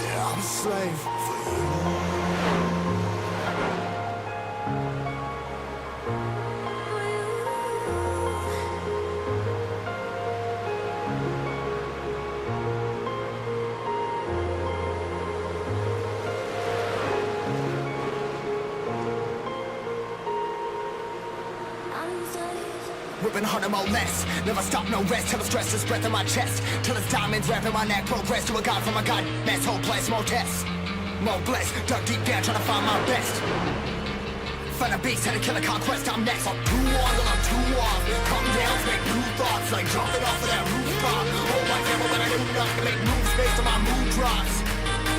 Yeah, I'm a slave for you. Ripping harder, more less. Never stop, no rest. Till the stress is breath in my chest. Till it's diamonds wrapping my neck. Progress to a god from a god. Mess, whole place, more tests. More blessed. Dug deep down, trying to find my best. Find a beast, had to kill a conquest. I'm next. I'm too on till I'm too off. Come down, make new thoughts. Like jumping off of that rooftop. Hold my camera when I do nothing. Make moves based on my mood drops.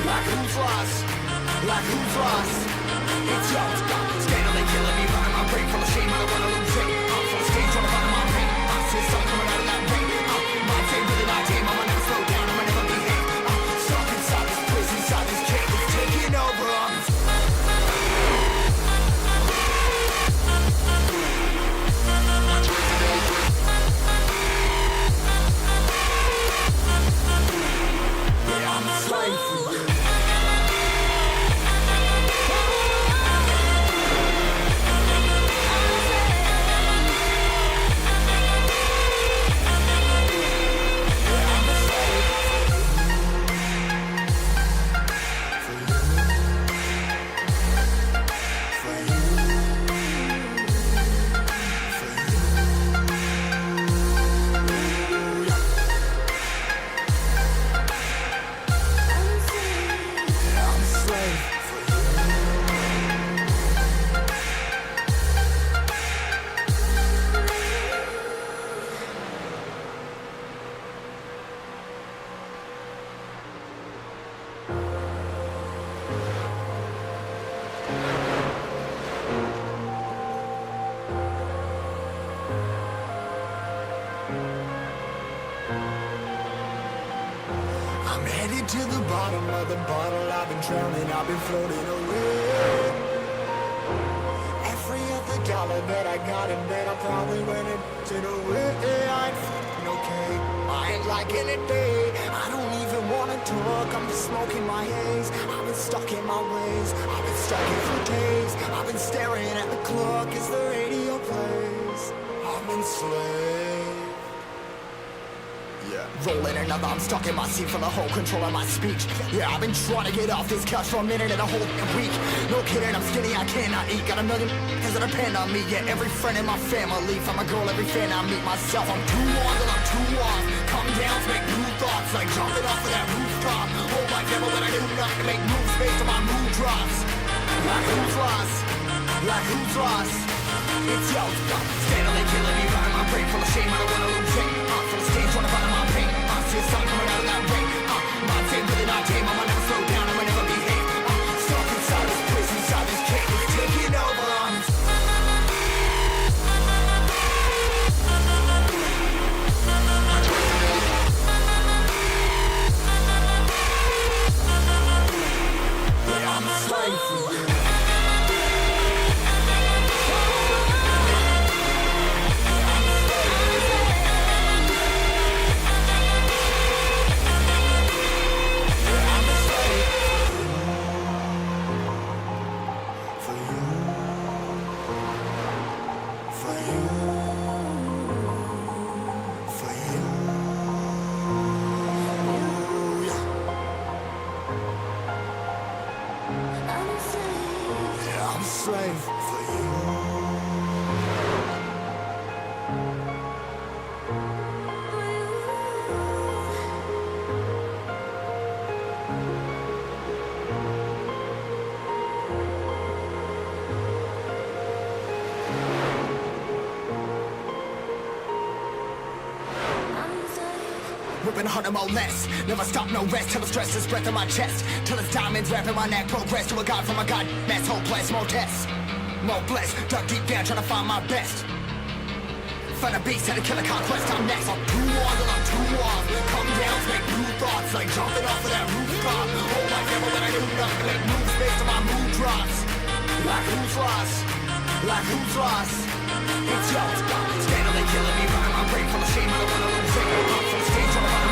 Like who's lost? Like who's lost? It's yours. Steadily killing me. Running my brain full of shame. I don't wanna lose it. I'm full of stage, trying to find my pain. I see something coming out of that rain. My team, really my team. I'ma never slow down. I'ma never behave. Stuck inside this prison, inside this cage. It's taking over. Yeah, I'm a slave for you. I'm headed to the bottom of the bottle. I've been drowning, I've been floating away. Every other dollar that I got in bed, I probably went into the way. I ain't f***ing okay, I ain't liking it, babe. I don't even wanna talk, I'm just smoking my haze. I've been stuck in my ways, I've been stuck in for days. I've been staring at the clock as the radio plays. I'm enslaved. Yeah. Rolling another, I'm stuck in my seat for the whole control of my speech. Yeah, I've been trying to get off this couch for a minute and a whole week. No kidding, I'm skinny, I cannot eat. Got a million cause that depend on me. Yeah, every friend in my family. From a girl, every fan I meet myself. I'm too on till I'm too off. Come down to make new thoughts. Like jumping off of that rooftop. Hold my camera when I do nothing. Make moves based on my mood drops. Like who's lost? Like who's lost? It's yours. Steadily killing me, running my brain full of shame. I don't wanna lose it. I'm full of stage, trying to find my pain. See the sun coming out of that rain. My team, really not tame. I'ma never slow down, I'ma never behave. Stuck inside this prison, inside this cage. It's taking over. Yeah, I'm a slave for you. I'm a slave for you. Ripping harder, more less. Never stop, no rest. Till the stress is breath in my chest. Till it's diamonds wrapping my neck. Progress to a god from a god. Mess, whole place, more tests. More blessed. Dug deep down, trying to find my best. Find a beast, had to kill a conquest. I'm next. I'm too on till I'm too off. Come down, make new thoughts. Like jumping off of that rooftop. Hold my camera when I do nothing. Make moves based on my mood drops. Like who's lost? Like who's lost? It's yours. Steadily killing me, running my brain full of shame. I don't wanna lose it. I'm full of stage, trying to find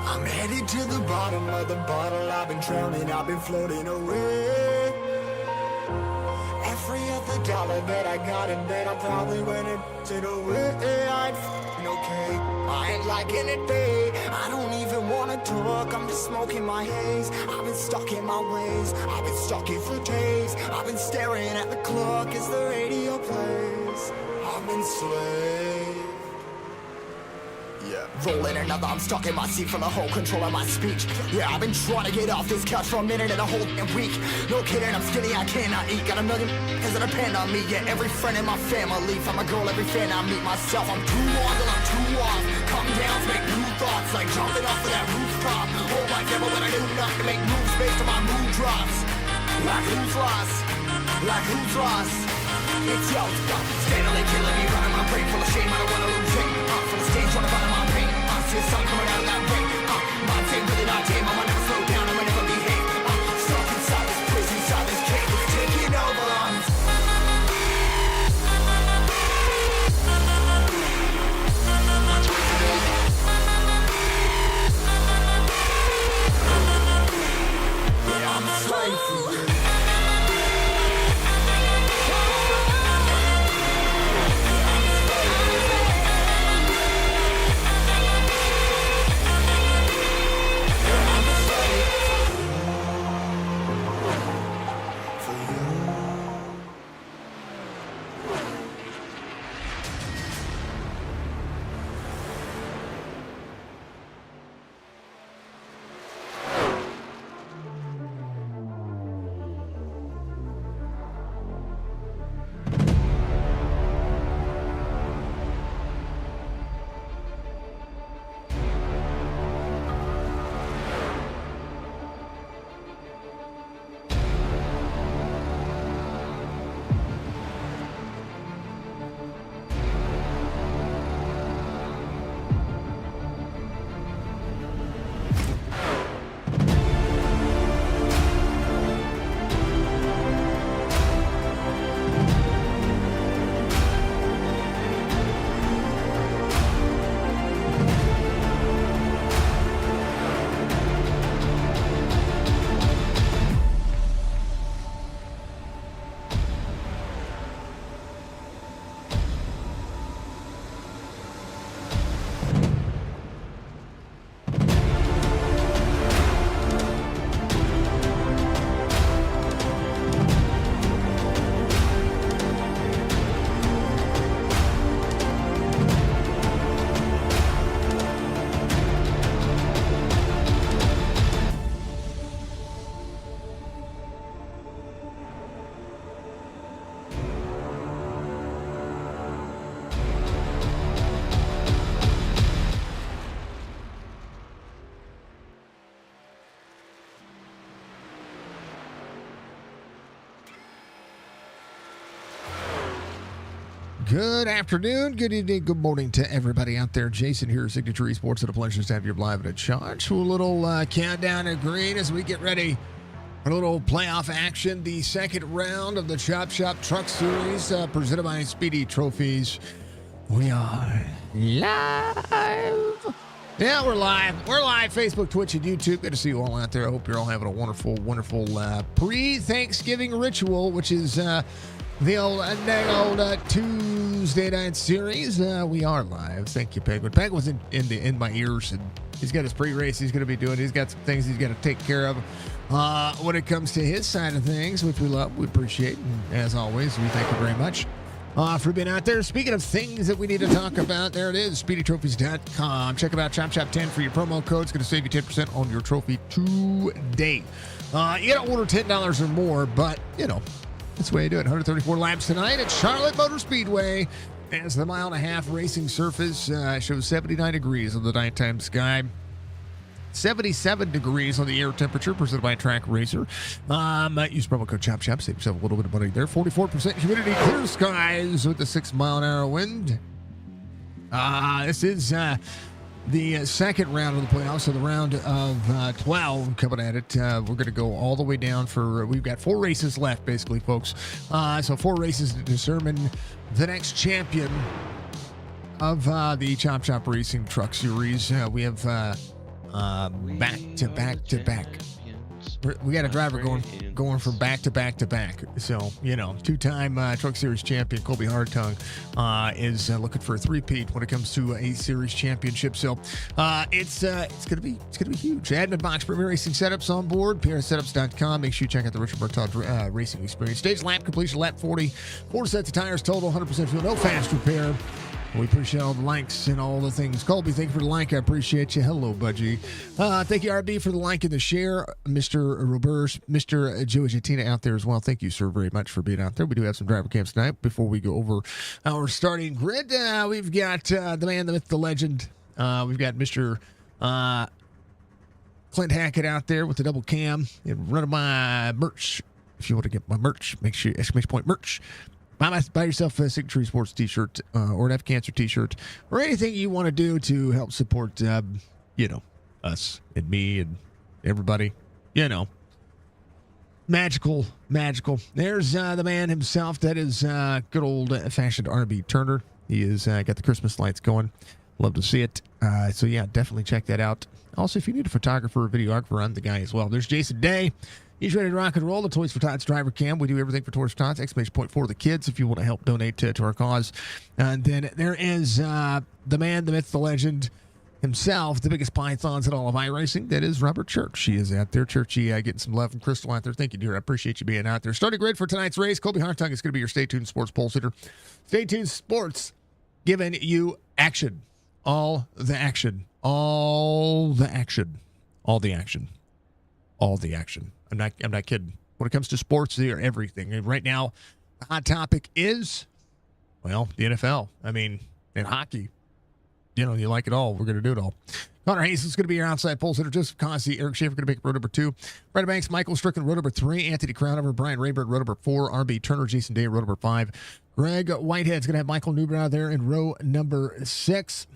I'm headed to the bottom of the bottle. I've been drowning, I've been floating away. Every other dollar that I got in bed, I probably went into the way. I ain't f***ing okay, I ain't liking it, babe. I don't even wanna talk, I'm just smoking my haze. I've been stuck in my ways, I've been stuck here for days. I've been staring at the clock as the radio plays. I'm enslaved. Yeah. Rolling another, I'm stuck in my seat for the whole control of my speech. Yeah, I've been trying to get off this couch for a minute and a whole week. No kidding, I'm skinny, I cannot eat. Got a million cause that depend on me. Yeah, every friend in my family. From a girl, every fan I meet myself. I'm too on till I'm too off. Come down to make new thoughts, like jumping off of that rooftop. Oh my devil, when I do nothing to make moves based on my mood drops. Like who's lost? Like who's lost? It's yo, steadily killing me, running my brain full of shame. I don't wanna lose it. From the stage, trying to find my pain. See the sun coming out of that rain. My team really not tame. I'ma never slow down. I'ma never behave. Stuck inside this prison, inside this cage. It's taking over. Yeah, I'm a slave for you. Good afternoon, good evening, good morning to everybody out there. Jason here, Signature Esports. It's a pleasure to have you live and in charge. A little countdown to green as we get ready for a little playoff action. The second round of the Chop Shop Truck Series presented by Speedy Trophies. We are live. Yeah, we're live. We're live. Facebook, Twitch, and YouTube. Good to see you all out there. I hope you're all having a wonderful, wonderful pre-Thanksgiving ritual, which is the old Tuesday night series. We are live. Thank you, Penguin. Penguin's in my ears, and he's got his pre-race he's going to be doing. He's got some things he's got to take care of when it comes to his side of things, which we love, we appreciate, and as always, we thank you very much for being out there. Speaking of things that we need to talk about, there it is, SpeedyTrophies.com. Check out ChopShop10 for your promo code. It's going to save you 10% on your trophy today. You got to order $10 or more, but, you know, that's the way you do it. 134 laps tonight at Charlotte Motor Speedway as the mile-and-a-half racing surface shows 79 degrees on the nighttime sky. 77 degrees on the air temperature, presented by Track Racer. Use promo code CHOPSHOP, save yourself a little bit of money there. 44% humidity, clear skies with the 6-mile-an-hour wind. This is the second round of the playoffs, so the round of 12 coming at it. We're going to go all the way down for, we've got 4 races left, basically, folks. So 4 races to determine the next champion of the Chop Chop Racing Truck Series. We have back to back to back. We got a driver going from back to back to back. So, 2-time Truck Series champion Colby Hartung is looking for a three-peat when it comes to a series championship. So, it's gonna be huge. Admin Box Premier Racing Setups on board. PRSetups.com. Make sure you check out the Richard Bartow Racing Experience. Stage lap completion, lap 40. 4 sets of tires total, 100% fuel, no fast repair. We appreciate all the likes and all the things. Colby, thank you for the like. I appreciate you. Hello, Budgie. Thank you, RB, for the like and the share. Mr. Robert, Mr. Joey Jatina out there as well. Thank you, sir, very much for being out there. We do have some driver cams tonight. Before we go over our starting grid, we've got the man, the myth, the legend. We've got Mr. Clint Hackett out there with the double cam and running my merch. If you want to get my merch, make sure exclamation point merch. Buy yourself a Signature Sports t-shirt or an F Cancer t-shirt or anything you want to do to help support, us and me and everybody. Magical. There's the man himself. That is good old-fashioned R&B Turner. He has got the Christmas lights going. Love to see it. So, yeah, definitely check that out. Also, if you need a photographer or videographer, I'm the guy as well. There's Jason Day. He's ready to rock and roll. The Toys for Tots driver cam. We do everything for Toys for Tots. Exclamation point for the kids if you want to help donate to our cause. And then there is the man, the myth, the legend himself, the biggest pythons in all of iRacing. That is Robert Church. She is out there. Churchy getting some love from Crystal out there. Thank you, dear. I appreciate you being out there. Starting grid for tonight's race. Colby Hartung is going to be your Stay Tuned Sports pole sitter. Stay Tuned Sports giving you action. All the action. All the action. All the action. All the action. I'm not kidding. When it comes to sports, they are everything. And right now, the hot topic is, well, the NFL. I mean, and hockey. You like it all. We're going to do it all. Connor Hayes is going to be your outside pole sitter. Joseph Cossey, Eric Schaefer going to make row number 2. Brandon Banks, Michael Strickland, row number 3. Anthony Crownover, Brian Rayburn, row number 4. RB Turner, Jason Day, row number 5. Greg Whitehead's going to have Michael Newbrow there in row number 6.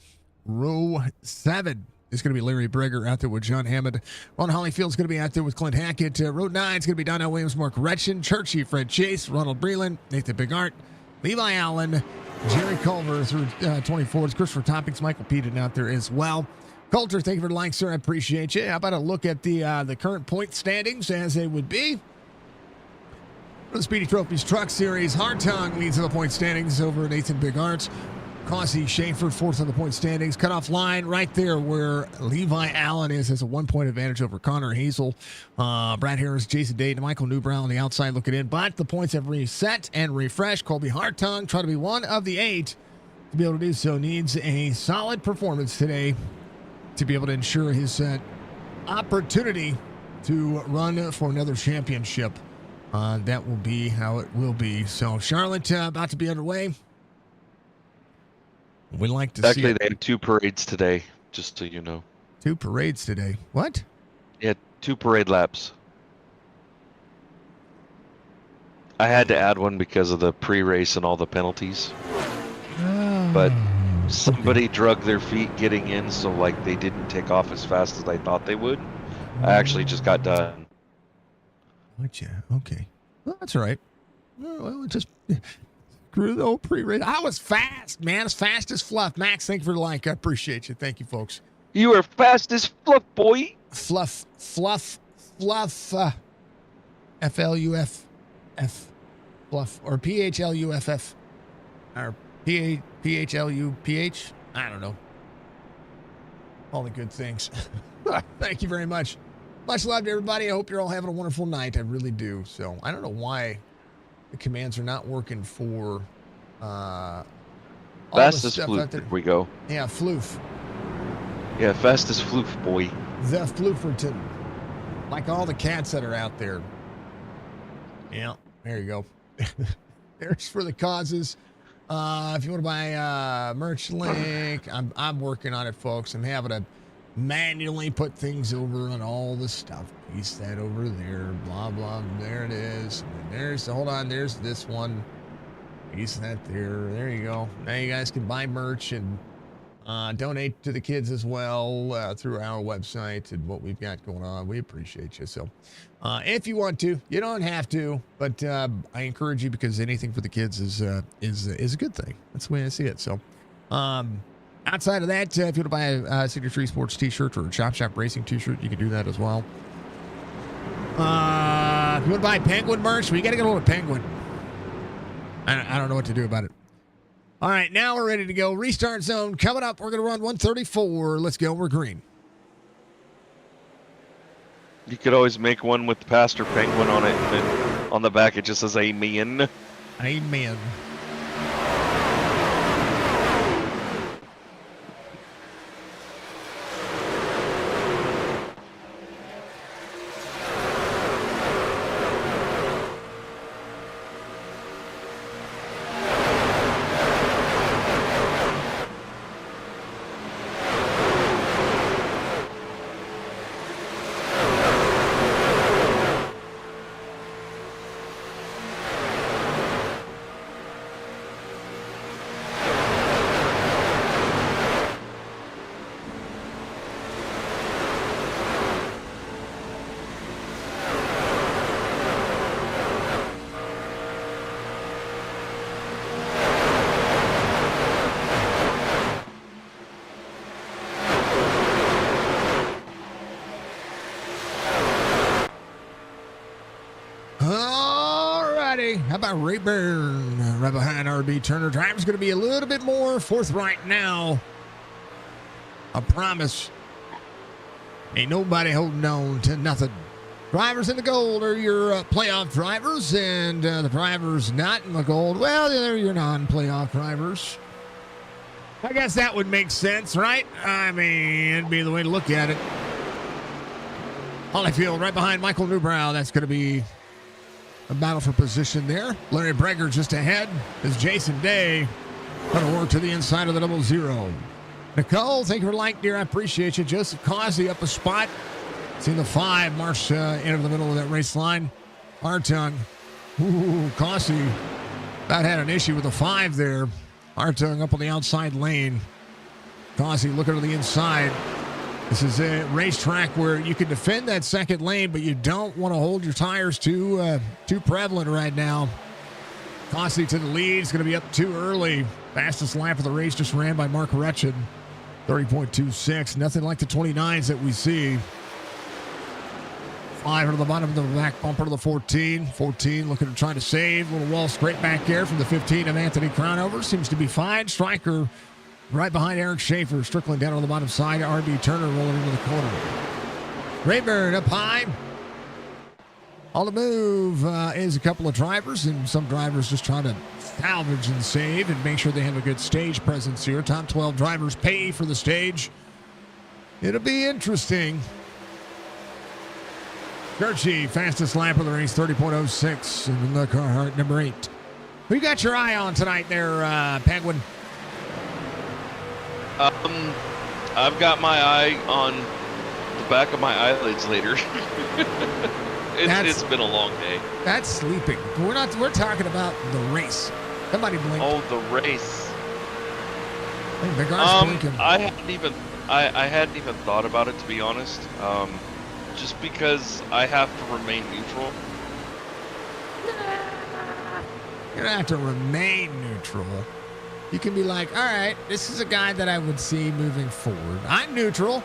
Row 7. It's going to be Larry Breger out there with John Hammond. Ron Hollyfield's going to be out there with Clint Hackett. Road 9 is going to be Donnell Williams, Mark Retchen, Churchy, Fred Chase, Ronald Breland, Nathan Bigart, Levi Allen, Jerry Culver through 24. It's Christopher Toppings, Michael Peden out there as well. Coulter, thank you for the like, sir. I appreciate you. How about a look at the current point standings as they would be? For the Speedy Trophies Truck Series, Hartung leads the point standings over Nathan Bigart. Cossey, Schaefer, 4th on the point standings. Cutoff line right there where Levi Allen is, has a 1-point advantage over Connor Hazel. Brad Harris, Jason Day, and Michael Newbrow on the outside looking in. But the points have reset and refreshed. Colby Hartung, trying to be one of the 8 to be able to do so, needs a solid performance today to be able to ensure his opportunity to run for another championship. That will be how it will be. So Charlotte about to be underway. We like to Actually, see it. They had 2 parades today, just so you know. 2 parades today. What? Yeah, 2 parade laps. I had to add one because of the pre-race and all the penalties. But somebody drug their feet getting in, so like they didn't take off as fast as I thought they would. I actually just got done. Okay. Well, that's all right. Well, just screw the old pre-race. I was fast, man. As fast as fluff. Max, thank you for the like. I appreciate you. Thank you, folks. You are fast as fluff, boy. Fluff. F-L-U-F-F. Fluff. Or P-H-L-U-F-F. Or P-H-L-U-P-H. I don't know. All the good things. Thank you very much. Much love to everybody. I hope you're all having a wonderful night. I really do. So I don't know why the commands are not working for fastest floof. There we go. Yeah, floof. Yeah, fastest floof, boy. The Flooferton. Like all the cats that are out there. Yeah, there you go. There's for the causes. If you want to buy merch link, I'm working on it, folks. I'm having to manually put things over on all the stuff. Piece that over there, blah blah. There it is. And there's hold on. There's this one. Piece that there. There you go. Now you guys can buy merch and Donate to the kids as well through our website and what we've got going on. We appreciate you. So if you want to, you don't have to, but I encourage you because anything for the kids is a good thing. That's the way I see it. So outside of that, if you want to buy a Signature Esports t-shirt or a Chop Shop Racing t-shirt, you can do that as well. If you want to buy Penguin merch, we got to get a hold of Penguin. I don't know what to do about it. All right, now we're ready to go. Restart zone coming up. We're going to run 134. Let's go. We're green. You could always make one with Pastor Penguin on it, and then on the back it just says Amen. Amen. How about Rayburn right behind RB Turner? Driver's going to be a little bit more forthright now. I promise. Ain't nobody holding on to nothing. Drivers in the gold are your playoff drivers, and the drivers not in the gold, well, they're your non-playoff drivers. I guess that would make sense, right? I mean, it'd be the way to look at it. Holyfield right behind Michael Newbrow. That's going to be a battle for position there. Larry Breger just ahead as Jason Day going to work to the inside of the 00. Nicole, thank you for like, dear. I appreciate you. Joseph Causey up a spot. Seeing the 5 march into the middle of that race line. Hartung. Ooh, Causey about had an issue with the 5 there. Hartung up on the outside lane. Causey looking to the inside. This is a racetrack where you can defend that second lane, but you don't want to hold your tires too prevalent right now. Causey to the lead. It's going to be up too early. Fastest lap of the race just ran by Mark Retchin. 30.26. Nothing like the 29s that we see. 5 to the bottom of the back bumper to the 14. 14 looking to try to save. Little wall straight back there from the 15 of Anthony Crownover. Seems to be fine. Striker right behind Eric Schaefer. Strickland down on the bottom side. RB Turner rolling into the corner. Rayburn up high. On the move is a couple of drivers, and some drivers just trying to salvage and save and make sure they have a good stage presence here. Top 12 drivers pay for the stage. It'll be interesting. Gertchie, fastest lap of the race, 30.06. And the Carhartt, number 8. Who you got your eye on tonight there, Penguin? I've got my eye on the back of my eyelids later. It's been a long day. That's sleeping. We're talking about the race. Somebody blink. Oh, the race. The guy's blinking. I hadn't even thought about it, to be honest. Just because I have to remain neutral. You don't have to remain neutral. You can be like, all right, this is a guy that I would see moving forward. I'm neutral.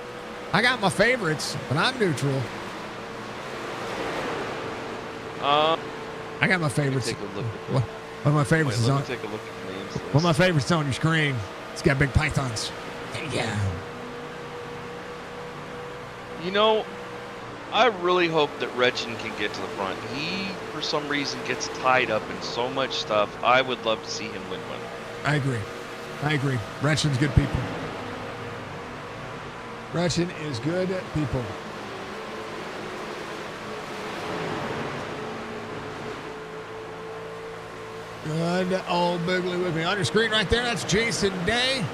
I got my favorites, but I'm neutral. I got my favorites. Take a look. One of my favorites is on. Take a look at the names list. One of my favorites on your screen. It's got big pythons. Yeah. You know, I really hope that Retchin can get to the front. He, for some reason, gets tied up in so much stuff. I would love to see him win one. I agree. Retchin's good people. Retchin is good people. Good old Boogly with me. On your screen right there, that's Jason Day.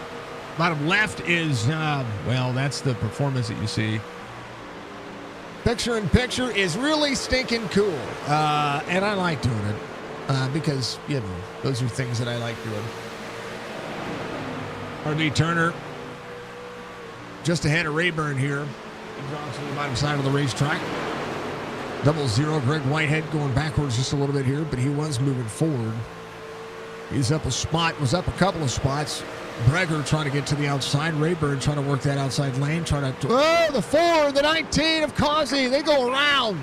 Bottom left is, that's the performance that you see. Picture in picture is really stinking cool. And I like doing it because, those are things that I like doing. RB Turner just ahead of Rayburn here. He's on to the bottom side of the racetrack. 00, Greg Whitehead going backwards just a little bit here, but he was moving forward. He's up a spot, was up a couple of spots. Breger trying to get to the outside. Rayburn trying to work that outside lane. Oh, the 4, the 19 of Causey. They go around.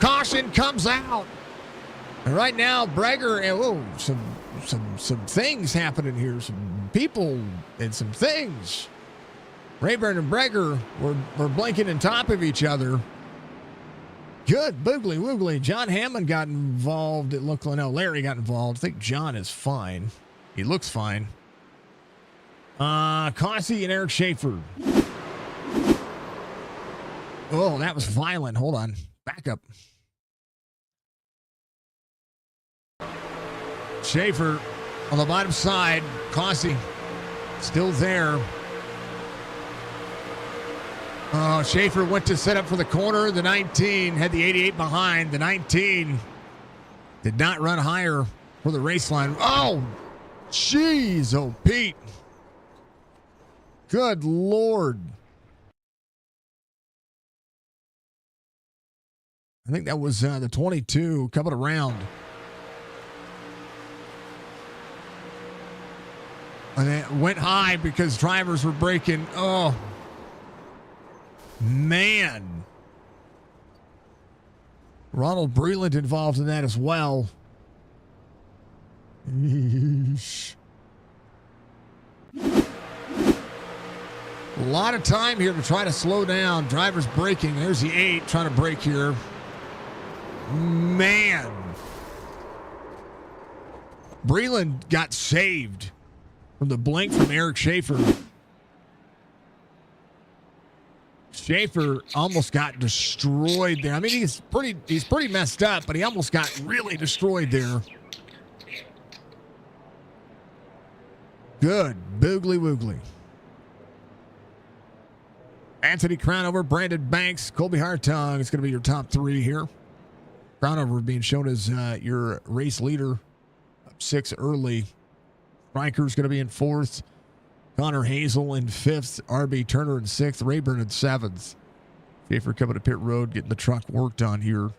Caution comes out. And right now, Breger, some things happening here. Some people and some things. Rayburn and Breger were blinking on top of each other. Good boogly woogly. John Hammond got involved. It looked like, no, Larry got involved. I think John is fine. He looks fine. Causey and Eric Schaefer. Oh, that was violent. Hold on. Back up. Schaefer on the bottom side. Causey still there. Schaefer went to set up for the corner. The 19 had the 88 behind. The 19 did not run higher for the race line. Oh, jeez. Oh, Pete. Good Lord. I think that was the 22 coming around. And it went high because drivers were braking. Oh, man. Ronald Breland involved in that as well. Yeesh. A lot of time here to try to slow down. Drivers braking. There's the 8 trying to brake here. Man. Breland got saved from the blink from Eric Schaefer. Schaefer almost got destroyed there. I mean, he's pretty messed up, but he almost got really destroyed there. Good. Boogly woogly. Anthony Crownover, Brandon Banks, Colby Hartung is going to be your top 3 here. Crownover being shown as your race leader. Up 6 early. Stryker's going to be in 4th. Connor Hazel in 5th. RB Turner in 6th. Rayburn in 7th. Schaefer coming to pit road, getting the truck worked on here.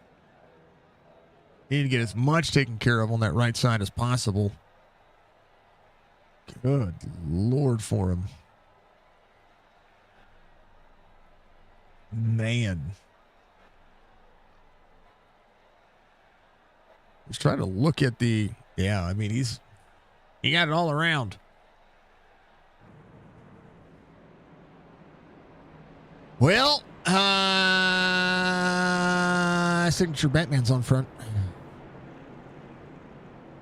Need to get as much taken care of on that right side as possible. Good Lord for him. Man. He's trying to look at the, yeah, I mean, he got it all around. Well, signature Batman's on front.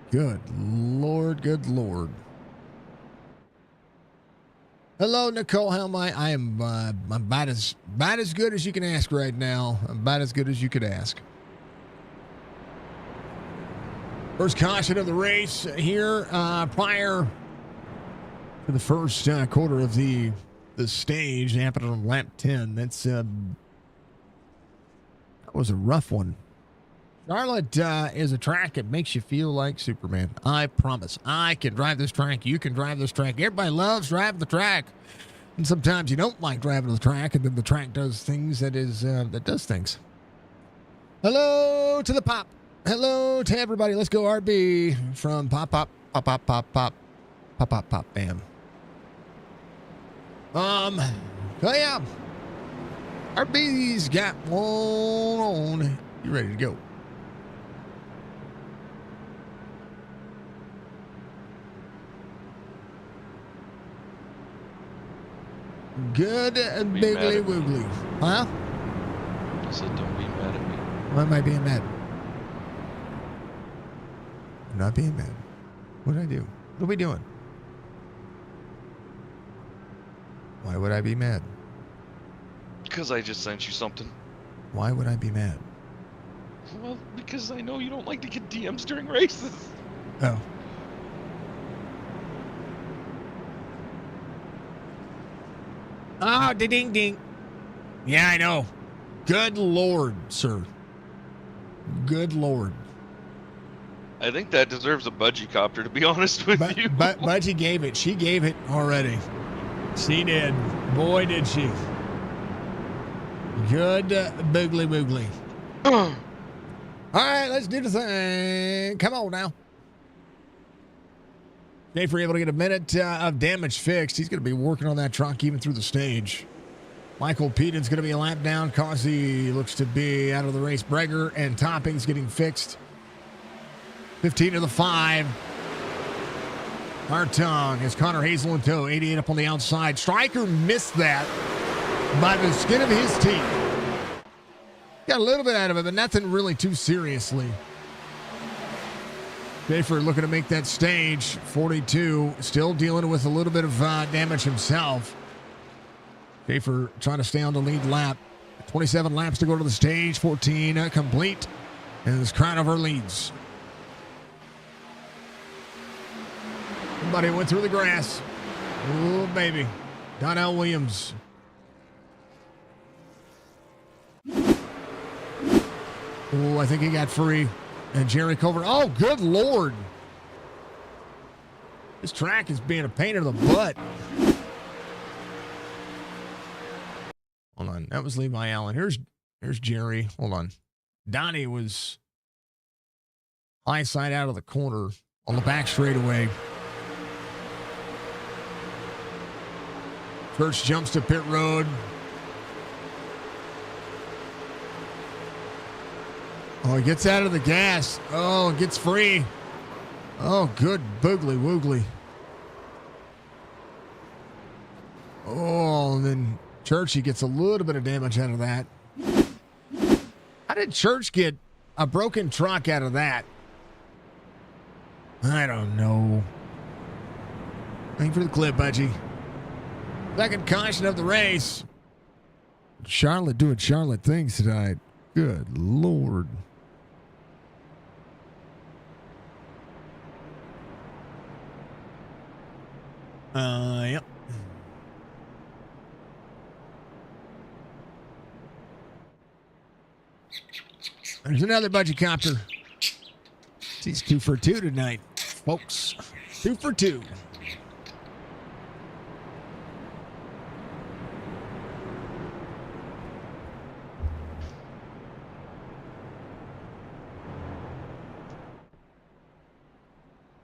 Good Lord, good Lord. Hello, Nicole Helmite. I am I'm about as good as you can ask right now. I'm about as good as you could ask. First caution of the race here prior to the first quarter of the stage. Happened on lap 10. That was a rough one. Charlotte is a track that makes you feel like Superman. I promise. I can drive this track. You can drive this track. Everybody loves driving the track. And sometimes you don't like driving the track, and then the track does things that does things. Hello to the pop. Hello to everybody. Let's go RB from pop, pop, pop, pop, pop, pop, pop, pop, pop, bam. Oh yeah. RB's got one on. You ready to go? Good biggly woogly. Huh? I said don't be mad at me. Why am I being mad? I'm not being mad. What did I do? What are we doing? Why would I be mad? Because I just sent you something. Why would I be mad? Well, because I know you don't like to get DMs during races. Oh. Oh, ding ding. Yeah, I know. Good Lord, sir. Good Lord. I think that deserves a budgie copter, to be honest with you. Budgie gave it. She gave it already. She did. Boy, did she. Good boogly boogly. All right, let's do the thing. Come on now. Schaefer able to get a minute of damage fixed. He's going to be working on that truck even through the stage. Michael Peden's going to be a lap down. Causey looks to be out of the race. Breger and Topping's getting fixed. 15 to the 5. Hartung has Connor Hazel in tow. 88 up on the outside. Stryker missed that by the skin of his teeth. Got a little bit out of it, but nothing really too seriously. Schaefer looking to make that stage. 42, still dealing with a little bit of damage himself. Schaefer trying to stay on the lead lap. 27 laps to go to the stage. 14 complete. And this Crownover leads. Somebody went through the grass. Oh, baby. Donnell Williams. Oh, I think he got free. And Jerry Culver. Oh, good Lord. This track is being a pain in the butt. Hold on. That was Levi Allen. Here's Jerry. Hold on. Donnie was high side out of the corner on the back straightaway. Church jumps to pit road. Oh, he gets out of the gas. Oh, gets free. Oh, good boogly woogly. Oh, and then Churchy gets a little bit of damage out of that. How did Church get a broken truck out of that? I don't know. Thank you for the clip, Budgie. Second caution of the race. Charlotte doing Charlotte things tonight. Good Lord. Yep. There's another budget copter. He's 2 for 2 tonight, folks. 2 for 2.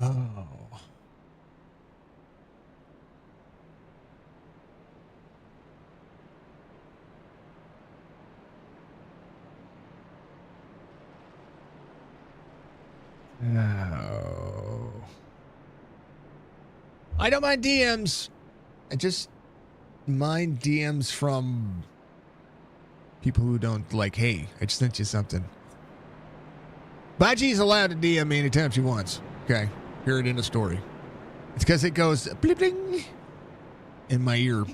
Oh. Oh. I don't mind DMs. I just mind DMs from people who don't like, hey, I just sent you something. Baji's allowed to DM me anytime she wants. Okay. Hear it in a story. It's because it goes bling bling in my ear.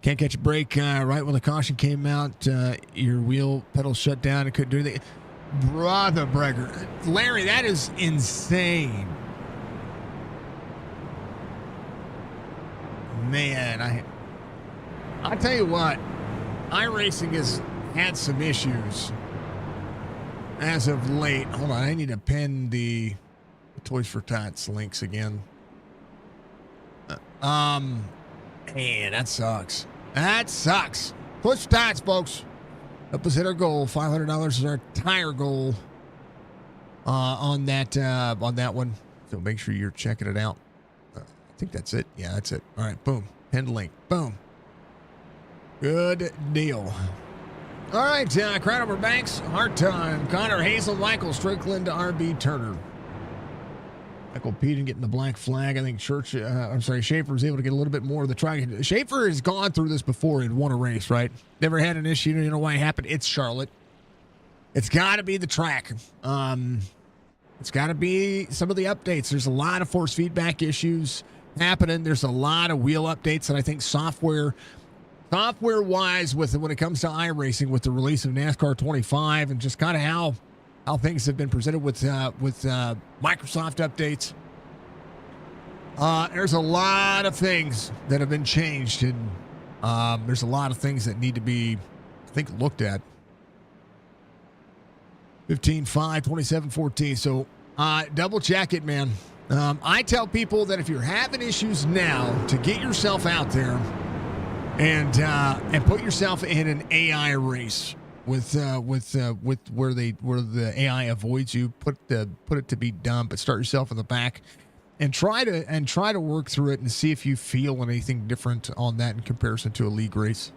Can't catch a break right when the caution came out. Your wheel pedal shut down and couldn't do anything. Brother Breger. Larry, that is insane. Man, I'll tell you what. iRacing has had some issues as of late. Hold on, I need to pin the Toys for Tots links again. Man, that sucks. That sucks. Push Tots, folks. Help us hit our goal. $500 is our tire goal on that one. So make sure you're checking it out. I think that's it. Yeah, that's it. All right, boom. Pinned link. Boom. Good deal. All right, Crownover Banks, Hard Time, Connor Hazel, Michael Strickland, RB Turner. Michael Peden getting the black flag. I think Schaefer was able to get a little bit more of the track. Schaefer has gone through this before and won a race, right? Never had an issue. You know why it happened? It's Charlotte. It's got to be the track. It's got to be some of the updates. There's a lot of force feedback issues happening. There's a lot of wheel updates, and I think software-wise, when it comes to iRacing, with the release of NASCAR 25 and just kind of how things have been presented with Microsoft updates. There's a lot of things that have been changed, and there's a lot of things that need to be, I think, looked at. 15-5, 27-14. So double check it, man. I tell people that if you're having issues now, to get yourself out there and put yourself in an AI race with where the AI avoids you, put it to be done, but start yourself in the back and try to work through it and see if you feel anything different on that in comparison to a league race.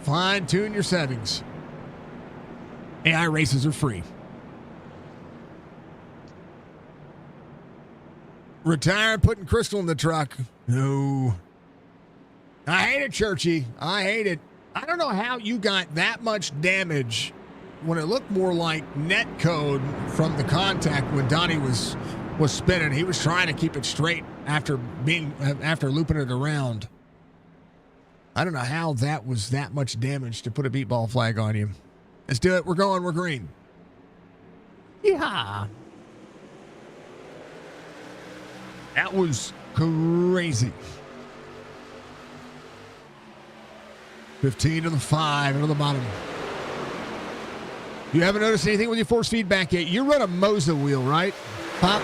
Fine tune your settings. AI races are free. Retire putting Crystal in the truck. No. I hate it, Churchy. I hate it. I don't know how you got that much damage when it looked more like net code from the contact when Donnie was spinning. He was trying to keep it straight after looping it around. I don't know how that was that much damage to put a beat ball flag on you. Let's do it. We're going. We're green. Yeah. That was crazy. 15 to the 5 into the bottom. You haven't noticed anything with your force feedback yet. You run a Moza wheel, right? Pop.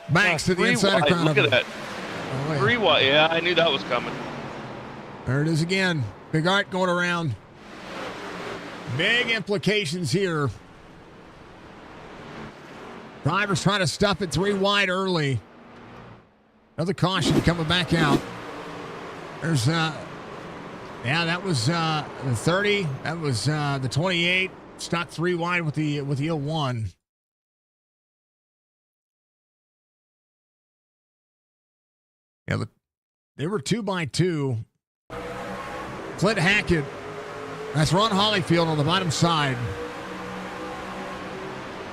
Banks to the inside of crown. Look at that. Oh, yeah. 3 wide. Yeah, I knew that was coming. There it is again. Big Art going around. Big implications here. Driver's trying to stuff it 3 wide early. Another caution coming back out. There's, that was the 30. That was the 28. Stuck 3 wide with the 01. Yeah, they were 2x2. Clint Hackett. That's Ron Hollyfield on the bottom side.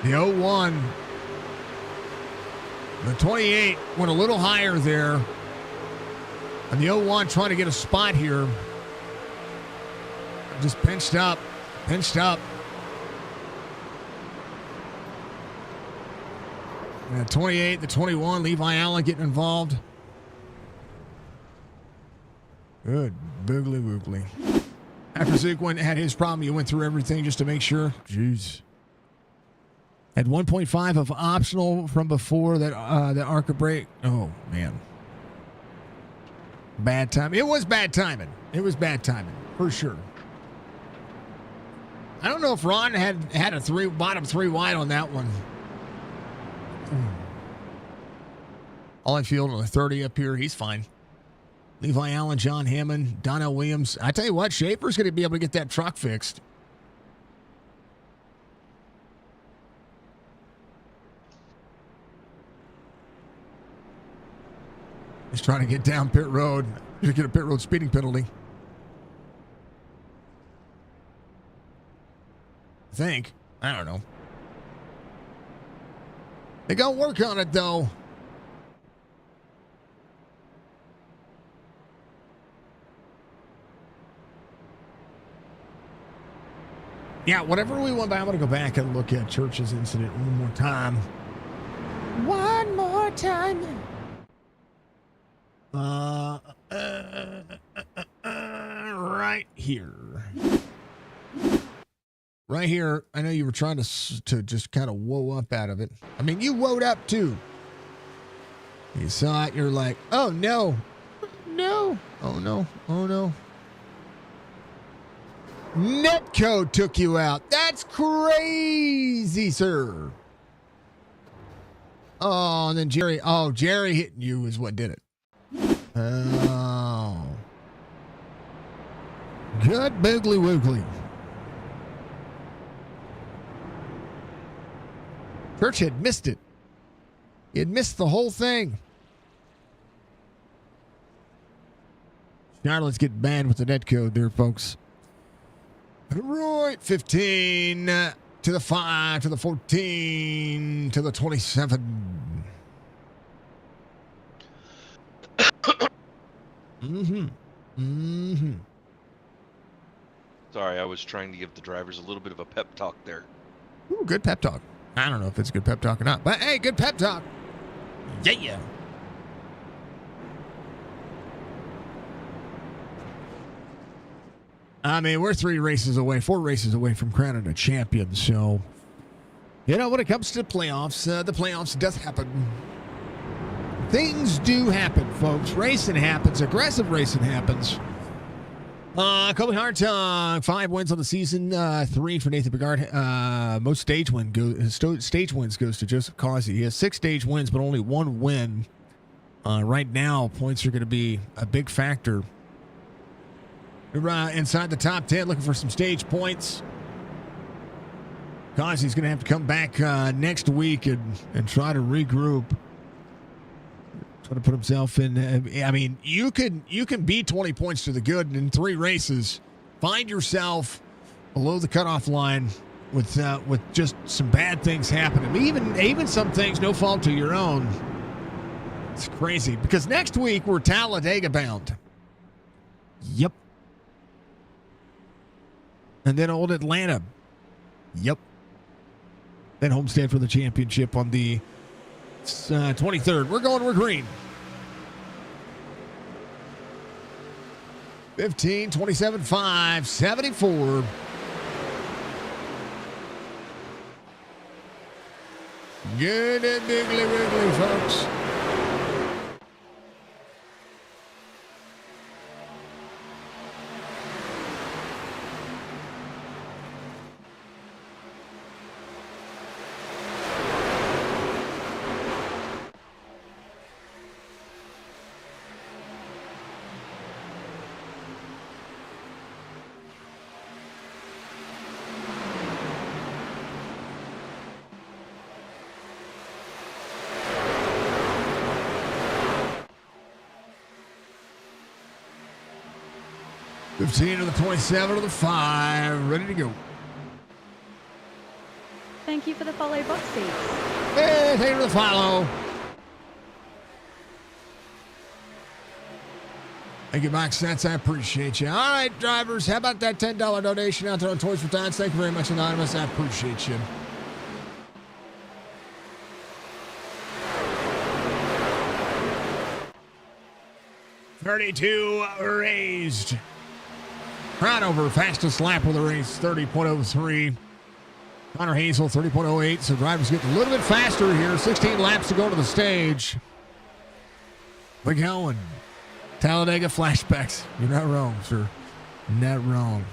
The 01. The 28 went a little higher there. And the 01 trying to get a spot here. Just pinched up. Pinched up. And the 28, the 21, Levi Allen getting involved. Good boogly woogly. After Zook had his problem, you went through everything just to make sure. Jeez. Had 1.5 of optional from before that ARCA break. Oh, man. Bad time. It was bad timing. It was bad timing, for sure. I don't know if Ron had a bottom 3 wide on that one. Holyfield on the 30 up here. He's fine. Levi Allen, John Hammond, Donnell Williams. I tell you what, Schaefer's going to be able to get that truck fixed. He's trying to get down pit road. To get a pit road speeding penalty. I think. I don't know. They got to work on it, though. Yeah, whatever we want, I'm going to go back and look at Church's incident one more time. One more time. Right here. Right here. I know you were trying to just kind of woe up out of it. I mean, you woed up too. You saw it. You're like, oh no, no, oh no, oh no. Netcode took you out. That's crazy, sir. Oh, and then Jerry. Oh, Jerry hitting you is what did it. Oh. Good boogly woogly. Church had missed it. He had missed the whole thing. Charlotte's getting banned with the netcode there, folks. Right, 15 to the 5 to the 14 to the 27. Sorry, I was trying to give the drivers a little bit of a pep talk there. Ooh, good pep talk. I don't know if it's a good pep talk or not, but hey, good pep talk. Yeah. I mean, we're 4 races away from crowning a champion. So, when it comes to playoffs, the playoffs does happen. Things do happen, folks. Racing happens. Aggressive racing happens. Kobe Hart, 5 wins on the season, 3 for Nathan Bigard. Most stage wins goes to Joseph Causey. He has 6 stage wins, but only 1 win. Right now, points are going to be a big factor. We're inside the top 10, looking for some stage points. Causey's going to have to come back next week and try to regroup. Try to put himself in. I mean, you can beat 20 points to the good in 3 races. Find yourself below the cutoff line with just some bad things happening. Even some things no fault to your own. It's crazy because next week we're Talladega bound. Yep. And then old Atlanta. Yep. Then Homestead for the championship on the 23rd. We're green. 15, 27, 5, 74. Good and Diggly Wiggly, folks. To the 27 to the 5, ready to go. Thank you for the follow box seats. Hey, thank you for the follow. Thank you, Mike Sets. I appreciate you. All right, drivers, how about that $10 donation out there on Toys for Tots? Thank you very much, Anonymous. I appreciate you. $32 raised. Crownover, fastest lap of the race, 30.03. Connor Hazel, 30.08. So drivers getting a little bit faster here. 16 laps to go to the stage. We're going. Talladega flashbacks. You're not wrong, sir. Not wrong.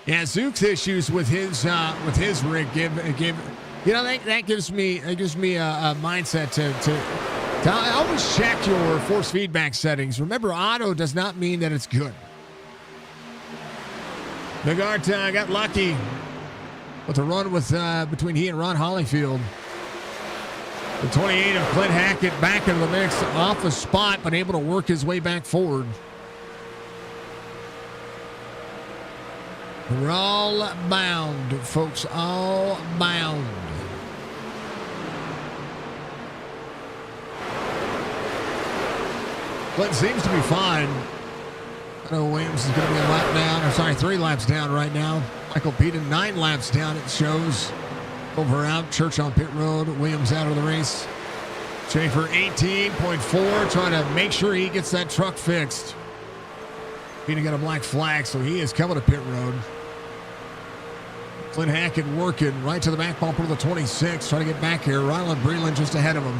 Yeah, Zook's issues with his rig give that gives me a mindset to always check your force feedback settings. Remember, auto does not mean that it's good. Bigart got lucky with a run between he and Ron Holyfield. The 28 of Clint Hackett back into the mix off the spot, but able to work his way back forward. We're all bound, folks, all bound. Clint seems to be fine. I know Williams is going to be a lap down, 3 laps down right now. Michael Peden 9 laps down, it shows. Over out, Church on pit road, Williams out of the race. Schaefer 18.4, trying to make sure he gets that truck fixed. Peden got a black flag, so he is coming to pit road. Clint Hackett working right to the back bumper of the 26, trying to get back here. Ryland Breland just ahead of him.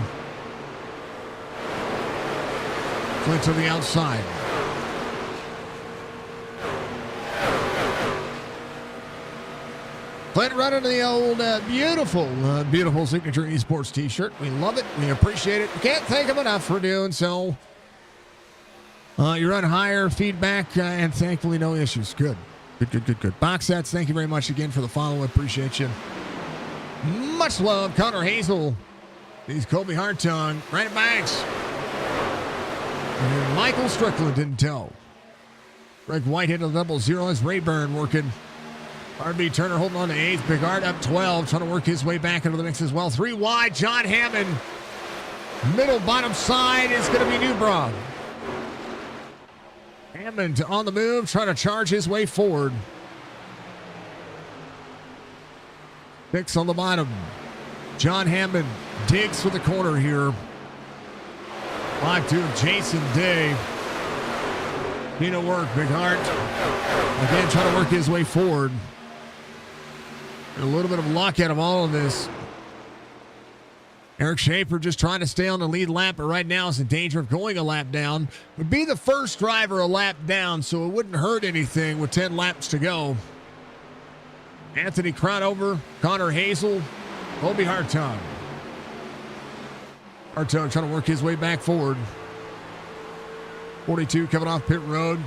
Clint to the outside. Clint running the old beautiful Signature Esports t-shirt. We love it. We appreciate it. We can't thank him enough for doing so. You run higher feedback and thankfully no issues. Good. Box sets, thank you very much again for the follow. I appreciate you. Much love. Connor Hazel. He's Kobe Hartung. Brandon Banks. And Michael Strickland didn't tell. Greg Whitehead of 00 is Rayburn working. RB Turner holding on to 8th. Bigard up 12, trying to work his way back into the mix as well. 3 wide, John Hammond. Middle bottom side is going to be Newbron. Hammond on the move, trying to charge his way forward. 6 on the bottom. John Hammond digs for the corner here. 5-2 Jason Day. Need to work, Big Heart. Again, trying to work his way forward. A little bit of luck out of all of this. Eric Schaefer just trying to stay on the lead lap, but right now is in danger of going a lap down. Would be the first driver a lap down, so it wouldn't hurt anything with 10 laps to go. Anthony Crownover, Connor Hazel, Colby Hartung. Hartung trying to work his way back forward. 42 coming off pit road.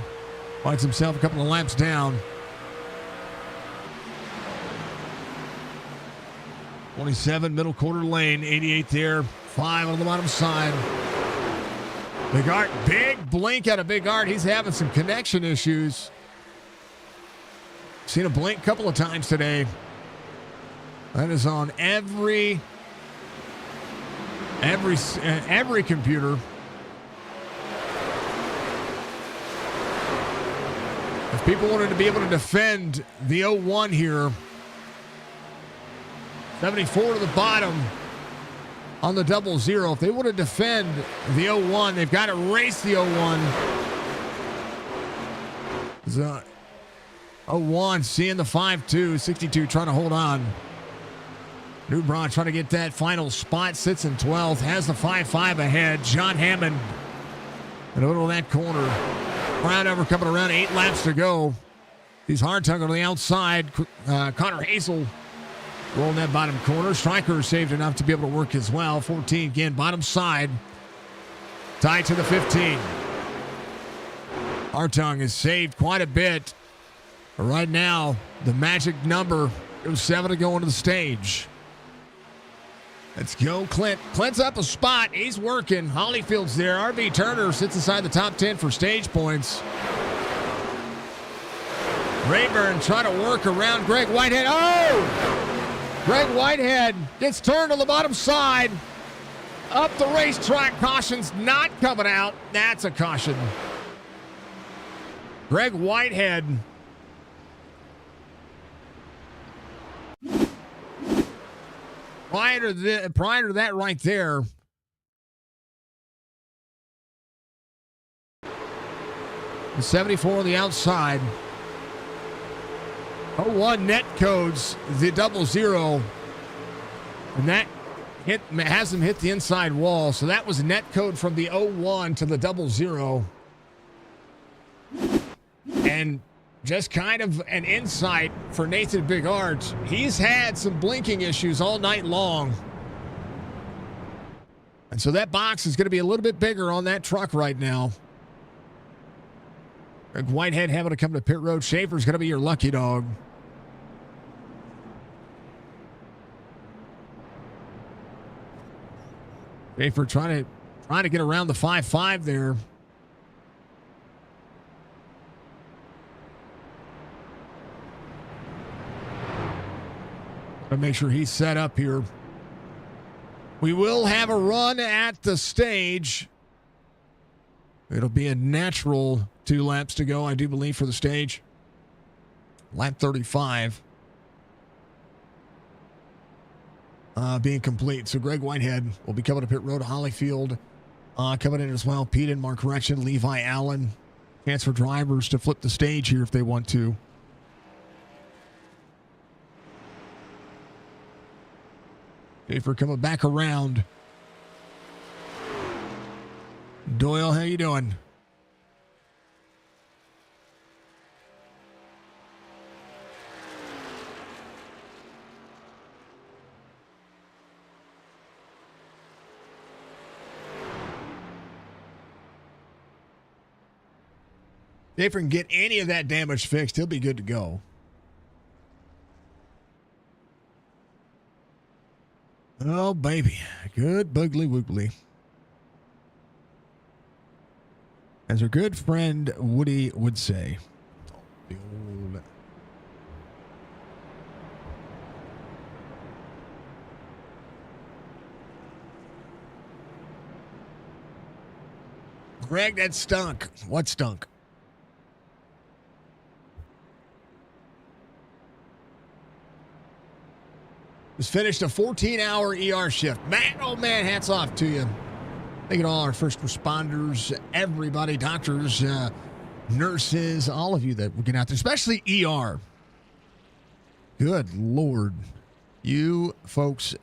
Finds himself a couple of laps down. 27 middle quarter lane, 88 there, 5 on the bottom side. Big Art, big blink out of Big Art. He's having some connection issues. Seen a blink a couple of times today. That is on every computer. If people wanted to be able to defend the 01 here, 74 to the bottom on the 00. If they want to defend the 01, they've got to race the 01. 01 seeing the 5-2, 62 trying to hold on. Newbron trying to get that final spot, sits in 12th, has the 5-5 ahead. John Hammond in the middle of that corner. Crownover coming around, 8 laps to go. He's Hartung on the outside. Connor Hazel rolling that bottom corner. Stryker saved enough to be able to work as well. 14 again, bottom side. Tied to the 15. Hartung has saved quite a bit. But right now, the magic number is 7 to go into the stage. Let's go, Clint. Clint's up a spot. He's working. Hollyfield's there. RB Turner sits inside the top 10 for stage points. Rayburn trying to work around Greg Whitehead. Oh! Greg Whitehead gets turned on the bottom side. Up the racetrack. Caution's not coming out. That's a caution. Greg Whitehead. Prior to that right there. The 74 on the outside. 01 net codes the 00. And that has him hit the inside wall. So that was a net code from the 01 to the 00. And just kind of an insight for Nathan Big Art. He's had some blinking issues all night long. And so that box is going to be a little bit bigger on that truck right now. Greg Whitehead having to come to pit road. Schaefer's going to be your lucky dog. Schaefer trying to get around the 5-5 there. To make sure he's set up here. We will have a run at the stage. It'll be a natural 2 laps to go, I do believe, for the stage. Lap 35. Being complete. So Greg Whitehead will be coming to pit road. Hollyfield coming in as well. Pete and Mark Rection, Levi Allen. Chance for drivers to flip the stage here if they want to. Schaefer coming back around. Doyle, how you doing? If he can get any of that damage fixed, he'll be good to go. Oh, baby. Good boogly woogly. As our good friend Woody would say. The old... Greg, that stunk. What stunk? Just finished a 14-hour ER shift. Man, oh man, hats off to you. Thank you to all our first responders, everybody, doctors, nurses, all of you that working out there, especially ER. Good Lord. You folks,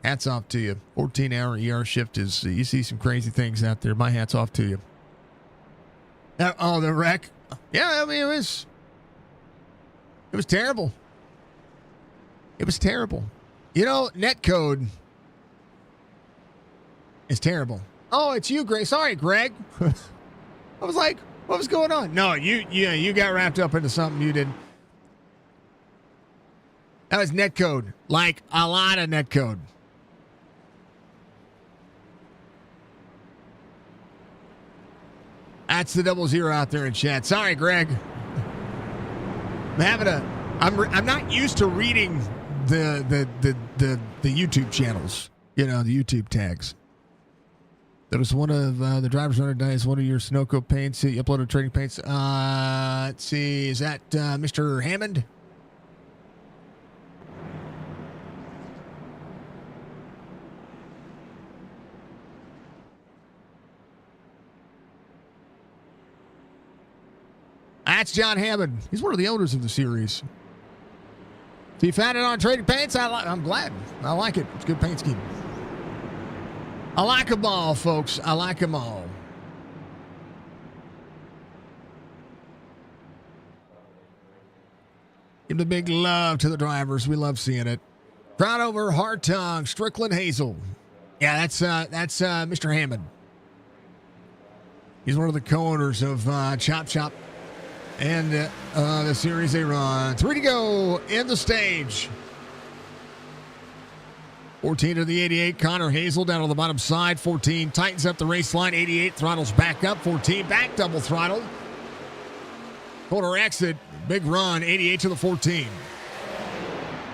hats off to you. 14-hour ER shift is, you see some crazy things out there. My hat's off to you. The wreck. Yeah, I mean, it was terrible. It was terrible. You know, netcode is terrible. Oh, it's you, Greg. Sorry, Greg. I was like, what was going on? No, you got wrapped up into something you didn't. That was netcode. Like a lot of netcode. That's the 00 out there in chat. Sorry, Greg. I'm not used to reading the YouTube channels. You know, the YouTube tags. That was one of the drivers runner dice. One of your Sunoco paints. You uploaded trading paints. Let's see. Is that Mr. Hammond? That's John Hammond. He's one of the owners of the series. If you found it on Trading Paints, I'm glad. I like it. It's a good paint scheme. I like them all, folks. I like them all. Give the big love to the drivers. We love seeing it. Crowd over, Hard Tongue, Strickland, Hazel. Yeah, that's Mr. Hammond. He's one of the co-owners of Chop Chop. And the series they run. 3 to go in the stage. 14 to the 88. Connor Hazel down on the bottom side. 14 tightens up the race line. 88 throttles back up. 14 back double throttle. Corner exit. Big run. 88 to the 14.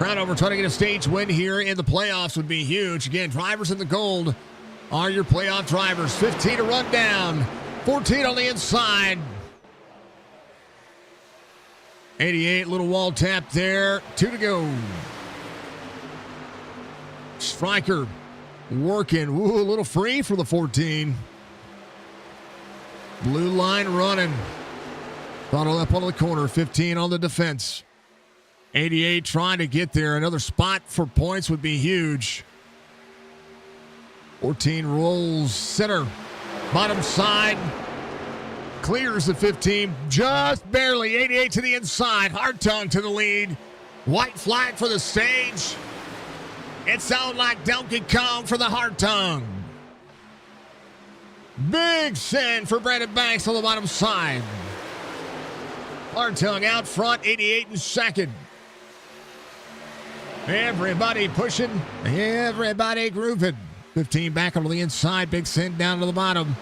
Crownover trying to get a stage win here in the playoffs would be huge. Again, drivers in the gold are your playoff drivers. 15 to run down. 14 on the inside. 88, little wall tap there. 2 to go. Striker working. Ooh, a little free for the 14. Blue line running. Throttle up on the corner. 15 on the defense. 88 trying to get there. Another spot for points would be huge. 14 rolls center. Bottom side. Clears the 15, just barely. 88 to the inside. Hard Tongue to the lead. White flag for the stage. It sounds like Donkey Kong for the Hard Tongue. Big send for Brandon Banks on the bottom side. Hard Tongue out front, 88 in second. Everybody pushing, everybody grooving. 15 back on the inside, big send down to the bottom.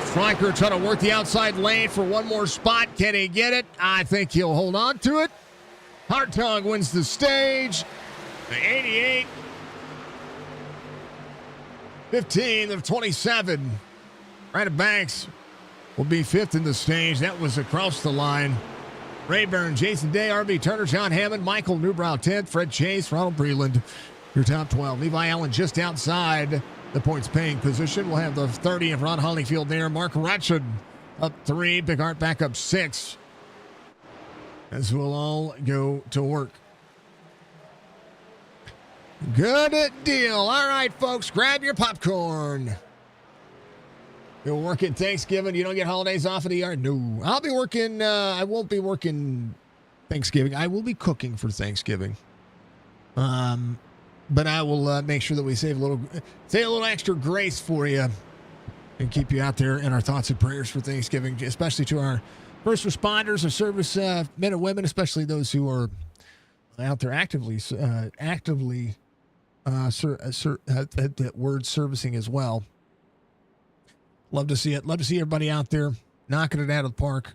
Striker trying to work the outside lane for one more spot. Can he get it? I think he'll hold on to it. Hard Tongue wins the stage. The 88. 15 of 27. Brandon Banks will be 5th in the stage. That was across the line. Rayburn, Jason Day, RB Turner, John Hammond, Michael Newbrow 10th, Fred Chase, Ronald Breland, your top 12. Levi Allen just outside the points paying position. We'll have the 30 of Ron Hollingfield there. Mark Ratched up 3. Big Art back up 6. As we'll all go to work. Good deal. All right, folks, grab your popcorn. You're working Thanksgiving. You don't get holidays off of the yard? No. I'll be working. I won't be working Thanksgiving. I will be cooking for Thanksgiving. But I will make sure that we save a little extra grace for you and keep you out there in our thoughts and prayers for Thanksgiving, especially to our first responders, our service men and women, especially those who are out there actively that word servicing as well. Love to see it. Love to see everybody out there knocking it out of the park.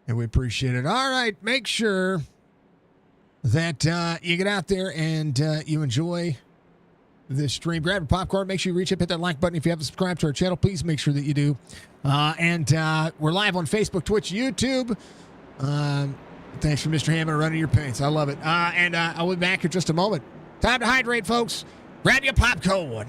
And we appreciate it. All right, make sure that you get out there and you enjoy this stream. Grab your popcorn. Make sure you reach up, hit that like button. If you haven't subscribed to our channel, please make sure that you do. And we're live on Facebook, Twitch, YouTube. Thanks for Mr. Hammond running your paints. I love it. And I'll be back in just a moment. Time to hydrate, folks. Grab your popcorn.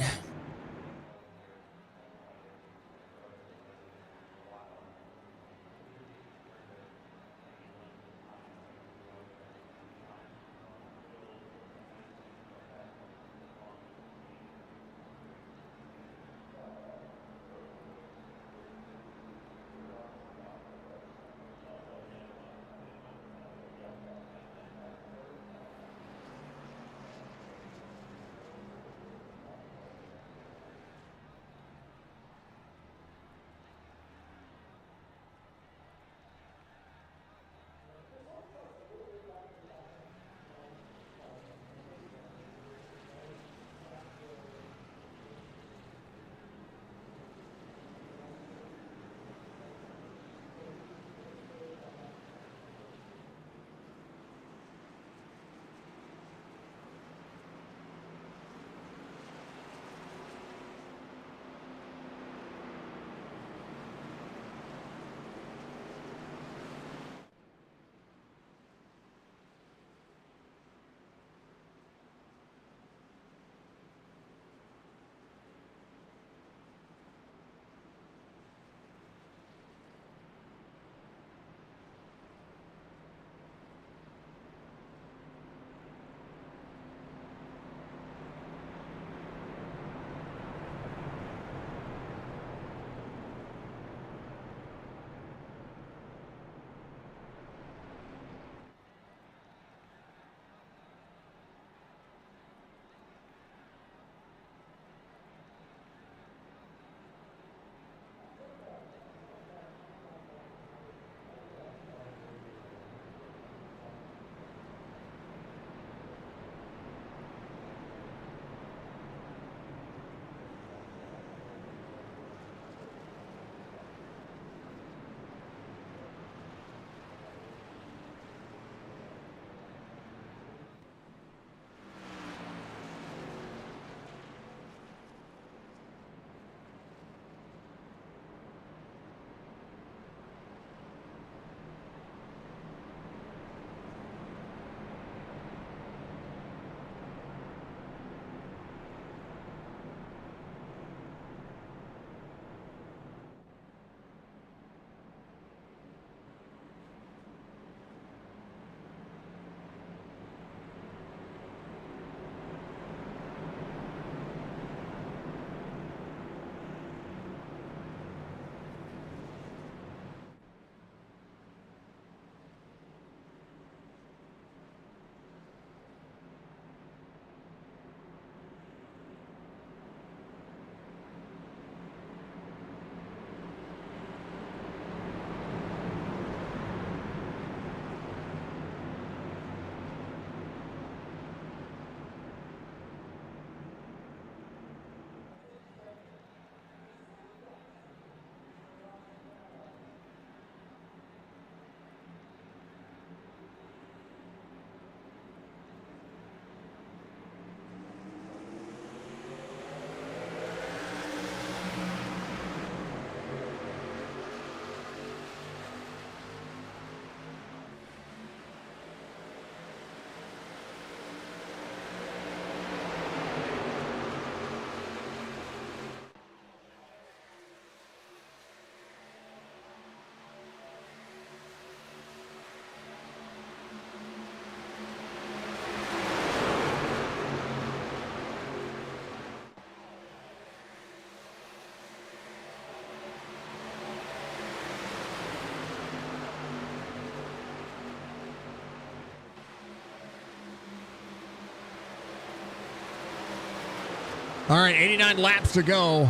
All right, 89 laps to go.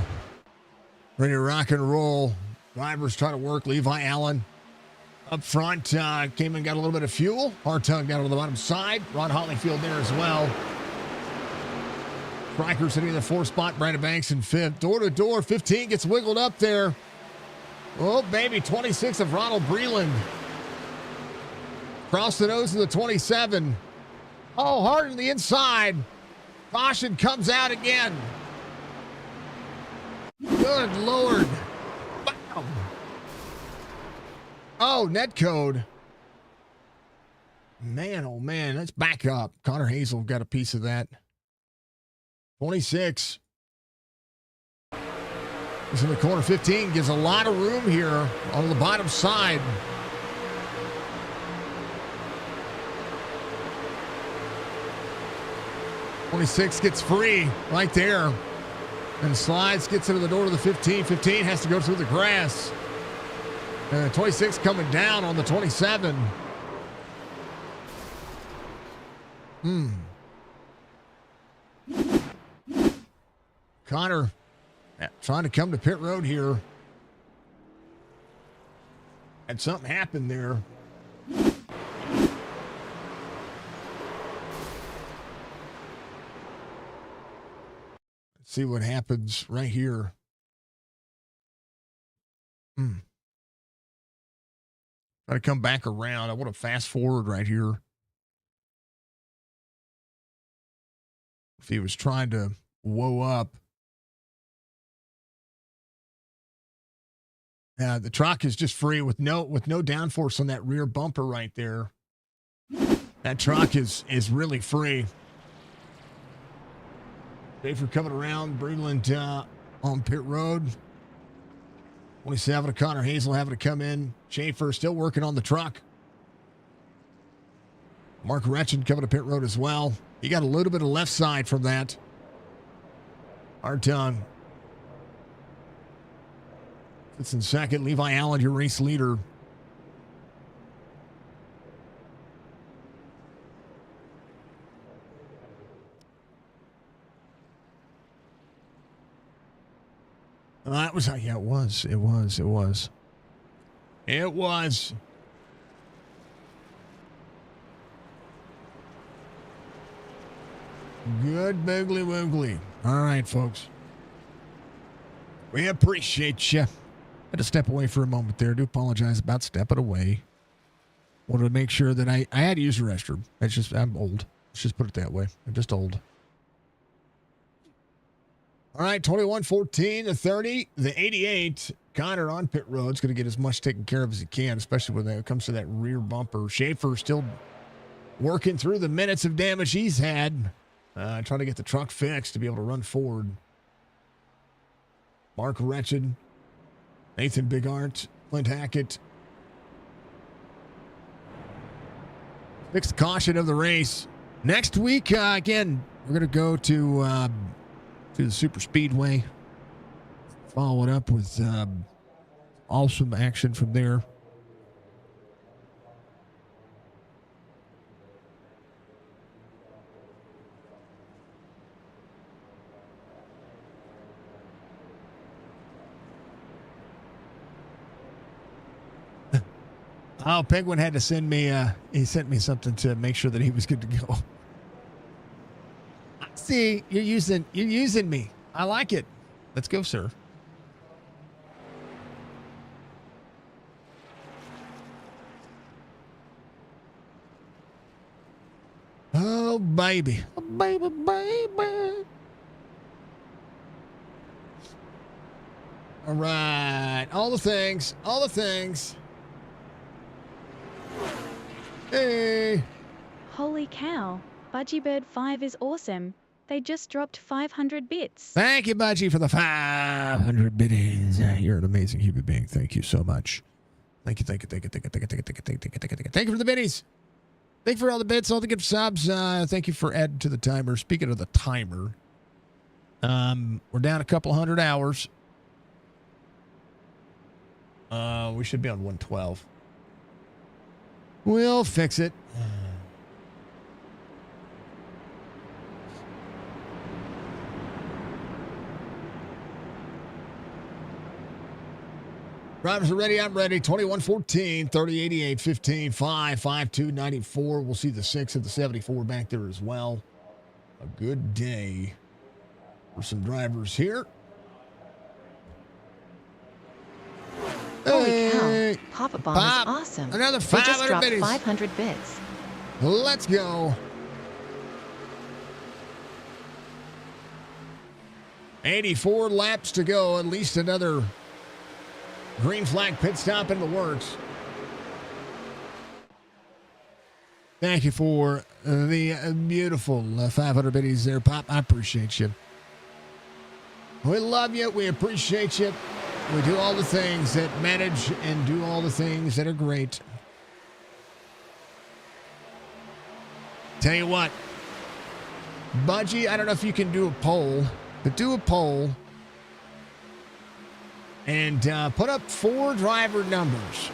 Ready to rock and roll. Drivers trying to work. Levi Allen up front came and got a little bit of fuel. Hartung down on the bottom side. Ron Holleyfield there as well. Stryker sitting in the 4th spot. Brandon Banks in 5th. Door to door. 15 gets wiggled up there. Oh, baby. 26 of Ronald Breland. Across the nose of the 27. Oh, hard on the inside. Caution comes out again. Good Lord. Wow. Oh, net code. Man, oh man, let's back up. Connor Hazel got a piece of that. 26. He's in the corner. 15 gives a lot of room here on the bottom side. .26 gets free right there and slides, gets into the door to the 15. 15 has to go through the grass. 26 coming down on the 27. Connor trying to come to pit road here. Had something happen there. Let's see what happens right here. Try to come back around. I want to fast forward right here. If he was trying to whoa up. The truck is just free with no downforce on that rear bumper right there. That truck is really free. Schaefer coming around. Breland on pit road. 27 of Connor Hazel having to come in. Schaefer still working on the truck. Mark Retchen coming to pit road as well. He got a little bit of left side from that. Hartung sits in second. Levi Allen, your race leader. That was, yeah, it was. Good boogly woogly. All right, folks. We appreciate you. Had to step away for a moment there. Do apologize about stepping away. Wanted to make sure that I had to use the restroom. I'm old. Let's just put it that way. I'm just old. All right, 21-14, the 30, the 88. Connor on pit road is going to get as much taken care of as he can, especially when it comes to that rear bumper. Schaefer still working through the minutes of damage he's had, trying to get the truck fixed to be able to run forward. Mark Retchen, Nathan Bigart, Clint Hackett. Sixth caution of the race. Next week, again, we're going to go to the super speedway, follow it up with awesome action from there. Oh, Penguin had to send me he sent me something to make sure that he was good to go. See, you're using me. I like it. Let's go, sir. Oh, baby. Oh, baby, baby. All right. All the things. Hey. Holy cow. Budgie Bird 5 is awesome. They just dropped 500 bits. Thank you, Budgie, for the 500 biddies. You're an amazing human being. Thank you so much. Thank you for the biddies. Thank you for all the bits, all the good subs. Thank you for adding to the timer. Speaking of the timer, we're down a couple 100 hours. We should be on 112. We'll fix it. Drivers are ready. I'm ready. 21-14, 30-88, 15-5, 5-2-94. We'll see the 6 of the 74 back there as well. A good day for some drivers here. Holy Hey, cow. Papa Bomb Pop, is awesome. another They just 500 dropped biddies. 500 bits. Let's go. 84 laps to go. At least another green flag pit stop in the works. Thank you for the beautiful 500 biddies there, Pop. I appreciate you. We love you. We appreciate you. We do all the things that manage and do all the things that are great. Tell you what, Budgie, I don't know if you can do a poll, but do a poll and put up 4 driver numbers.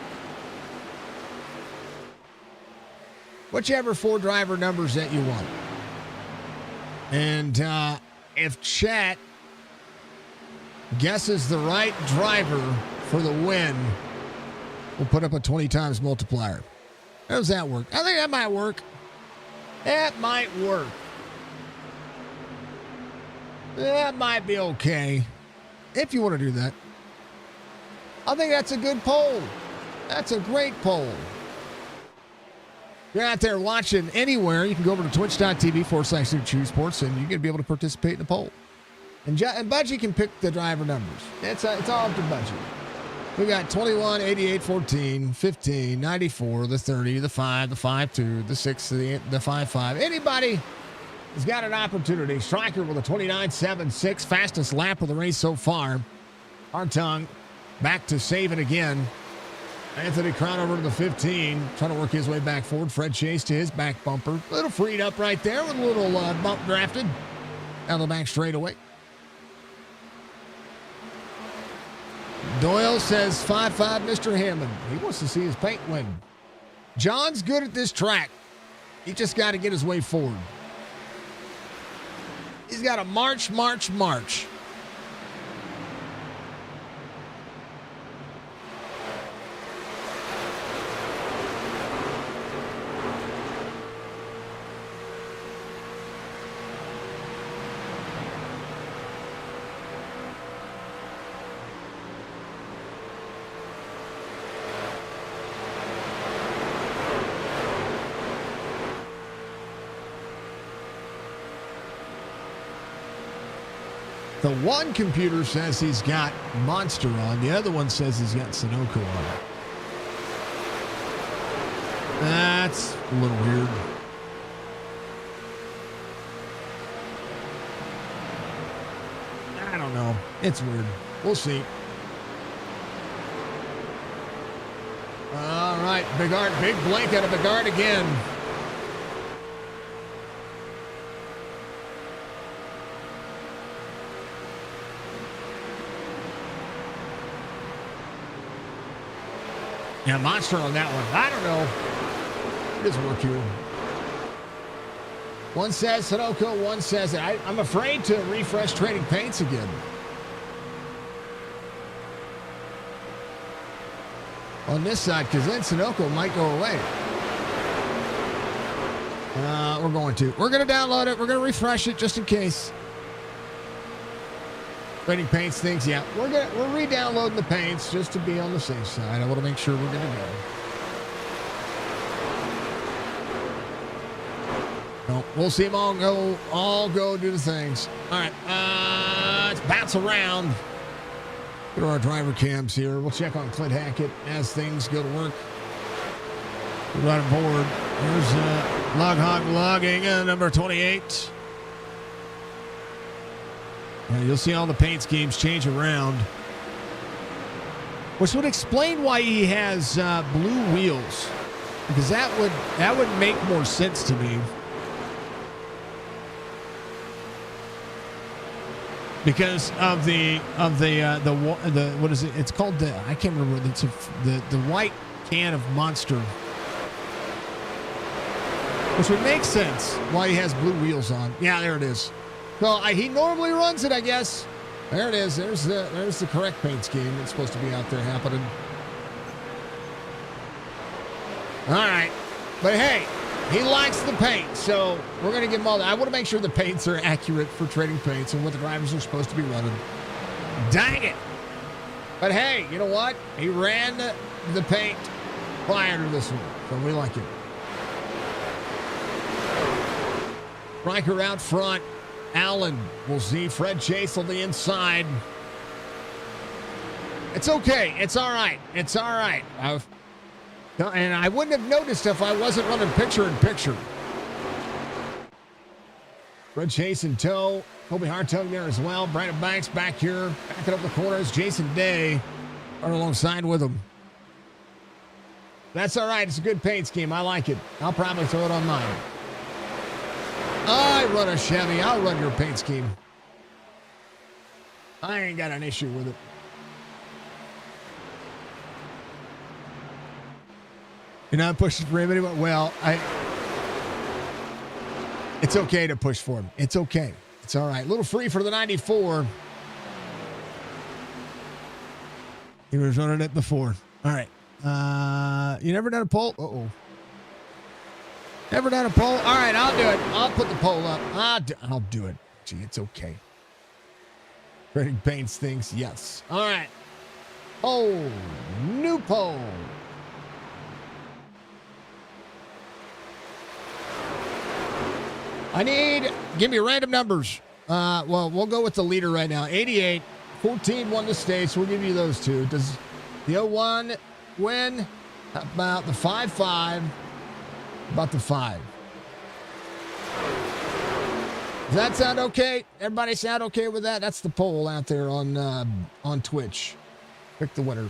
Whichever 4 driver numbers that you want. And if chat guesses the right driver for the win, we'll put up a 20 times multiplier. How does that work? I think that might work. That might work. That might be okay. If you want to do that. I think that's a good poll. That's a great poll. If you're out there watching anywhere, you can go over to twitch.tv/Choose Sports and you're going to be able to participate in the poll. And Budgie can pick the driver numbers. It's all up to Budgie. We got 21, 88, 14, 15, 94, the 30, the 5, the 5-2, the 6, the 5-5. Anybody has got an opportunity. Striker with a 29.76, fastest lap of the race so far. Hartung back to save it again. Anthony Crown over to the 15, trying to work his way back forward. Fred Chase to his back bumper. A little freed up right there with a little bump drafted down the back straightaway. Doyle says 5-5 Mr. Hammond. He wants to see his paint win. John's good at this track. He just got to get his way forward. He's got to march. The one computer says he's got Monster on. The other one says he's got Sunoco on. That's a little weird. I don't know. It's weird. We'll see. All right. Bigard, big blank out of Bigard again. Yeah, Monster on that one. I don't know. It doesn't work here. One says Sunoco, one says I'm afraid to refresh trading paints again. On this side, because then Sunoco might go away. We're going to download it. We're going to refresh it just in case. Trading paints things, yeah. We're re-downloading the paints just to be on the safe side. I want to make sure we're going to go. No, we'll see them all go do the things. All right, let's bounce around. Go to our driver cams here. We'll check on Clint Hackett as things go to work. We're right aboard. There's Log Hog logging number 28. Yeah, you'll see all the paint schemes change around, which would explain why he has blue wheels, because that would make more sense to me. Because of the what is it? It's called the, I can't remember. It's the white can of Monster, which would make sense why he has blue wheels on. Yeah, there it is. So he normally runs it, I guess. There it is. There's the correct paint scheme that's supposed to be out there happening. All right. But hey, he likes the paint, so we're going to give him all that. I want to make sure the paints are accurate for trading paints and what the drivers are supposed to be running. Dang it. But hey, you know what? He ran the paint prior to this one, so we like it. Riker out front. Allen, we'll see Fred Chase on the inside. It's okay. It's all right. It's all right. And I wouldn't have noticed if I wasn't running picture-in-picture. Fred Chase in tow. Kobe Hartung there as well. Brandon Banks back here. Backing up the corners. Jason Day right alongside with him. That's all right. It's a good paint scheme. I like it. I'll probably throw it on mine. I run a Chevy. I'll run your paint scheme. I ain't got an issue with it. You're not pushing for him anymore? Well, it's okay to push for him. It's okay. It's all right. A little free for the 94. He was running it before. All right. You never done a poll? Uh-oh. Never done a poll? All right, I'll do it. I'll put the poll up. I'll do it. Gee, it's okay. Trading paints things, yes. All right. Oh, new poll. Give me random numbers. Well, we'll go with the leader right now. 88, 14 won the stakes. We'll give you those two. Does the 01 win? How about the 5-5? About the 5. Does that sound okay? Everybody sound okay with that? That's the poll out there on Twitch. Pick the winner.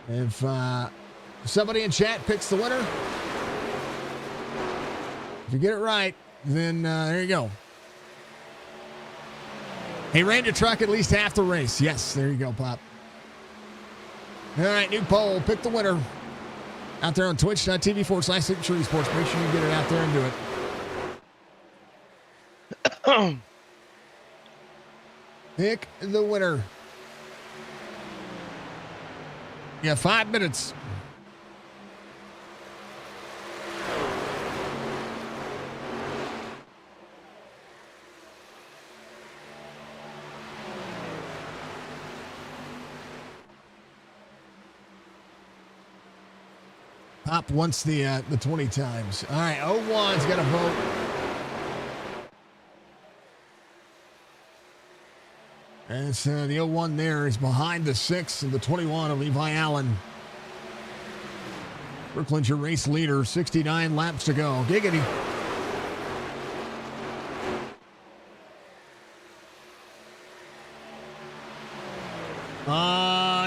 If somebody in chat picks the winner, if you get it right, then there you go. He ran the truck at least half the race. Yes, there you go, Pop. All right, new poll. Pick the winner. Out there on twitch.tv/Signature Sports. Make sure you get it out there and do it. Pick the winner. Yeah, 5 minutes. Pop wants the 20 times. All right, 01's got to vote. And it's the 01 there is behind the 6 and the 21 of Levi Allen. Brooklyn's your race leader, 69 laps to go. Giggity.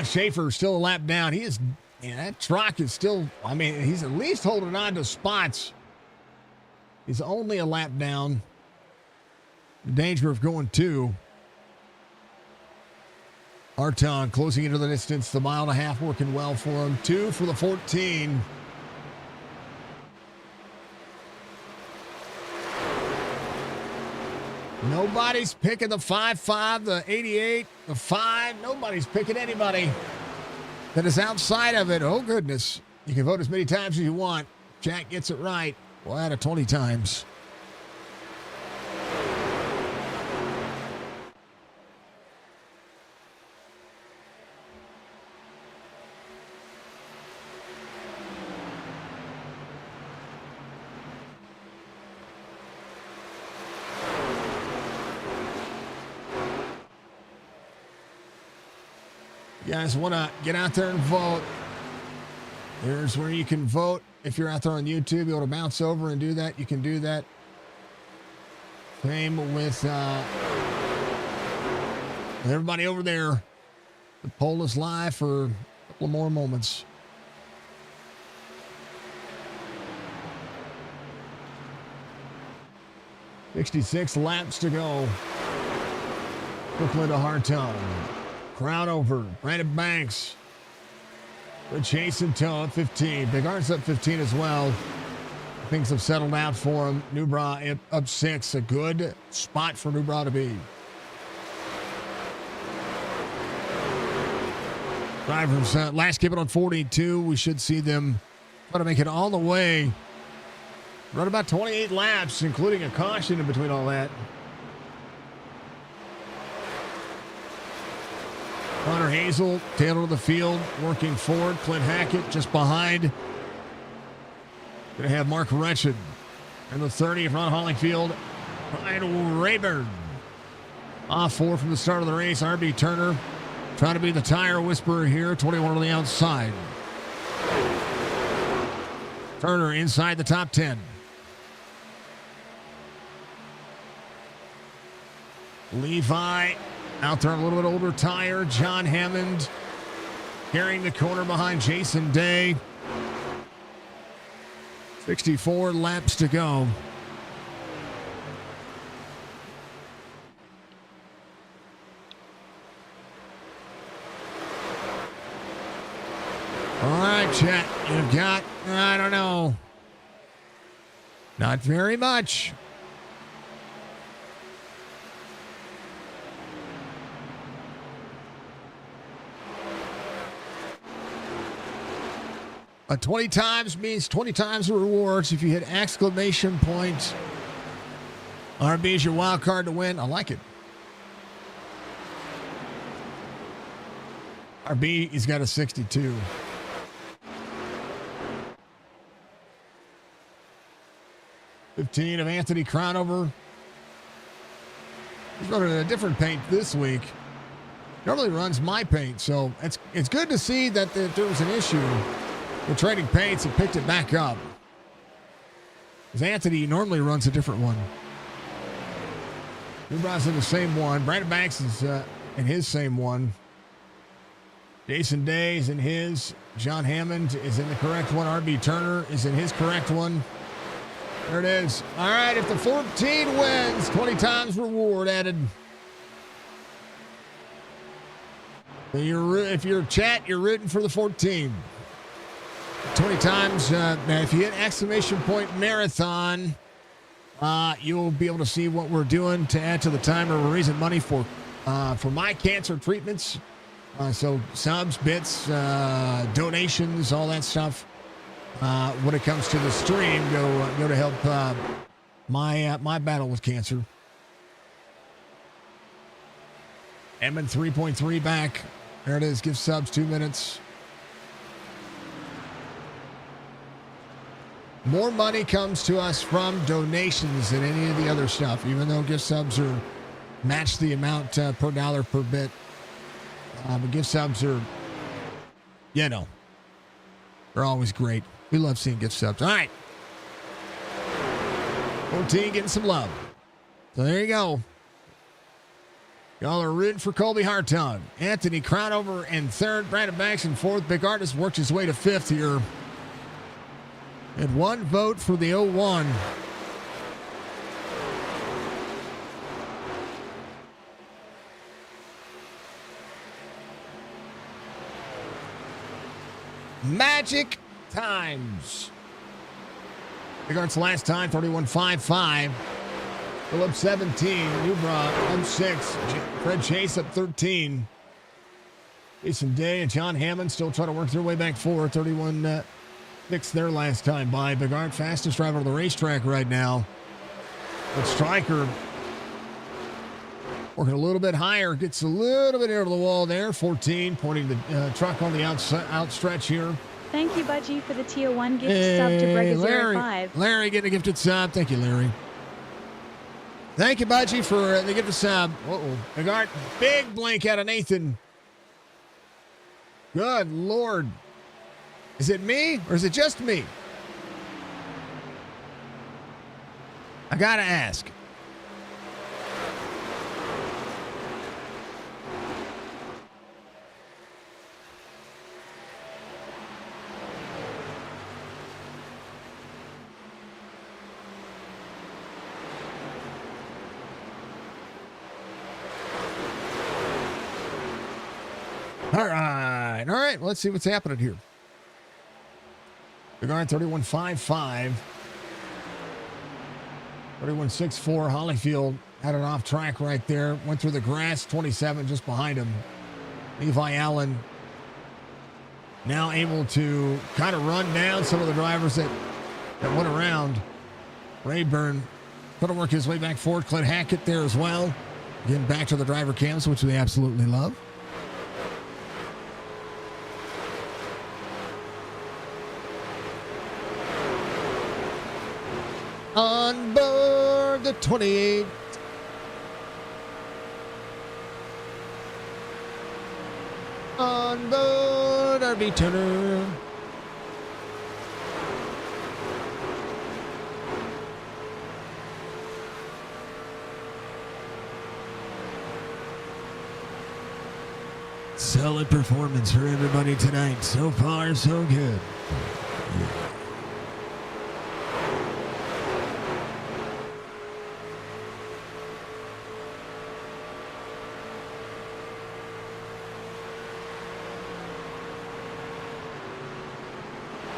Schaefer still a lap down. He is, that truck is still, he's at least holding on to spots. He's only a lap down. In danger of going 2. Arton closing into the distance, the 1.5 miles working well for him. 2 for the 14. Nobody's picking the 5-5, the 88, the 5. Nobody's picking anybody that is outside of it. Oh, goodness. You can vote as many times as you want. Jack gets it right. We'll add it 20 times. You guys want to get out there and vote. Here's where you can vote. If you're out there on YouTube, you want to bounce over and do that, you can do that. Same with everybody over there. The poll is live for a couple more moments. "66 laps to go. Brooklyn to Hartung. Crowd over. Brandon Banks. The chase and tow at 15. Big Art's up 15 as well. Things have settled out for him. Newbra up 6. A good spot for Newbra to be. Drivers last keep it on 42. We should see them try to make it all the way. Run about 28 laps, including a caution in between all that. Connor Hazel, tail of the field, working forward. Clint Hackett just behind. Going to have Mark Wretched in the 30th, Ron Hollingfield. Ryan Rayburn. Off 4 from the start of the race. RB Turner trying to be the tire whisperer here. 21 on the outside. Turner inside the top 10. Levi out there, a little bit older tire. John Hammond carrying the corner behind Jason Day. 64 laps to go. All right, Chet, you've got, I don't know, not very much. A 20 times means 20 times the rewards. If you hit exclamation point, RB is your wild card to win. I like it. RB, he's got a 62. $15 of Anthony Crownover. He's running a different paint this week. Normally runs my paint, so it's good to see that there was an issue with trading paints and picked it back up. Because Anthony normally runs a different one. Newbra's in the same one. Brandon Banks is in his same one. Jason Day is in his. John Hammond is in the correct one. RB Turner is in his correct one. There it is. All right, if the 14 wins, 20 times reward added. So if you're chat, you're rooting for the 14. 20 times. Now, if you hit exclamation point marathon, you'll be able to see what we're doing to add to the timer. We're raising money for my cancer treatments. So subs, bits, donations, all that stuff. When it comes to the stream, go to help my battle with cancer. Emmett 3.3 back. There it is. Give subs 2 minutes. More money comes to us from donations than any of the other stuff, even though gift subs are match the amount per dollar per bit. But gift subs are, they're always great. We love seeing gift subs. All right. 14 getting some love. So there you go. Y'all are rooting for Colby Hartung. Anthony Crownover in third. Brandon Banks in fourth. Big Artist worked his way to fifth here. And 1 vote for the 01. Magic times. Big Art's last time, 31.55. Philip 17. Newbra up 6. Fred Chase up 13. Jason Day and John Hammond still trying to work their way back forward. 31 6 their last time by. Big Art, fastest driver on the racetrack right now. But Stryker working a little bit higher. Gets a little bit near the wall there. 14, pointing the truck on the outstretch here. Thank you, Budgie, for the tier 1 gift sub to Brega05. Larry getting a gifted sub. Thank you, Larry. Thank you, Budgie, for the gifted sub. Uh-oh. Big Art, big blink out of Nathan. Good Lord. Is it me or is it just me? I gotta ask. All right. Let's see what's happening here. Big Iron 31.55. 31.64. Hollyfield had an off track right there. Went through the grass. 27 just behind him. Levi Allen now able to kind of run down some of the drivers that went around. Rayburn going to work his way back forward. Clint Hackett there as well. Getting back to the driver cams, which we absolutely love. On board the 28. On board RB Turner. Solid performance for everybody tonight. So far, so good.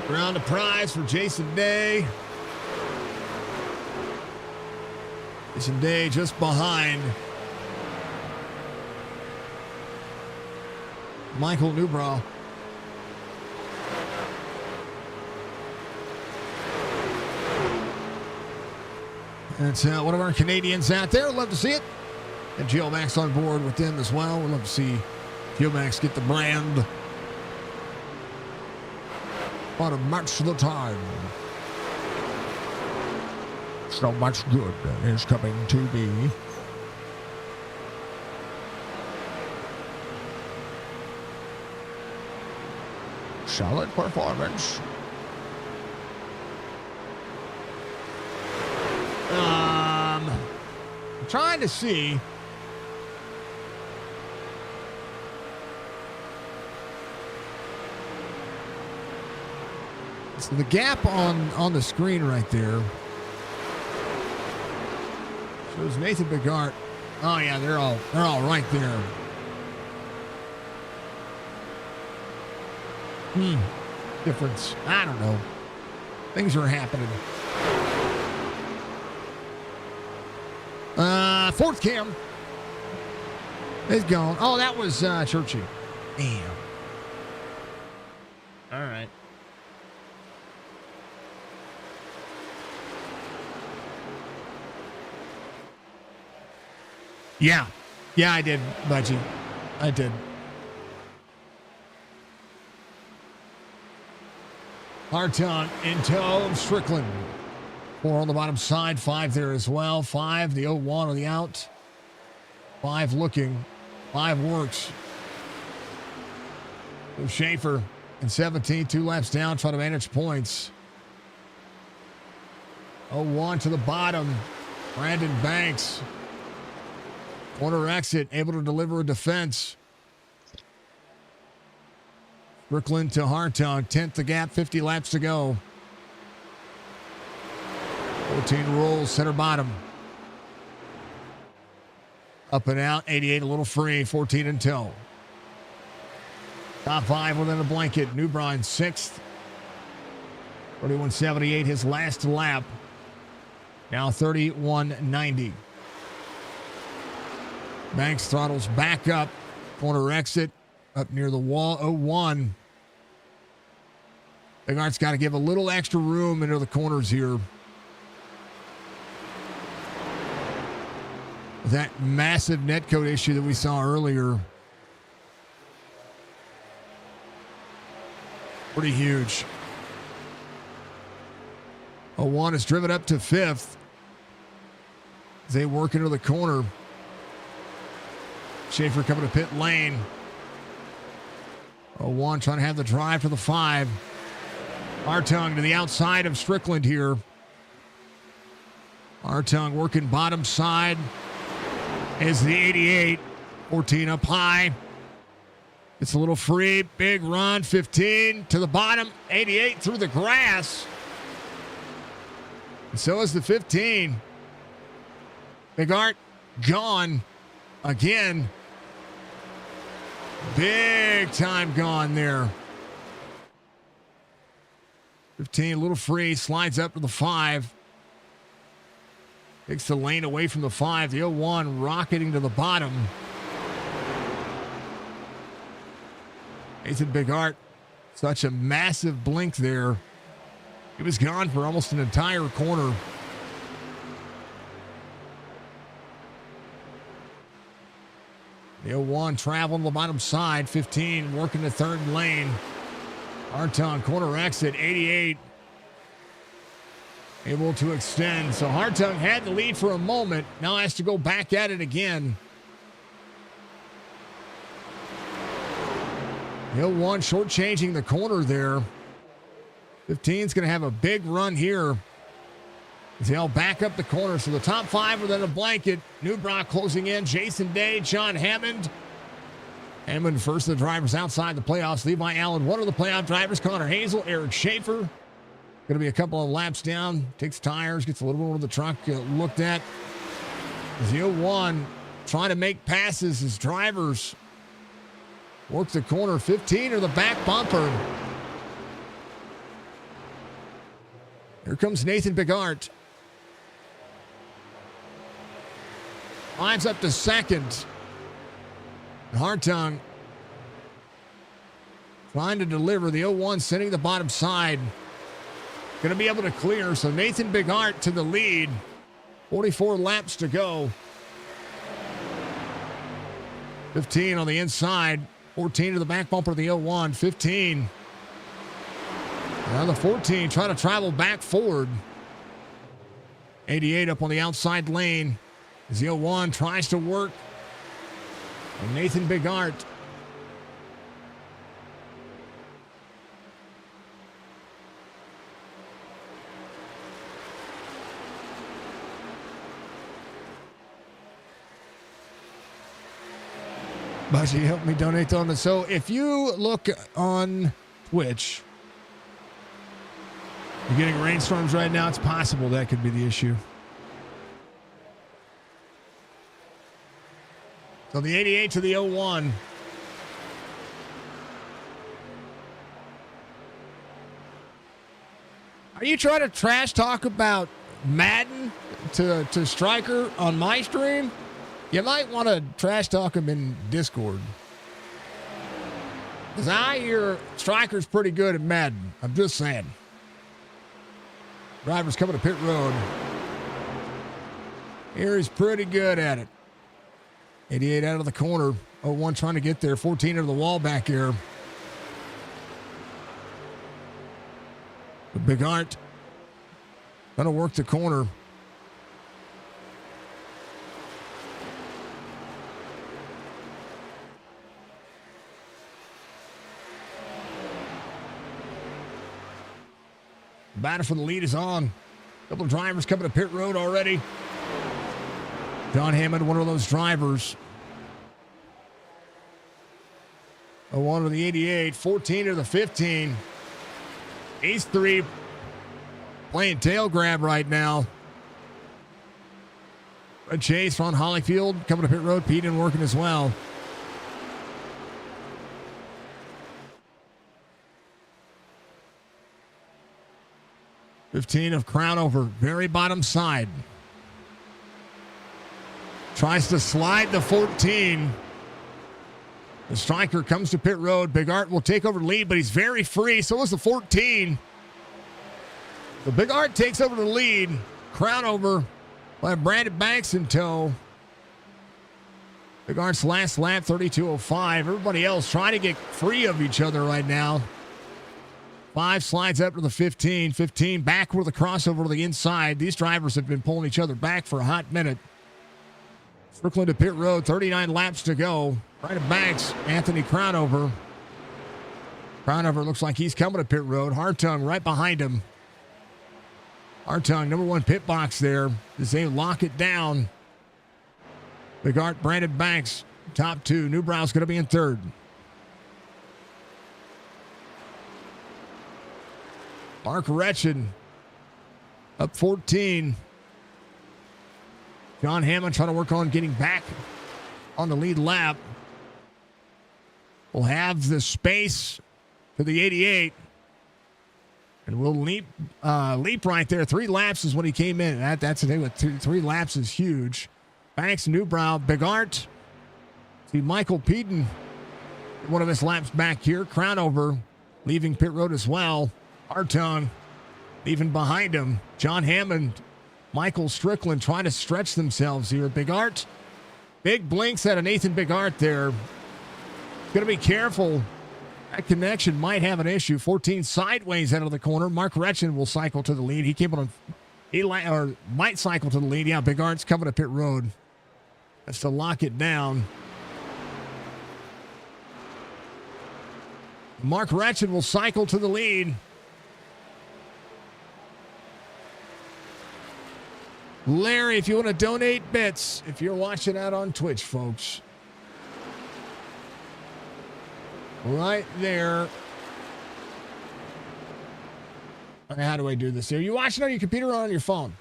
Round of prize for Jason Day. Jason Day just behind Michael Newbrow. That's one of our Canadians out there. Love to see it. And Geomax on board with them as well. We'd love to see Geomax get the brand. What a match of the time. So much good is coming to me. Solid performance. I'm trying to see. So the gap on the screen right there shows Nathan Bigart. Oh yeah, they're all right there. Difference. I don't know. Things are happening. Fourth cam is gone. Oh, that was Churchy. Damn. All right. Yeah. Yeah, I did, Budgie. I did. Hartung in tow of Strickland. 4 on the bottom side, 5 there as well. 5, the 0-1 on the out. 5 looking, 5 works. So Schaefer in 17, 2 laps down, trying to manage points. 0-1 to the bottom. Brandon Banks. Corner exit, able to deliver a defense. Strickland to Hartung, 10th the gap, 50 laps to go. 14 rolls, center bottom. Up and out, 88 a little free, 14 in tow. Top 5 within a blanket. Newbron 6th. 31.78 his last lap. Now 31.90. Banks throttles back up. Corner exit up near the wall. 0-1. Bigart's got to give a little extra room into the corners here. That massive netcode issue that we saw earlier. Pretty huge. 0-1 is driven up to 5th. As they work into the corner. Schaefer coming to pit lane. 0-1 trying to have the drive to the 5. Hartung to the outside of Strickland here. Hartung working bottom side. Is the 88. 14 up high. It's a little free. Big run. 15 to the bottom. 88 through the grass. And so is the 15. Bigart gone again. Big time gone there. 15, a little free, slides up to the 5. Takes the lane away from the 5. The 01 rocketing to the bottom. Nathan Bigart, such a massive blink there. He was gone for almost an entire corner. The 01 traveling the bottom side. 15 working the third lane. Hartung corner exit. 88 able to extend. So Hartung had the lead for a moment. Now has to go back at it again. The 01 shortchanging the corner there. 15's going to have a big run here. They'll back up the corner. So the top 5 within a blanket. Newbrock closing in. Jason Day, John Hammond. Hammond first of the drivers outside the playoffs. Levi Allen, one of the playoff drivers. Connor Hazel, Eric Schaefer. Going to be a couple of laps down. Takes tires, gets a little bit of the truck looked at. The 01 trying to make passes as drivers work the corner. 15 or the back bumper. Here comes Nathan Bigart. Climbs up to second. Hartung trying to deliver. The 01 sitting the bottom side. Going to be able to clear. So Nathan Bigart to the lead. 44 laps to go. 15 on the inside. 14 to the back bumper of the 01. 15. Now the 14 trying to travel back forward. 88 up on the outside lane. As the 01 tries to work. And Nathan Bigart. Budgie, help me donate on this. So if you look on Twitch, you're getting rainstorms right now. It's possible that could be the issue. So the 88 to the 01. Are you trying to trash talk about Madden to Striker on my stream? You might want to trash talk him in Discord. Because I hear Striker's pretty good at Madden. I'm just saying. Driver's coming to pit road. Here he's pretty good at it. 88 out of the corner. 01 trying to get there. 14 into the wall back here. The Bigart going to work the corner. The battle for the lead is on. A couple of drivers coming to pit road already. John Hammond, one of those drivers. 01 to the 88, 14 to the 15. These 3 playing tail grab right now. Red Chase, Ron Hollyfield coming to pit road. Peden working as well. $15 of Crownover, very bottom side. Tries to slide the 14. The Striker comes to pit road. Bigart will take over the lead, but he's very free. So is the 14. The Bigart takes over the lead. Crownover by Brandon Banks in tow. Bigart's last lap, 32.05. Everybody else trying to get free of each other right now. 5 slides up to the 15. 15 back with the crossover to the inside. These drivers have been pulling each other back for a hot minute. Circling to pit road, 39 laps to go. Right at Banks, Anthony Crownover. Crownover looks like he's coming to pit road. Hartung right behind him. Hartung, number 1 pit box there as they lock it down. Bigart, Brandon Banks, top 2. Newbrow's going to be in third. Mark Retchen up 14. John Hammond trying to work on getting back on the lead lap. Will have the space for the 88. And we'll leap right there. 3 laps is when he came in. That's the thing with 3 laps is huge. Banks, Newbrow, Big Art. See Michael Peden, one of his laps back here. Crownover, leaving pit road as well. Hartung, leaving behind him. John Hammond, Michael Strickland trying to stretch themselves here. Big Art, big blinks out of Nathan Big Art there. Going to be careful. That connection might have an issue. 14 sideways out of the corner. Mark Retchen will cycle to the lead. He came on, or might cycle to the lead. Yeah, Big Art's coming to pit road. That's to lock it down. Mark Retchen will cycle to the lead. Larry, if you want to donate bits, if you're watching out on Twitch, folks. Right there. How do I do this here? You watching on your computer or on your phone?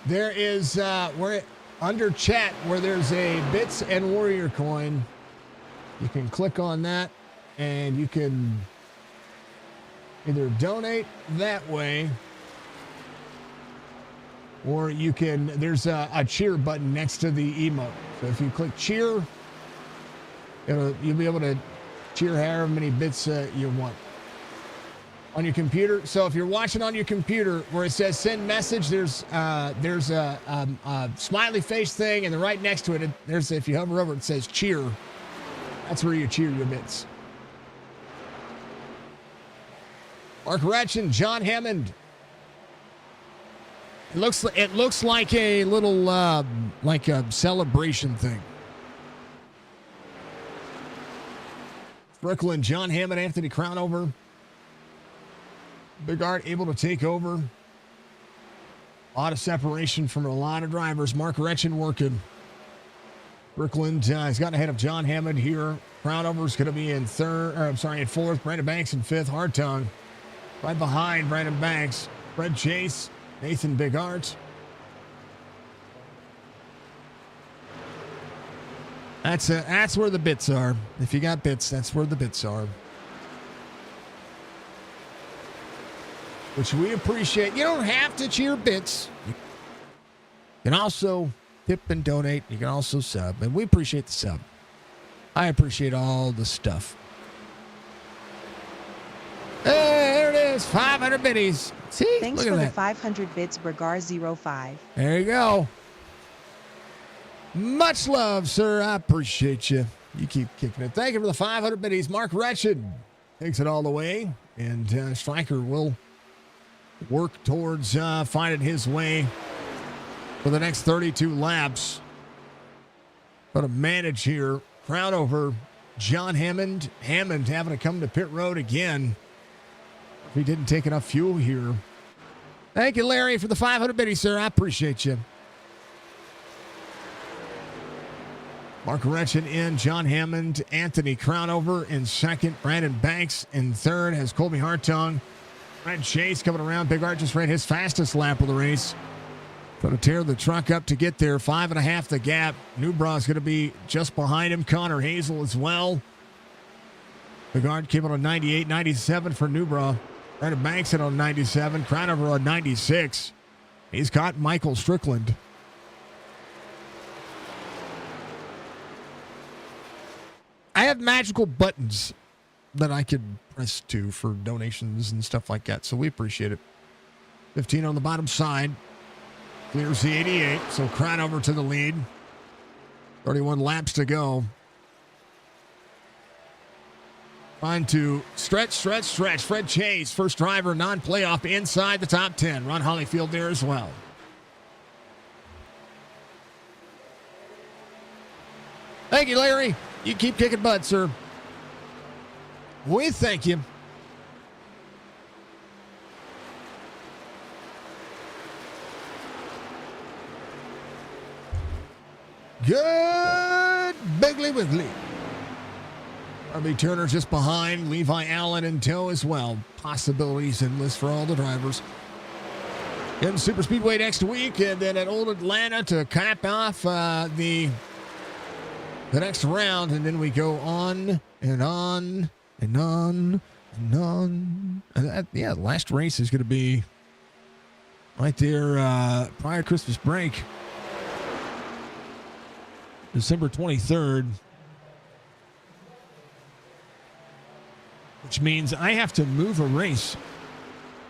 There is, where under chat, where there's a Bits and Warrior coin. You can click on that, and you can either donate that way, or you can, there's a cheer button next to the emote. So if you click cheer, you'll be able to cheer however many bits you want on your computer. So if you're watching on your computer where it says send message, there's a smiley face thing, and then right next to it, there's, if you hover over it says cheer. That's where you cheer your bits. Mark Retchen, John Hammond. It looks like a little like a celebration thing. Brooklyn, John Hammond, Anthony Crownover. Big Art able to take over. A lot of separation from a lot of drivers. Mark Retchen working. Brooklyn has gotten ahead of John Hammond here. Crownover's going to be in fourth. Brandon Banks in fifth. Hartung right behind Brandon Banks. Fred Chase, Nathan Big Art. That's where the bits are. If you got bits, that's where the bits are. Which we appreciate. You don't have to cheer bits. You can also tip and donate. You can also sub. And we appreciate the sub. I appreciate all the stuff. Hey, there it is. 500 biddies. See? Thanks Look for at the that. 500 bits, Bergar05. There you go. Much love, sir. I appreciate you. You keep kicking it. Thank you for the 500 biddies. Mark Retchen takes it all the way. And Stryker will work towards finding his way for the next 32 laps. But a manage here. Crownover, John Hammond. Hammond having to come to pit road again. If he didn't take enough fuel here. Thank you, Larry, for the 500 biddies, sir. I appreciate you. Mark Retchen in, John Hammond, Anthony Crownover in second, Brandon Banks in third, has Colby Hartung. Fred Chase coming around. Big Art just ran his fastest lap of the race. Going to tear the truck up to get there. 5.5 the gap. Newbrow's going to be just behind him. Connor Hazel as well. Big Art came on 98, 97 for Newbrow. Brandon Banks on 97. Crownover on 96. He's caught Michael Strickland. I have magical buttons that I could press to for donations and stuff like that, so we appreciate it. 15 on the bottom side. Clears the 88, so Crownover to the lead. 31 laps to go. Trying to stretch. Fred Chase, first driver, non-playoff, inside the top 10. Ron Hollyfield there as well. Thank you, Larry. You keep kicking butt, sir. We thank you. Good Biggly Wiggly. RB Turner just behind. Levi Allen in tow as well. Possibilities endless for all the drivers. In Super Speedway next week, and then at Old Atlanta to cap off the the next round, and then we go on and on and on and on. And the last race is going to be right there prior to Christmas break, December 23rd, which means I have to move a race.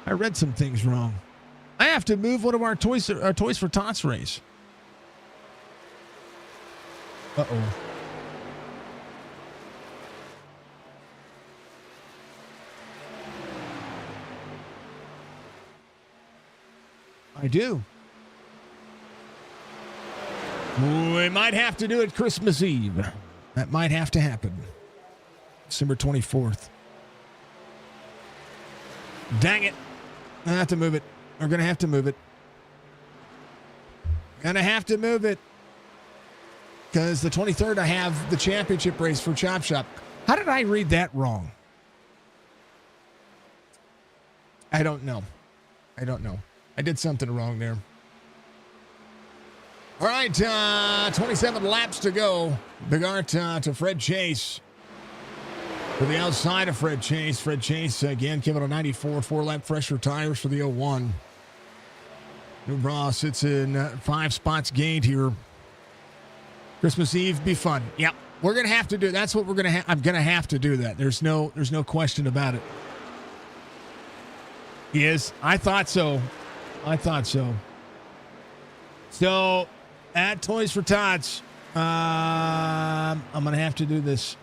I read some things wrong. I have to move one of our Toys for Tots race. Uh-oh. I do. We might have to do it Christmas Eve. That might have to happen. December 24th. Dang it. I have to move it. We're going to have to move it. Gonna have to move it. Because the 23rd, I have the championship race for Chop Shop. How did I read that wrong? I don't know. I did something wrong there. All right, 27 laps to go. Big art to Fred Chase. To the outside of Fred Chase. Fred Chase, again, came out on 94, 4-lap fresher tires for the 01. New bra sits in 5 spots gained here. Christmas Eve, be fun. Yep, we're going to have to do it. That's what we're going to have. I'm going to have to do that. There's no question about it. He is. I thought so. So, at Toys for Tots, I'm going to have to do this.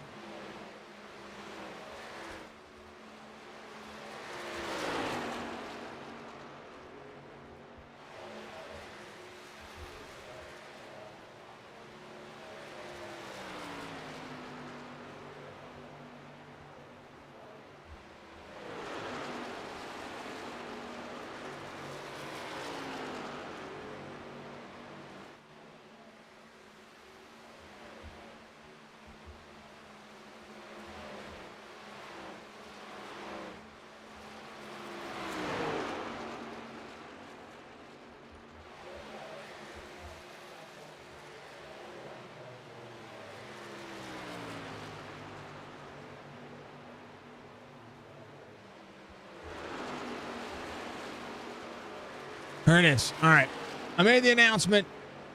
There it is. All right. I made the announcement.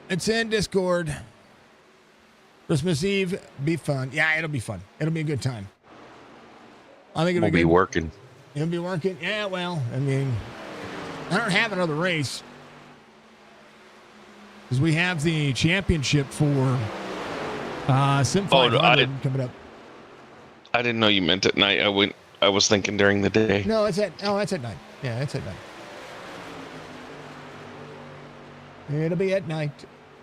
It's in Discord. Christmas Eve, be fun. Yeah, it'll be fun. It'll be a good time. I think it'll be working. You'll be working? Yeah, well, I mean, I don't have another race. Because we have the championship for Sim 500 coming up. I didn't know you meant at night. I was thinking during the day. No, that's at night. Yeah, it's at night. It'll be at night.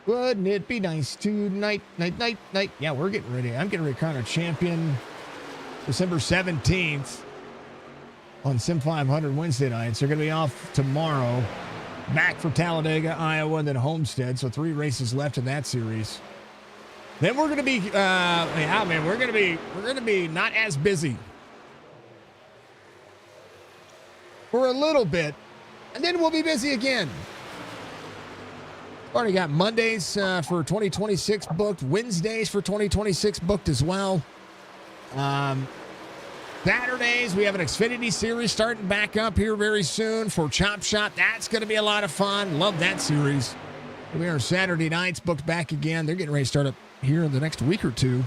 Wouldn't it be nice tonight? Night. Yeah, we're getting ready. I'm getting ready to crown a champion December 17th on Sim 500 Wednesday nights. They're going to be off tomorrow. Back for Talladega, Iowa, and then Homestead. So 3 races left in that series. Then we're going to be, we're going to be not as busy for a little bit, and then we'll be busy again. Already got Mondays for 2026 booked. Wednesdays for 2026 booked as well. Saturdays, we have an Xfinity series starting back up here very soon for Chop Shop. That's going to be a lot of fun. Love that series. We are Saturday nights booked back again. They're getting ready to start up here in the next week or two.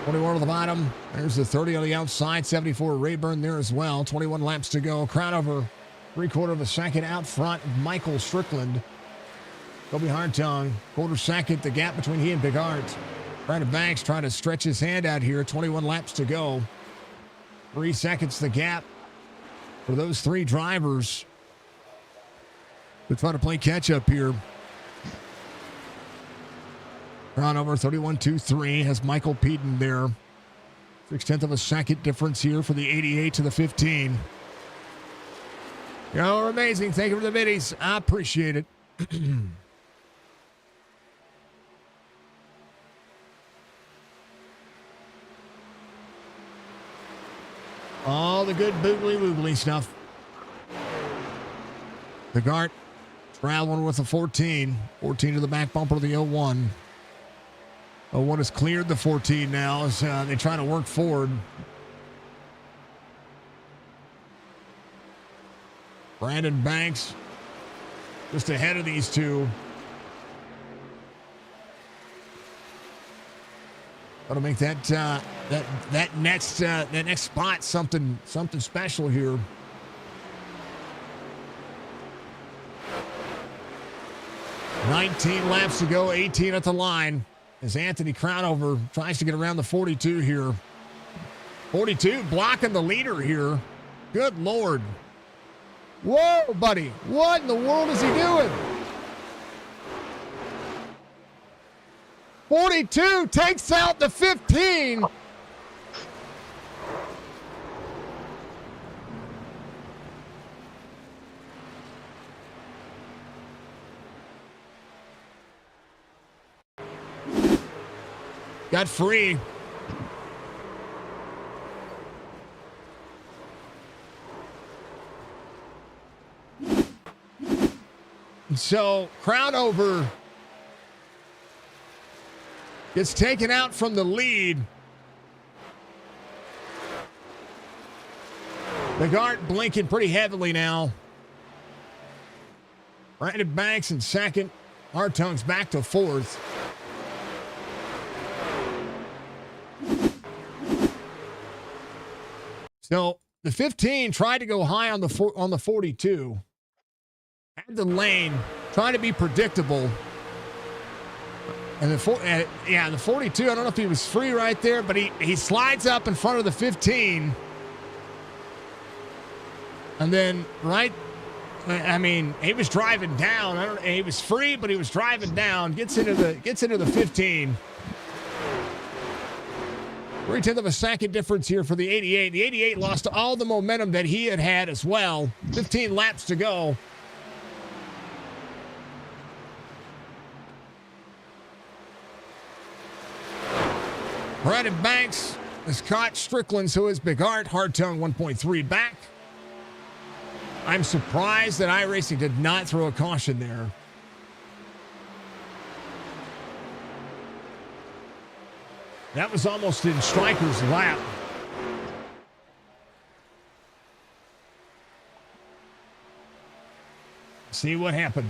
21 on the bottom. There's the 30 on the outside. 74 Rayburn there as well. 21 laps to go. Crowd over 3/4 of a second out front. Michael Strickland. Kobe Hartung. 1/4 second. The gap between he and Big Art. Brandon Banks trying to stretch his hand out here. 21 laps to go. 3 seconds the gap for those 3 drivers. They're trying to play catch up here. Round over 31-2-3 has Michael Peden there. 0.6 of a second difference here for the 88 to the 15. You're amazing. Thank you for the biddies. I appreciate it. All the good boogly-woogly stuff. The Gart traveling with a 14. 14 to the back bumper of the 01. One has cleared the 14 now as they try to work forward. Brandon Banks just ahead of these two. Got to make that next spot something special here. $19 laps to go, 18 at the line. As Anthony Crownover tries to get around the 42 here. 42 blocking the leader here. Good Lord. Whoa, buddy. What in the world is he doing? 42 takes out the 15. Got free. So Crownover gets taken out from the lead. Bigart blinking pretty heavily now. Brandon Banks in second. Hartung's back to fourth. So the 15 tried to go high on the 42. Had the lane, trying to be predictable. And the 42, I don't know if he was free right there, but he slides up in front of the 15. And then he was driving down. He was free, but he was driving down. Gets into the 15. 3/10 of a second difference here for the 88. The 88 lost all the momentum that he had as well. 15 laps to go. Brandon Banks has caught Strickland, so is Bigart. Hartung 1.3 back. I'm surprised that iRacing did not throw a caution there. That was almost in Stryker's lap. See what happened.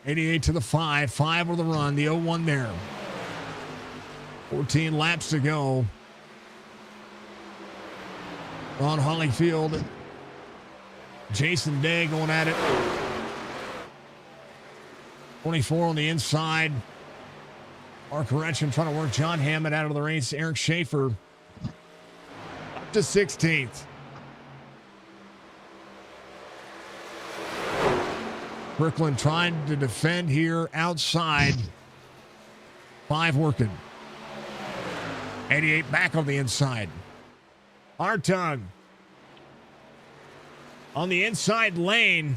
$88 to the 5. 5 with the run. The 0-1 there. 14 laps to go. Ron Holleyfield. Jason Day going at it. 24 on the inside. Mark Retchen trying to work John Hammond out of the race. Eric Schaefer up to 16th. Brooklyn trying to defend here outside. 5 working. 88 back on the inside. Hartung on the inside lane.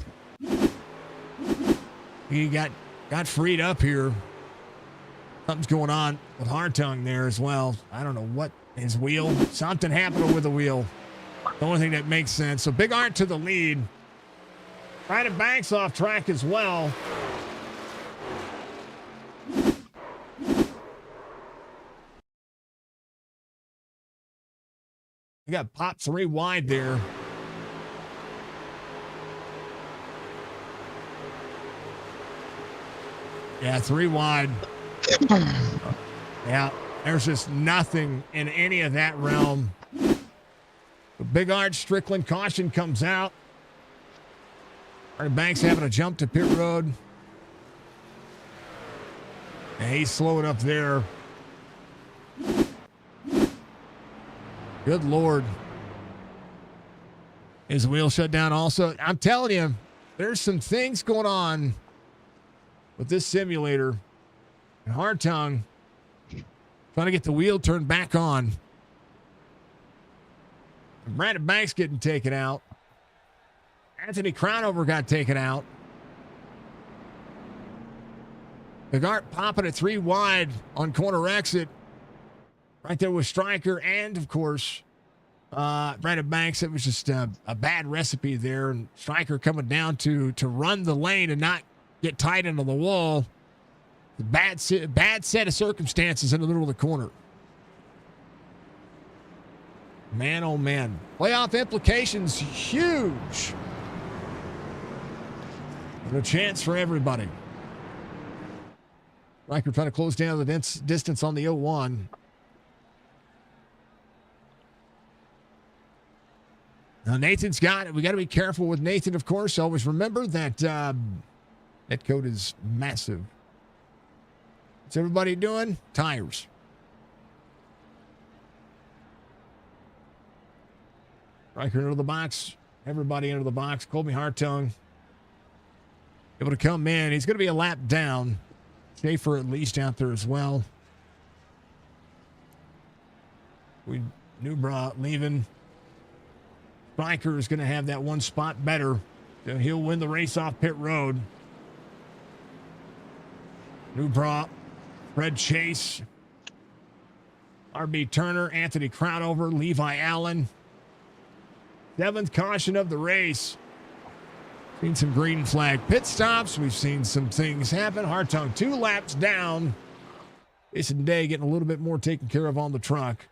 He got freed up here. Something's going on with Hartung there as well. I don't know what his wheel. Something happened with the wheel. The only thing that makes sense. So Big Art to the lead. Brandon Banks off track as well. We got Pop 3 wide there. Yeah, 3 wide. Yeah, there's just nothing in any of that realm. The Big Art Strickland caution comes out. Banks having a jump to pit road. And he's slowing up there. Good Lord. His wheel shut down also. I'm telling you, there's some things going on with this simulator. And Hartung trying to get the wheel turned back on. And Brandon Banks getting taken out. Anthony Crownover got taken out. Bigart popping it 3 wide on corner exit. Right there with Stryker and, of course, Brandon Banks, it was just a bad recipe there. And Stryker coming down to run the lane and not get tight into the wall. Bad set of circumstances in the middle of the corner. Man, oh man. Playoff implications huge. And a chance for everybody. Riker trying to close down the distance on the 0-1. Now Nathan's got it. We got to be careful with Nathan, of course. Always remember that net code is massive. What's everybody doing? Tires. Riker into the box. Everybody into the box. Colby Hartung able to come in. He's going to be a lap down. Schaefer at least out there as well. Newbra leaving. Riker is going to have that one spot better. So he'll win the race off pit road. Newbra. Fred Chase, R.B. Turner, Anthony Crownover, Levi Allen. 7th caution of the race. Seen some green flag pit stops. We've seen some things happen. Hartung 2 laps down. Jason Day getting a little bit more taken care of on the truck.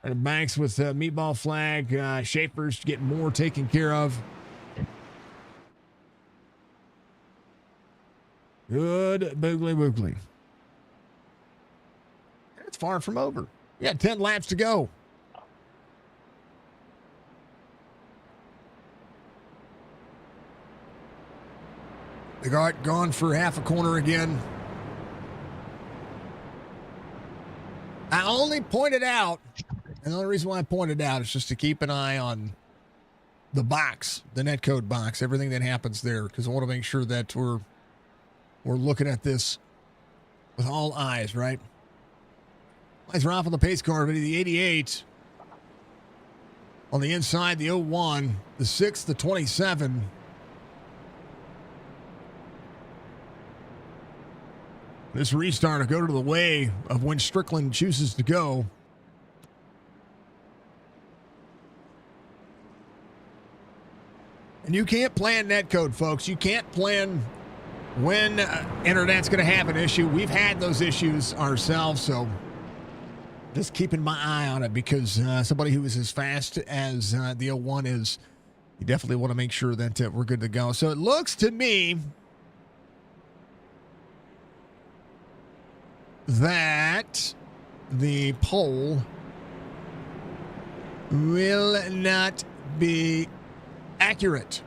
And Banks with meatball flag. Schaefer's getting more taken care of. Good boogly woogly. It's far from over. You got 10 laps to go. They got gone for half a corner again. I only pointed out, and the only reason why I pointed out is just to keep an eye on the box, the netcode box, everything that happens there, because I want to make sure that we're looking at this with all eyes, right? Eyes are off on the pace car, but the 88 on the inside, the 01, the 6, the 27. This restart will go to the way of when Strickland chooses to go. And you can't plan netcode, folks. You can't plan when internet's going to have an issue. We've had those issues ourselves, so just keeping my eye on it, because somebody who is as fast as the 01 is, you definitely want to make sure that we're good to go. So it looks to me that the pole will not be accurate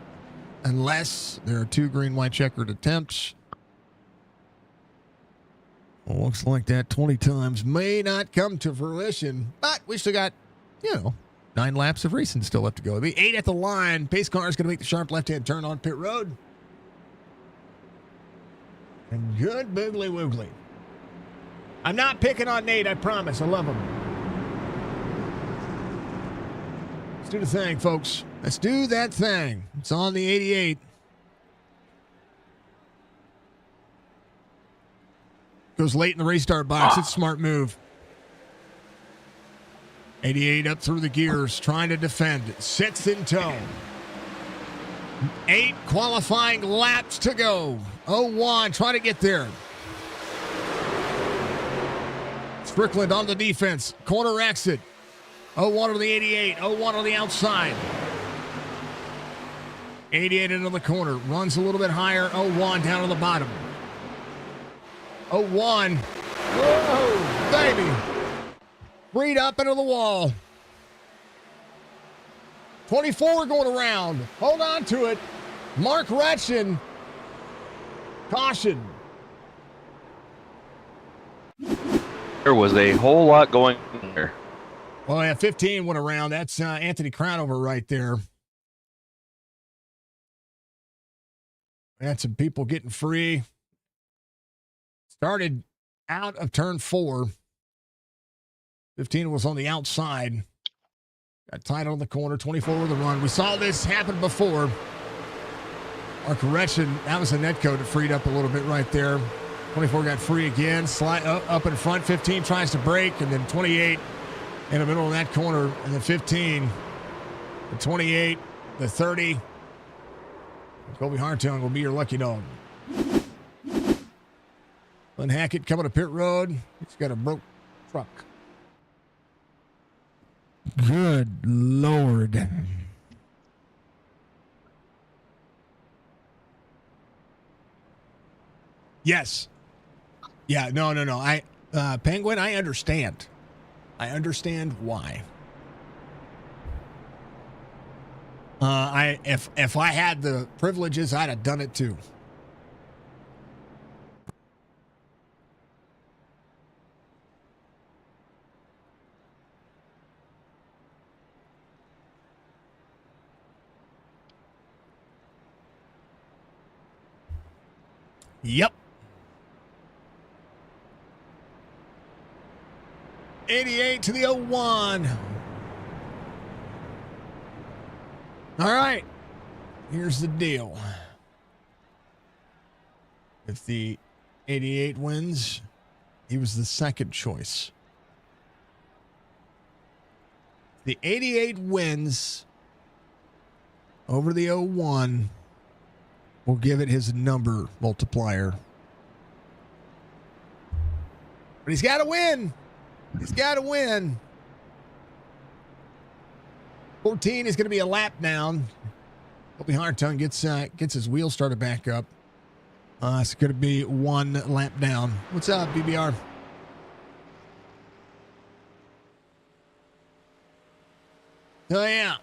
unless there are 2 green, white, checkered attempts. Well, looks like that 20 times may not come to fruition, but we still got, 9 laps of racing still left to go. It'll be 8 at the line. Pace car is going to make the sharp left-hand turn on pit road. And good boogly woogly. I'm not picking on Nate, I promise. I love him. Let's do the thing, folks. Let's do that thing. It's on the 88. Goes late in the restart box. It's a smart move. 88 up through the gears, trying to defend. 6 in tow. 8 qualifying laps to go. 01, try to get there. Strickland on the defense. Corner exit. 01 to the 88. 01 on the outside. 88 into the corner. Runs a little bit higher. 01 down to the bottom. 01. Whoa, baby. Freed up into the wall. 24 going around. Hold on to it. Mark Retchen. Caution. There was a whole lot going on there. Well, yeah, 15 went around. That's Anthony Crownover right there. We had some people getting free. Started out of turn 4. 15 was on the outside. Got tight on the corner. 24 with a run. We saw this happen before. Our correction, that was a netcode that freed up a little bit right there. 24 got free again. Slide up in front. 15 tries to break, and then 28 in the middle of that corner in the 15, the 28, the 30. Colby Hartung will be your lucky dog. Glenn Hackett coming to pit road. He's got a broke truck. Good Lord. Yes. Yeah, no. I Penguin, I understand. I understand why. If I had the privileges, I'd have done it too. Yep. 88 to the 01. All right. Here's the deal. If the 88 wins, he was the second choice. The 88 wins over the 01. We'll give it his number multiplier. But he's got to win. He's got to win. 14 is going to be a lap down. Colby Hartung gets his wheel started back up. It's going to be one lap down. What's up, BBR? Oh, yeah.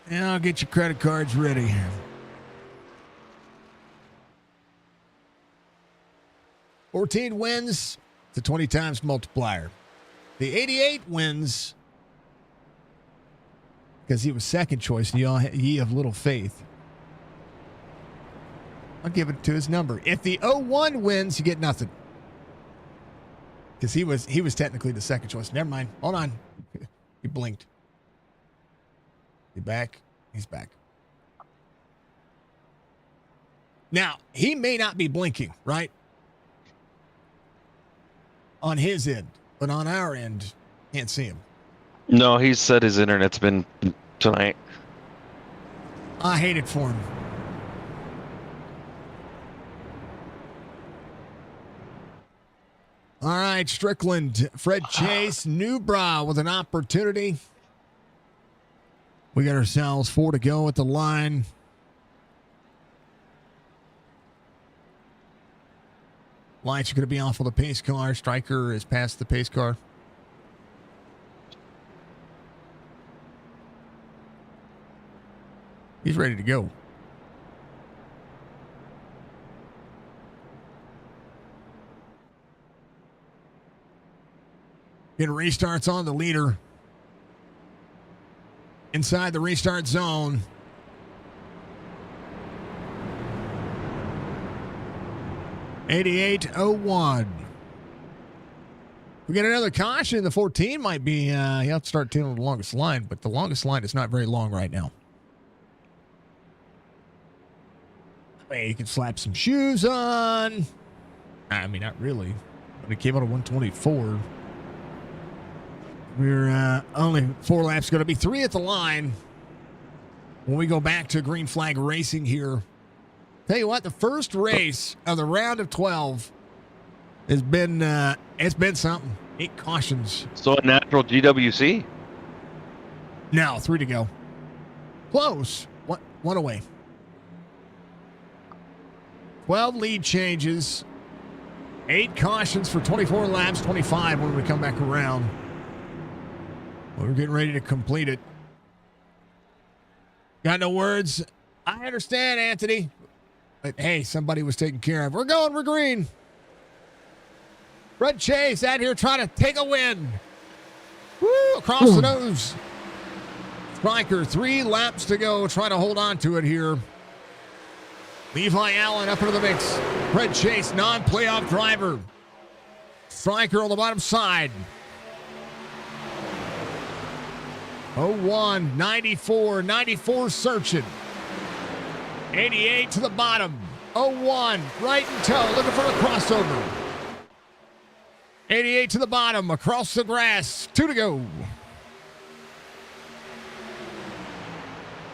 Yeah, I'll get your credit cards ready. $14 wins. It's a 20 times multiplier. The 88 wins because he was second choice. Ye have little faith. I'll give it to his number. If the 01 wins, you get nothing. Because he was technically the second choice. Never mind. Hold on. He blinked. He back? He's back. Now, he may not be blinking, right? On his end, but on our end, can't see him. No, he said his internet's been tonight. I hate it for him. All right, Strickland, Fred Chase, Newbrow with an opportunity. We got ourselves 4 to go at the line. Lights are going to be off of the pace car. Stryker is past the pace car. He's ready to go. Getting restarts on the leader. Inside the restart zone. $88.01. We get another caution. The 14 might be, you have to start tuning the longest line, but the longest line is not very long right now. Hey, you can slap some shoes on. I mean, not really. When it came out of 124, we're only 4 laps. Going to be 3 at the line when we go back to green flag racing here. Tell you what, the first race of the round of 12 has been, it's been something. 8 cautions. So a natural GWC? Now 3 to go. Close. One away. 12 lead changes. 8 cautions for 24 laps, 25 when we come back around. We're getting ready to complete it. Got no words? I understand, Anthony. But hey, somebody was taken care of. We're green. Fred Chase out here trying to take a win. Woo, across the nose. Stryker, 3 laps to go, trying to hold on to it here. Levi Allen up into the mix. Fred Chase, non-playoff driver. Stryker on the bottom side. 01, 94, 94 searching. 88 to the bottom. 01, right in tow, looking for a crossover. 88 to the bottom, across the grass. 2 to go.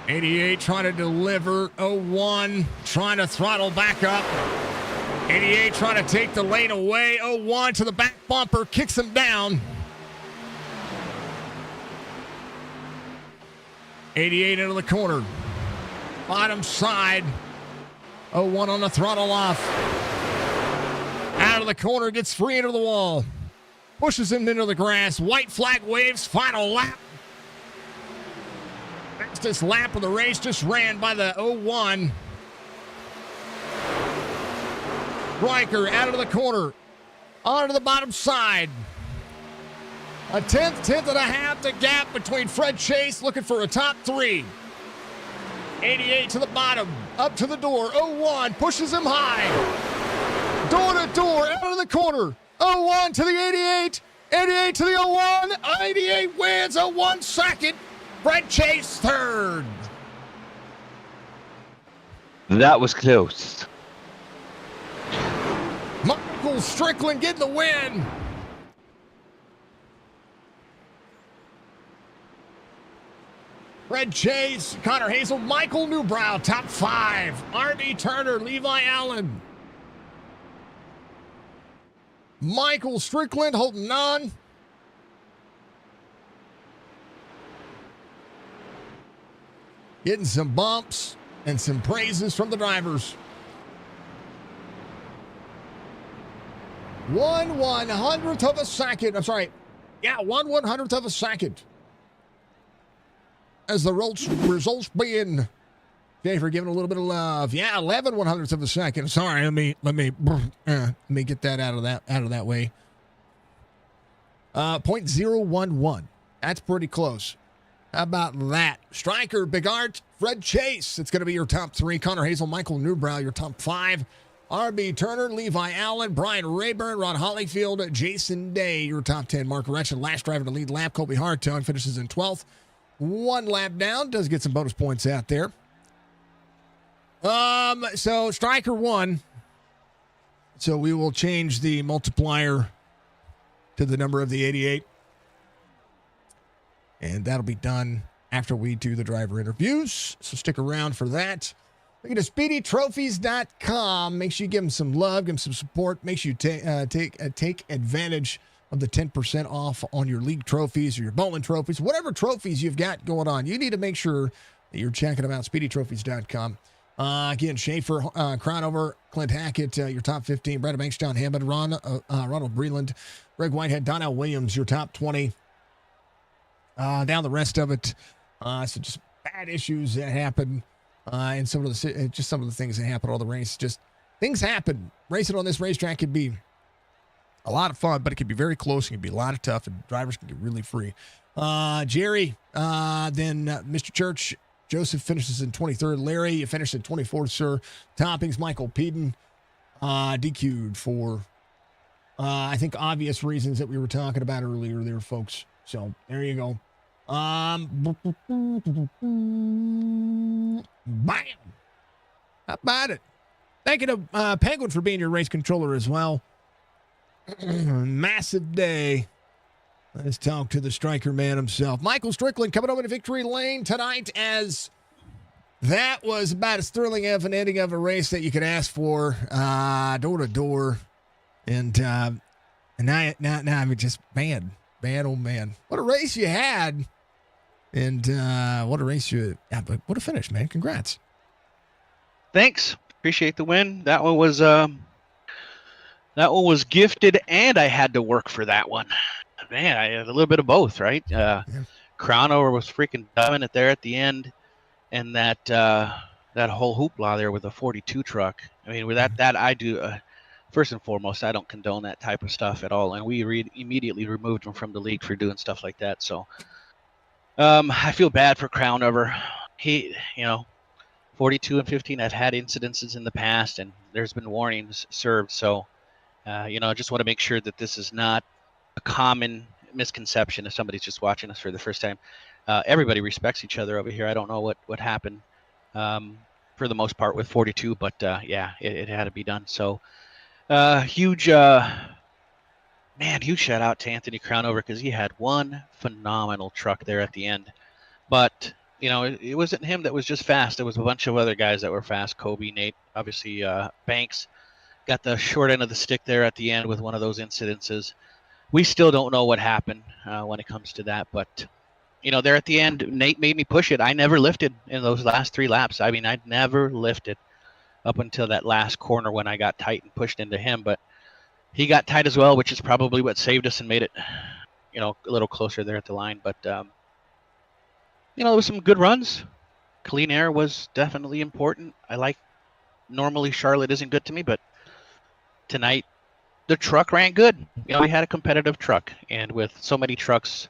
88 trying to deliver. 01 trying to throttle back up. 88 trying to take the lane away. 01 to the back bumper, kicks him down. 88 into the corner. Bottom side. 01 on the throttle off. Out of the corner, gets free into the wall. Pushes him into the grass. White flag waves, final lap. Fastest lap of the race just ran by the 01. Riker out of the corner. Onto the bottom side. A tenth and a half the gap between Fred Chase looking for a top 3. 88 to the bottom, up to the door. 01 pushes him high. Door to door, out of the corner. 01 to the 88. 88 to the 01. 88 wins. 01 second. Fred Chase third. That was close. Michael Strickland getting the win. Fred Chase, Connor Hazel, Michael Newbrow, top 5. R.B. Turner, Levi Allen. Michael Strickland holding on. Getting some bumps and some praises from the drivers. 1/100th of a second. I'm sorry. Yeah, 1/100th of a second. As the results being, Schaefer giving a little bit of love. Yeah, 11/100th of a second. Sorry, let me get that out of that way. 0.011. That's pretty close. How about that? Striker, Big Art, Fred Chase. It's going to be your top 3. Connor Hazel, Michael Newbrow, your top 5. R.B. Turner, Levi Allen, Brian Rayburn, Ron Hollyfield, Jason Day, your top 10. Mark Retchen, last driver to lead lap. Colby Hartung finishes in 12th. 1 lap down. Does get some bonus points out there. So Striker won. So we will change the multiplier to the number of the 88. And that'll be done after we do the driver interviews. So stick around for that. Look at SpeedyTrophies.com. Make sure you give them some love, give them some support. Make sure you take advantage of the 10% off on your league trophies or your bowling trophies, whatever trophies you've got going on. You need to make sure that you're checking them out. SpeedyTrophies.com. Again, Schaefer, Cronover, Clint Hackett, your top 15. Brandon Banks, John Hammond, Ronald Breland, Greg Whitehead, Donnell Williams, your top 20. Down the rest of it. So just bad issues that happen. And some of the things that happen on the race. Just things happen. Racing on this racetrack can be a lot of fun, but it can be very close. It can be a lot of tough, and drivers can get really free. Jerry, then Mr. Church, Joseph finishes in 23rd. Larry, you finished in 24th, sir. Toppings, Michael Peden, DQ'd for, I think, obvious reasons that we were talking about earlier there, folks. So there you go. Bam! How about it? Thank you to Penguin for being your race controller as well. Massive day. Let's talk to the striker man himself. Michael Strickland coming over to victory lane tonight, as that was about as thrilling of an ending of a race that you could ask for, door to door. And now I mean, just man, oh man, what a race you had. And what a race but what a finish, man. Congrats. Thanks. Appreciate the win. That one was gifted, and I had to work for that one. Man, I had a little bit of both, right? Cronover was freaking dumbing it there at the end, and that whole hoopla there with the 42 truck. I mean, with that I do. First and foremost, I don't condone that type of stuff at all, and we immediately removed him from the league for doing stuff like that. So, I feel bad for Crownover. He, 42 and 15. I've had incidences in the past, and there's been warnings served. So, I just want to make sure that this is not a common misconception if somebody's just watching us for the first time. Everybody respects each other over here. I don't know what happened for the most part with 42, but it had to be done. So, huge shout out to Anthony Crownover, because he had one phenomenal truck there at the end. But, it wasn't him that was just fast. There was a bunch of other guys that were fast. Kobe, Nate, obviously Banks got the short end of the stick there at the end with one of those incidences. We still don't know what happened when it comes to that, but there at the end, Nate made me push it. I never lifted in those last 3 laps. I mean, I'd never lifted up until that last corner when I got tight and pushed into him, but he got tight as well, which is probably what saved us and made it, a little closer there at the line. But, there was some good runs. Clean air was definitely important. Normally Charlotte isn't good to me, but tonight the truck ran good. We had a competitive truck, and with so many trucks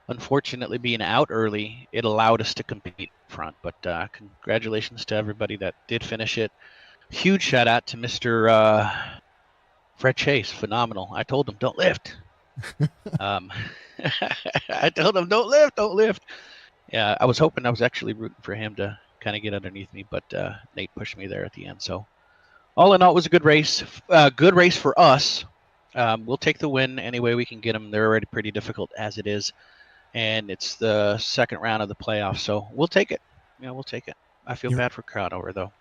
unfortunately being out early, it allowed us to compete front. But congratulations to everybody that did finish it. Huge shout out to Mr. Fred Chase. Phenomenal. I told him, don't lift. I told him, don't lift. Yeah, I was hoping, I was actually rooting for him to kind of get underneath me, but Nate pushed me there at the end. So all in all, it was a good race. Good race for us. We'll take the win any way we can get them. They're already pretty difficult as it is. And it's the second round of the playoffs, so we'll take it. We'll take it. I feel bad for Crowdover, though.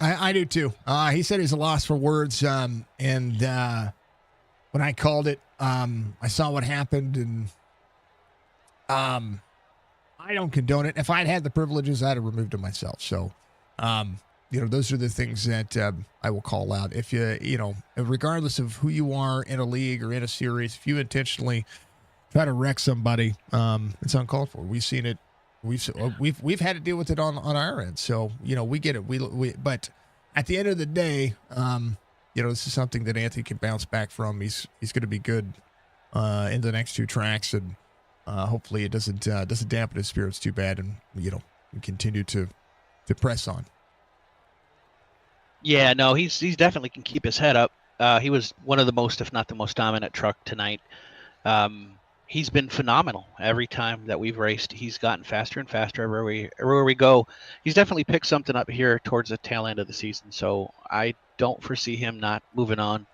I do, too. He said he's a loss for words, and when I called it, I saw what happened, and I don't condone it. If I'd had the privileges, I'd have removed it myself. So, those are the things that I will call out. If regardless of who you are in a league or in a series, if you intentionally try to wreck somebody, it's uncalled for. We've seen it. We've had to deal with it on our end. So, we get it. But at the end of the day, this is something that Anthony can bounce back from. He's going to be good in the next 2 tracks, and hopefully it doesn't dampen his spirits too bad, and we continue to press on. Yeah, no, he's definitely can keep his head up. He was one of the most, if not the most dominant truck tonight. He's been phenomenal every time that we've raced. He's gotten faster and faster everywhere we go. He's definitely picked something up here towards the tail end of the season. So I don't foresee him not moving on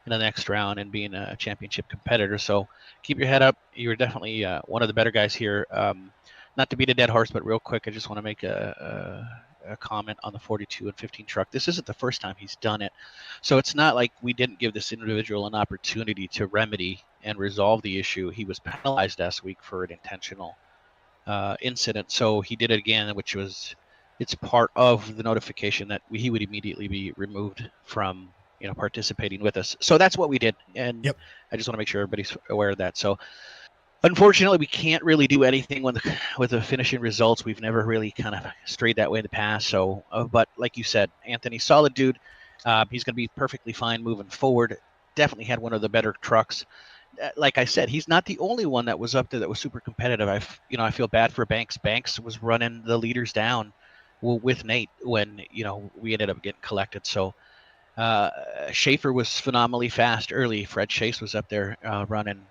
in the next round and being a championship competitor. So keep your head up. You're definitely one of the better guys here. Not to beat a dead horse, but real quick, I just want to make a comment on the 42 and 15 truck. This isn't the first time he's done it. So it's not like we didn't give this individual an opportunity to remedy and resolve the issue. He was penalized last week for an intentional incident. So he did it again, it's part of the notification that he would immediately be removed from, participating with us. So that's what we did. And yep. I just want to make sure everybody's aware of that. So unfortunately, we can't really do anything with the finishing results. We've never really kind of strayed that way in the past. So, but like you said, Anthony, solid dude. He's going to be perfectly fine moving forward. Definitely had one of the better trucks. Like I said, he's not the only one that was up there that was super competitive. I feel bad for Banks. Banks was running the leaders down with Nate when, we ended up getting collected. So Schaefer was phenomenally fast early. Fred Chase was up there running.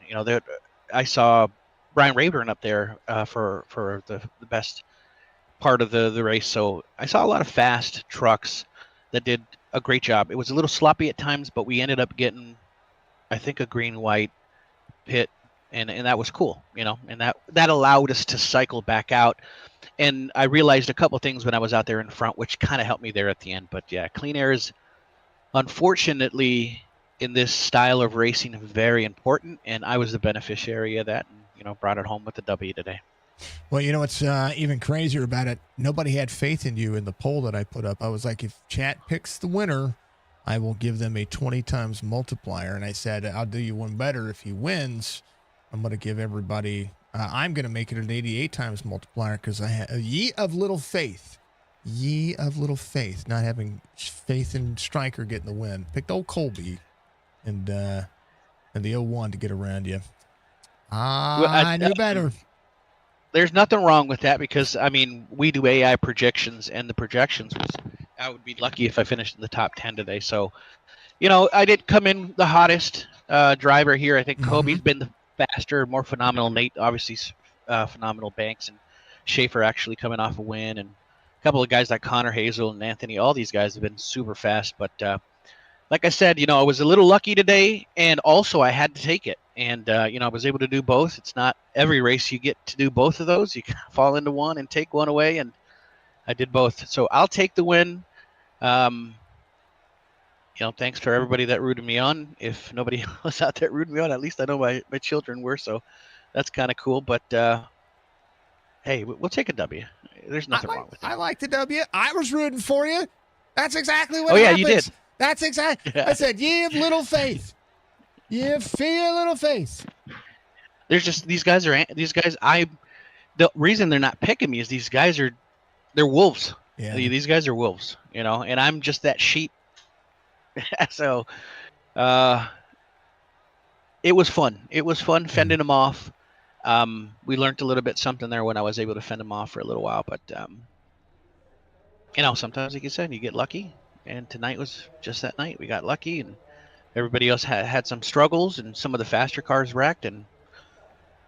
I saw Brian Rayburn up there for the best part of the race. So I saw a lot of fast trucks that did a great job. It was a little sloppy at times, but we ended up getting, I think, a green-white pit, and that was cool, and that allowed us to cycle back out. And I realized a couple of things when I was out there in front, which kind of helped me there at the end. But yeah, clean air is unfortunately in this style of racing very important, and I was the beneficiary of that, and brought it home with the W today. Well, what's even crazier about it, nobody had faith in you in the poll that I put up. I was like, if chat picks the winner, I will give them a 20 times multiplier. And I said, I'll do you one better. If he wins, I'm going to give everybody, I'm going to make it an 88 times multiplier, because I have ye of little faith, not having faith in Stryker getting the win. Picked old Colby and the 01 to get around you. I knew better. There's nothing wrong with that, because we do AI projections, and the projections was I would be lucky if I finished in the top 10 today. So, I did come in the hottest driver here. I think Kobe's been the faster, more phenomenal. Nate, obviously, phenomenal. Banks and Schaefer actually coming off a win, and a couple of guys like Connor Hazel and Anthony. All these guys have been super fast. But like I said, I was a little lucky today, and also I had to take it. And I was able to do both. It's not every race you get to do both of those. You fall into one and take one away, and I did both. So I'll take the win. Thanks for everybody that rooted me on. If nobody was out there rooting me on, at least I know my children were. So that's kind of cool. But hey, we'll take a W. There's nothing wrong with it. I like the W. I was rooting for you. That's exactly what Oh, yeah, happens. you did. That's exactly. Yeah. I said, you have little faith. You have little faith. There's just these guys. The reason they're not picking me is they're wolves. Yeah. These guys are wolves, and I'm just that sheep. So, it was fun. It was fun fending them off. We learned a little bit something there when I was able to fend them off for a little while, but sometimes, like you said, you get lucky, and tonight was just that night. We got lucky, and everybody else had some struggles, and some of the faster cars wrecked, and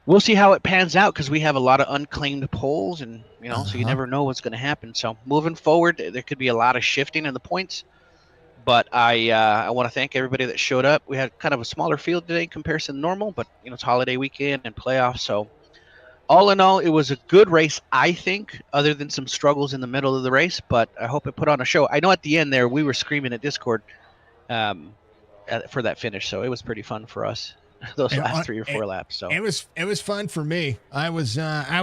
we'll see how it pans out because we have a lot of unclaimed poles, and so you never know what's going to happen. So moving forward, there could be a lot of shifting in the points. But I want to thank everybody that showed up. We had kind of a smaller field today in comparison to normal, but it's holiday weekend and playoffs. So all in all, it was a good race, I think, other than some struggles in the middle of the race. But I hope it put on a show. I know at the end there we were screaming at Discord for that finish, so it was pretty fun for us those last 3 or 4 laps. So it was fun for me. I was I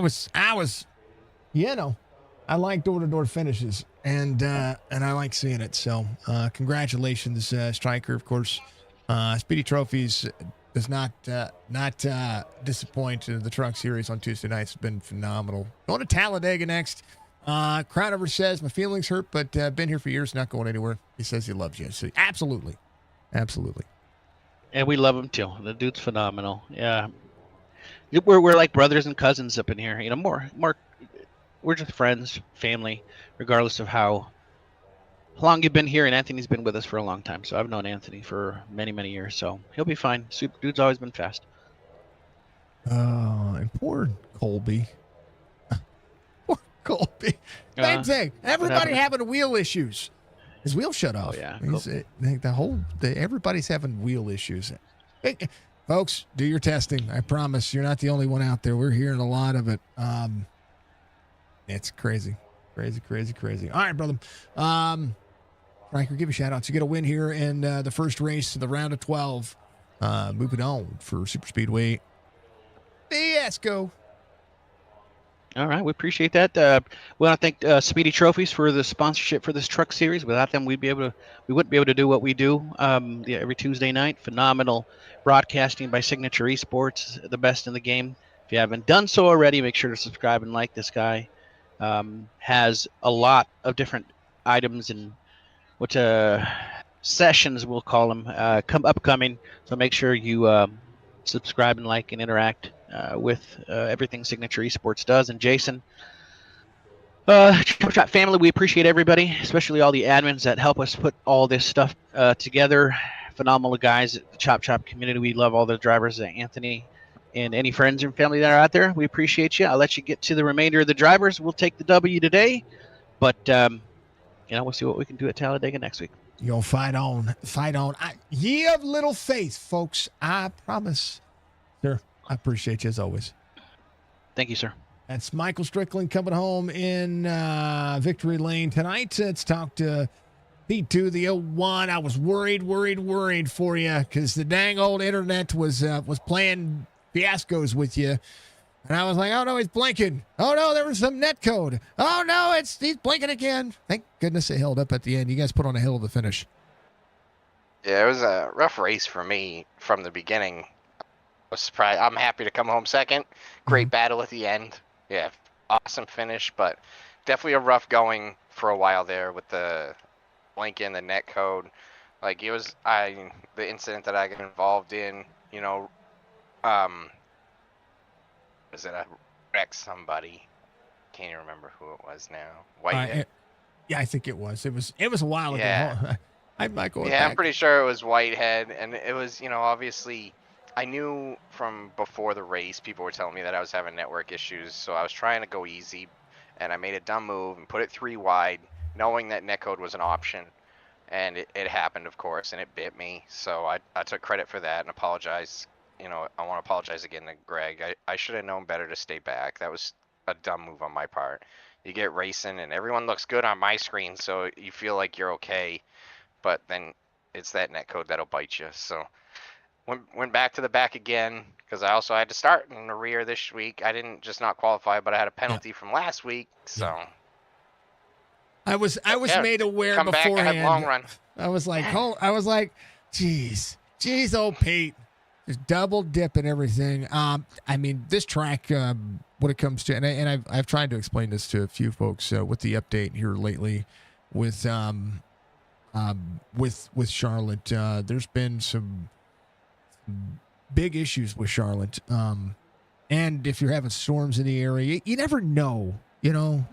like door-to-door finishes, and I like seeing it. So congratulations, Striker. Of course, Speedy Trophies does not disappoint. The Truck Series on Tuesday nights has been phenomenal. Going to Talladega next. Crownover says, my feelings hurt, but been here for years, not going anywhere. He says he loves you. So absolutely. And we love him too. The dude's phenomenal. Yeah, we're like brothers and cousins up in here. More. We're just friends, family, regardless of how long you've been here. And Anthony's been with us for a long time, so I've known Anthony for many, many years. So he'll be fine. Dude's always been fast. And poor Colby. Poor Colby. Same thing. Everybody having wheel issues. His wheel shut off. Oh, yeah. Everybody's having wheel issues. Hey, folks, do your testing. I promise you're not the only one out there. We're hearing a lot of it. It's crazy. All right, brother. Frank, we'll give you shout outs. You get a win here in the first race of the round of 12. Moving on for Super Speedway Fiasco. All right, we appreciate that. We want to thank Speedy Trophies for the sponsorship for this truck series. Without them, we wouldn't be able to do what we do every Tuesday night. Phenomenal broadcasting by Signature Esports, the best in the game. If you haven't done so already, make sure to subscribe and like this guy. Has a lot of different items and sessions, we'll call them, upcoming. So make sure you subscribe and like and interact with everything Signature Esports does. And Jason, Chop Chop family, we appreciate everybody, especially all the admins that help us put all this stuff together. Phenomenal guys at the Chop Chop community. We love all the drivers, Anthony, and any friends and family that are out there. We appreciate you. I'll let you get to the remainder of the drivers. We'll take the W today, but we'll see what we can do at Talladega next week. You'll fight on. Ye of little faith, folks. I promise. Sir, I appreciate you as always. Thank you, sir. That's Michael Strickland coming home in Victory Lane tonight. Let's talk to P2, the 01. I was worried for you because the dang old internet was playing fiascos with you. And I was like, oh, no, he's blinking. Oh, no, there was some net code. Oh, no, he's blinking again. Thank goodness it held up at the end. You guys put on a hell of a finish. Yeah, it was a rough race for me from the beginning. I was surprised. I'm happy to come home second. Great battle at the end. Yeah, awesome finish, but definitely a rough going for a while there with the blinking, the net code. Like, it was the incident that I got involved in, was it I wrecked somebody? Can't even remember who it was now. Whitehead. Yeah, I think it was. It was a while ago. Yeah. I might go. Yeah, I'm pretty sure it was Whitehead, and it was, obviously, I knew from before the race, people were telling me that I was having network issues, so I was trying to go easy, and I made a dumb move and put it 3 wide, knowing that netcode was an option, and it happened, of course, and it bit me, so I took credit for that and apologized I want to apologize again to Greg. I should have known better to stay back. That was a dumb move on my part. You get racing and everyone looks good on my screen, so you feel like you're okay, but then it's that netcode that'll bite you. So went back to the back again because I also had to start in the rear this week. I didn't just not qualify, but I had a penalty from last week. So I was yeah, made aware come back. I had long beforehand. run. I was like, geez, old Pete, just double dipping everything. I mean, this track, when it comes to, and I've tried to explain this to a few folks with the update here lately, with Charlotte. There's been some big issues with Charlotte. And if you're having storms in the area, you never know. You know,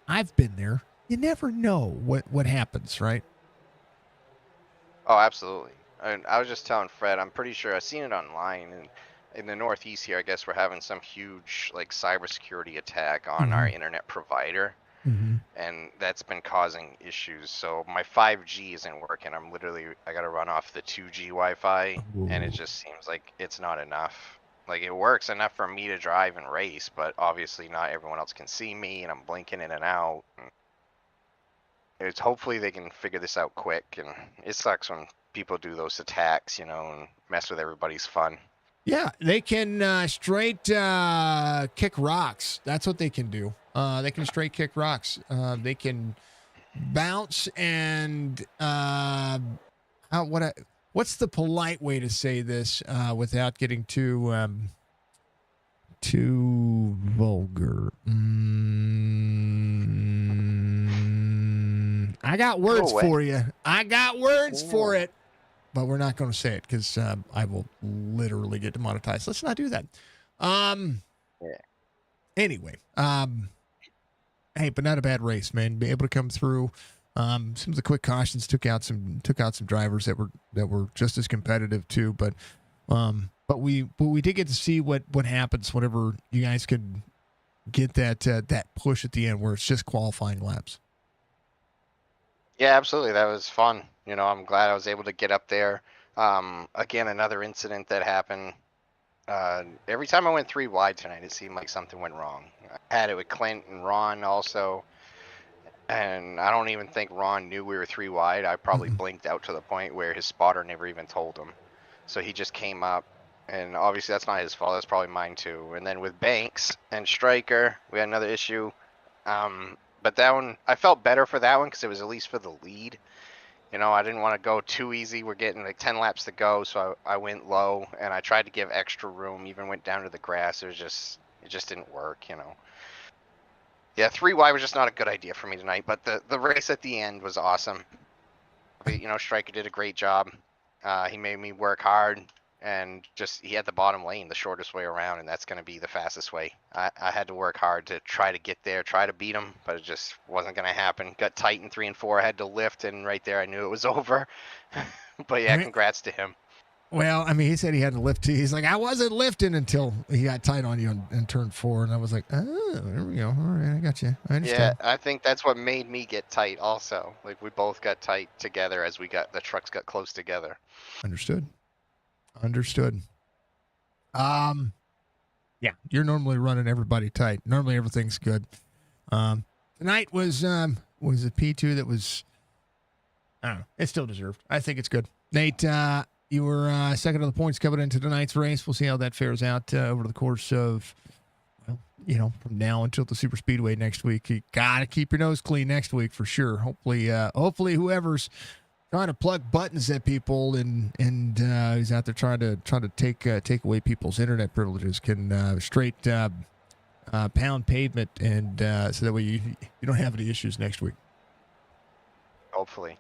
I've been there. You never know what happens, right? Oh, absolutely. And I was just telling Fred, I'm pretty sure I've seen it online, and in the Northeast here, I guess we're having some huge like cybersecurity attack on our internet provider, and that's been causing issues. So my 5G isn't working. I got to run off the 2G Wi-Fi, and it just seems like it's not enough. Like it works enough for me to drive and race, but obviously not everyone else can see me, and I'm blinking in and out. It's hopefully they can figure this out quick, and it sucks when people do those attacks, and mess with everybody's fun. Yeah, they can straight kick rocks. That's what they can do. They can straight kick rocks. They can bounce and what's the polite way to say this without getting too vulgar? I got words for you. I got words for it, but we're not going to say it because I will literally get demonetized. Let's not do that. Anyway, hey, but not a bad race, man. Be able to come through. Some of the quick cautions took out some drivers that were just as competitive too. But we did get to see what happens whenever you guys could get that push at the end where it's just qualifying laps. Yeah, absolutely. That was fun. I'm glad I was able to get up there. Again, another incident that happened. Every time I went 3 wide tonight, it seemed like something went wrong. I had it with Clint and Ron also. And I don't even think Ron knew we were 3 wide. I probably blinked out to the point where his spotter never even told him. So he just came up. And obviously that's not his fault. That's probably mine too. And then with Banks and Stryker, we had another issue. But that one, I felt better for that one because it was at least for the lead. I didn't want to go too easy. We're getting like 10 laps to go, so I went low, and I tried to give extra room, even went down to the grass. It just didn't work, Yeah, 3 wide was just not a good idea for me tonight, but the race at the end was awesome. Stryker did a great job. He made me work hard. And he had the bottom lane, the shortest way around, and that's going to be the fastest way. I had to work hard to try to get there, try to beat him, but it just wasn't going to happen. Got tight in 3 and 4, I had to lift, and right there I knew it was over. But yeah, congrats to him. Well, I mean, he said he had to lift too. He's like, I wasn't lifting until he got tight on you in turn 4, and I was like, oh, there we go. All right, I got you. I understand. Yeah, I think that's what made me get tight also. Like, we both got tight together as the trucks got close together. Understood. Yeah, you're normally running everybody tight. Normally everything's good. Tonight was a P2 that was, I don't know, it's still deserved. I think it's good. Nate, you were second of the points coming into tonight's race. We'll see how that fares out over the course of, from now until the super speedway next week. You gotta keep your nose clean next week for sure. Hopefully whoever's trying to plug buttons at people and he's out there trying to take away people's internet privileges can straight pound pavement and so that way you don't have any issues next week. Hopefully.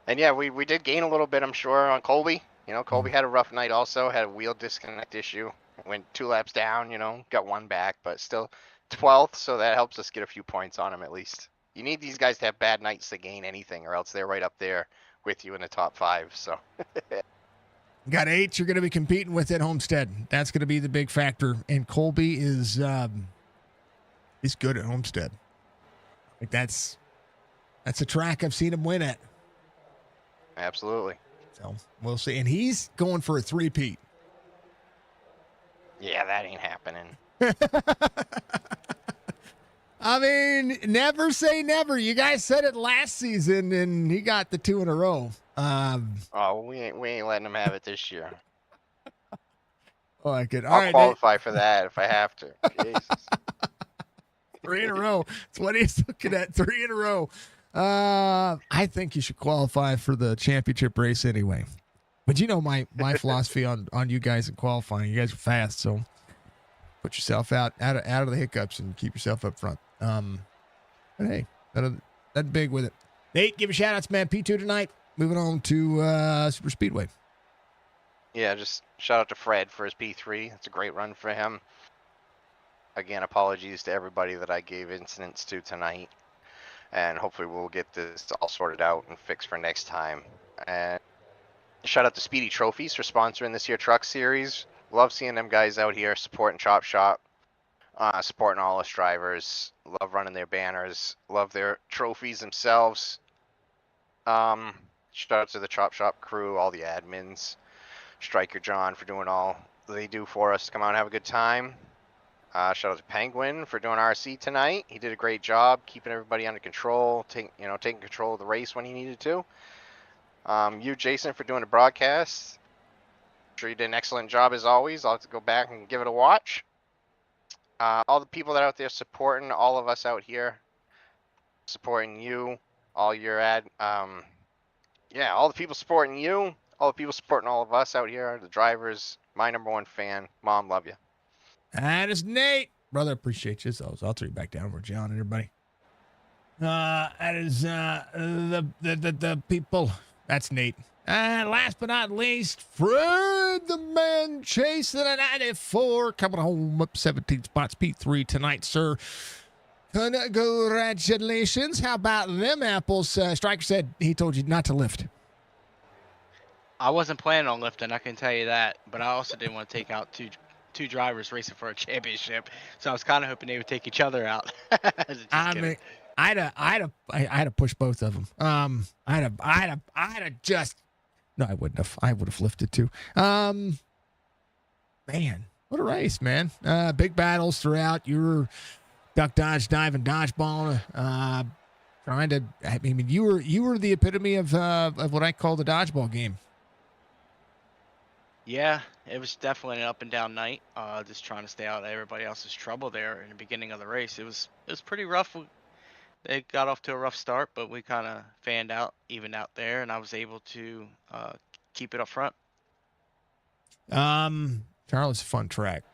And yeah, we did gain a little bit, I'm sure, on Colby. Colby had a rough night also, had a wheel disconnect issue. Went 2 laps down, got 1 back, but still 12th, so that helps us get a few points on him at least. You need these guys to have bad nights to gain anything, or else they're right up there with you in the top 5, so. Got 8 you're going to be competing with at Homestead. That's going to be the big factor, and Colby is good at Homestead. Like that's a track I've seen him win at. Absolutely. So we'll see. And he's going for a 3-peat. Yeah, that ain't happening. I mean, never say never. You guys said it last season, and he got the 2 in a row. Oh, we ain't letting him have it this year. Like it. All I'll right, qualify for that if I have to. Jesus. 3 in a row. That's what he's looking at. 3 in a row. I think you should qualify for the championship race anyway. But you know my philosophy on you guys in qualifying. You guys are fast, so put yourself out of the hiccups and keep yourself up front. But hey, that big with it. Nate, give a shout outs, man. P2 tonight. Moving on to Super Speedway. Yeah, just shout out to Fred for his P3. It's a great run for him. Again, apologies to everybody that I gave incidents to tonight. And hopefully we'll get this all sorted out and fixed for next time. And shout out to Speedy Trophies for sponsoring this year truck series. Love seeing them guys out here supporting Chop Shop, supporting all us drivers. Love running their banners. Love their trophies themselves. Shout out to the Chop Shop crew, all the admins. Striker John for doing all they do for us to come out and have a good time. Shout out to Penguin for doing RC tonight. He did a great job keeping everybody under control, taking control of the race when he needed to. You, Jason, for doing the broadcast. I'm sure you did an excellent job as always. I'll have to go back and give it a watch. All the people that are out there supporting all of us out here, supporting you, all your all the people supporting you, all the people supporting all of us out here, the drivers, my #1 fan. Mom, love you. That is Nate. Brother, appreciate you. So I'll throw you back down. We're John, everybody. That is the people. That's Nate. And last but not least, Fred the man chasing a 94. Coming home up 17 spots. P3 tonight, sir. Congratulations. How about them apples? Striker said he told you not to lift. I wasn't planning on lifting, I can tell you that. But I also didn't want to take out two drivers racing for a championship. So I was kind of hoping they would take each other out. Just kidding. I'd have pushed both of them. I'd have just. No, I wouldn't have. I would have lifted too. Man, what a race, man. Big battles throughout. You were duck, dodge, dive, and dodgeball. Trying to. I mean, you were the epitome of what I call the dodgeball game. Yeah, it was definitely an up and down night. Just trying to stay out of everybody else's trouble there in the beginning of the race. It was pretty rough. They got off to a rough start, but we kind of fanned out, evened out there, and I was able to keep it up front. Charlotte's a fun track.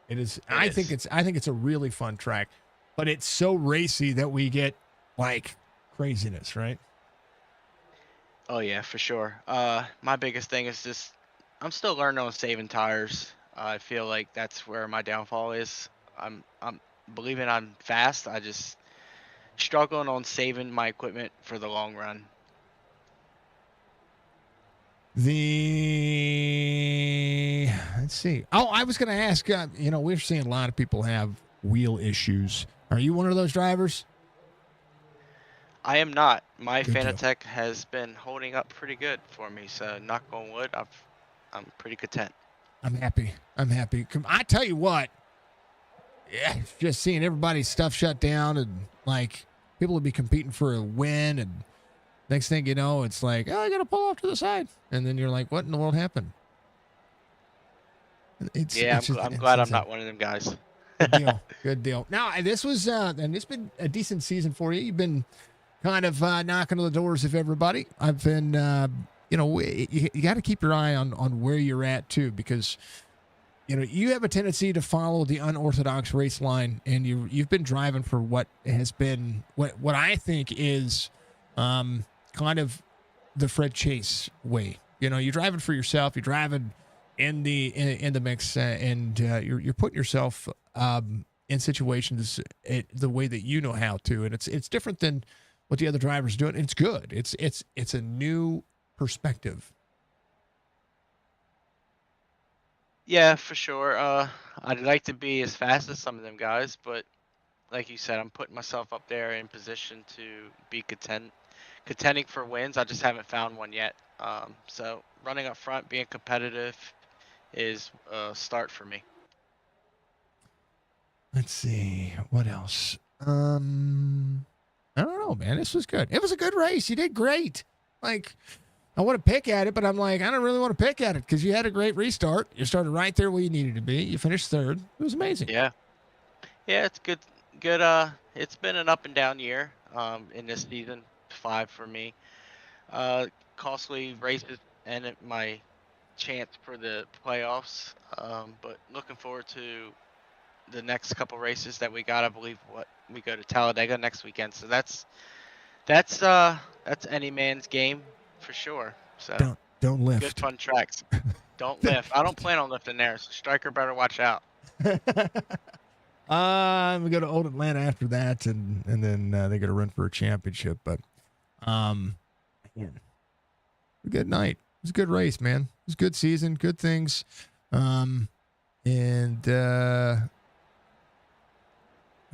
It is. I think it's a really fun track, but it's so racy that we get like craziness, right? Oh yeah, for sure. My biggest thing is just I'm still learning on saving tires. I feel like that's where my downfall is. I'm believing I'm fast. I just struggling on saving my equipment for the long run. Let's see. Oh, I was going to ask, we're seeing a lot of people have wheel issues. Are you one of those drivers? I am not. My Good deal. Fanatec has been holding up pretty good for me. So knock on wood, I'm pretty content. I'm happy. I tell you what, yeah, just seeing everybody's stuff shut down and like people would be competing for a win, and next thing you know, it's like, oh, I got to pull off to the side, and then you're like, what in the world happened? I'm glad I'm not one of them guys. Good deal. Now this was and it's been a decent season for you. You've been kind of knocking on the doors of everybody. I've been, you got to keep your eye on where you're at too, because you have a tendency to follow the unorthodox race line, and you've been driving for what has been what I think is kind of the Fred Chase way. You're driving for yourself. You're driving in the mix, and you're putting yourself in situations the way that you know how to, and it's different than what the other drivers do. It's good. It's a new perspective. Yeah, for sure. I'd like to be as fast as some of them guys, but like you said, I'm putting myself up there in position to be contending for wins. I just haven't found one yet. So running up front, being competitive, is a start for me. Let's see what else. I don't know, man. This was good. It was a good race. You did great. Like, I want to pick at it, but I'm like, I don't really want to pick at it because you had a great restart. You started right there where you needed to be. You finished third. It was amazing. Yeah. Yeah, it's good. Good. It's been an up and down year. In this season 5 for me. Costly races ended my chance for the playoffs. But looking forward to the next couple races that we got. I believe we go to Talladega next weekend. So that's any man's game for sure. So Don't lift. good fun tracks. Don't lift. I don't plan on lifting there. So Striker better watch out. We go to Old Atlanta after that, and then they got to run for a championship. But, again, a good night. It was a good race, man. It was a good season, good things. And I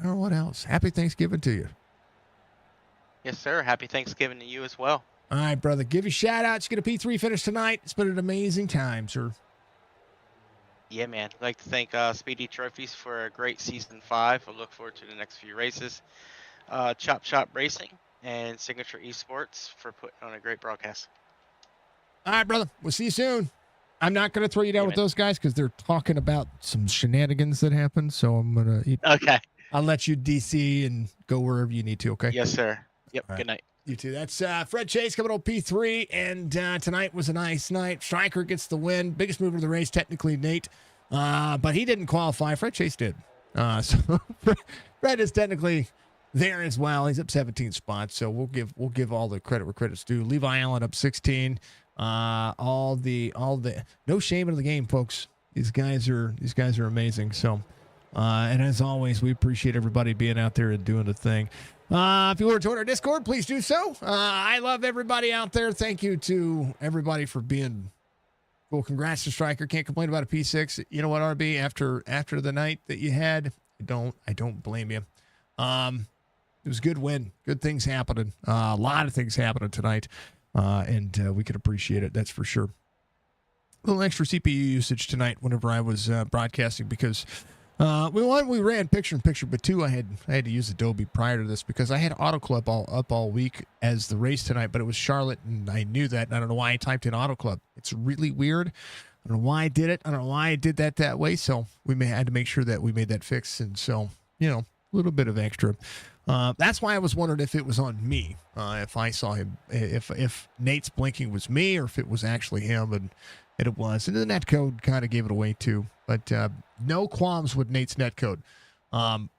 don't know what else. Happy Thanksgiving to you. Yes, sir. Happy Thanksgiving to you as well. All right, brother. Give you shout outs. You get a P3 finish tonight. It's been an amazing time, sir. Yeah, man. I'd like to thank Speedy Trophies for a great season 5. I look forward to the next few races. Chop Chop Racing and Signature Esports for putting on a great broadcast. All right, brother. We'll see you soon. I'm not going to throw you down Yeah, with man. those guys because they're talking about some shenanigans that happened. So I'm going to... Okay. I'll let you DC and go wherever you need to, okay? Yes, sir. Yep. All right. Good night. You too. That's Fred Chase coming on P3, and tonight was a nice night. Striker gets the win. Biggest mover of the race, technically Nate, but he didn't qualify. Fred Chase did. So Fred is technically there as well. He's up 17 spots, so we'll give all the credit where credit's due. Levi Allen up 16. All the no shame in the game, folks. These guys are amazing. So. And as always, we appreciate everybody being out there and doing the thing. If you want to join our Discord, please do so. I love everybody out there. Thank you to everybody for being cool. Congrats to Striker. Can't complain about a P6. You know what, RB? After the night that you had, I don't blame you. It was a good win. Good things happening. A lot of things happening tonight, and we could appreciate it. That's for sure. A little extra CPU usage tonight whenever I was broadcasting because. We ran picture-in-picture, but 2, I had to use Adobe prior to this because I had Auto Club all week as the race tonight, but it was Charlotte, and I knew that, and I don't know why I typed in Auto Club. It's really weird. I don't know why I did it. I don't know why I did that way, so we had to make sure that we made that fix, and so, a little bit of extra. That's why I was wondering if it was on me, if I saw him, if Nate's blinking was me or if it was actually him, and it was. And the netcode kind of gave it away too. But no qualms with Nate's netcode.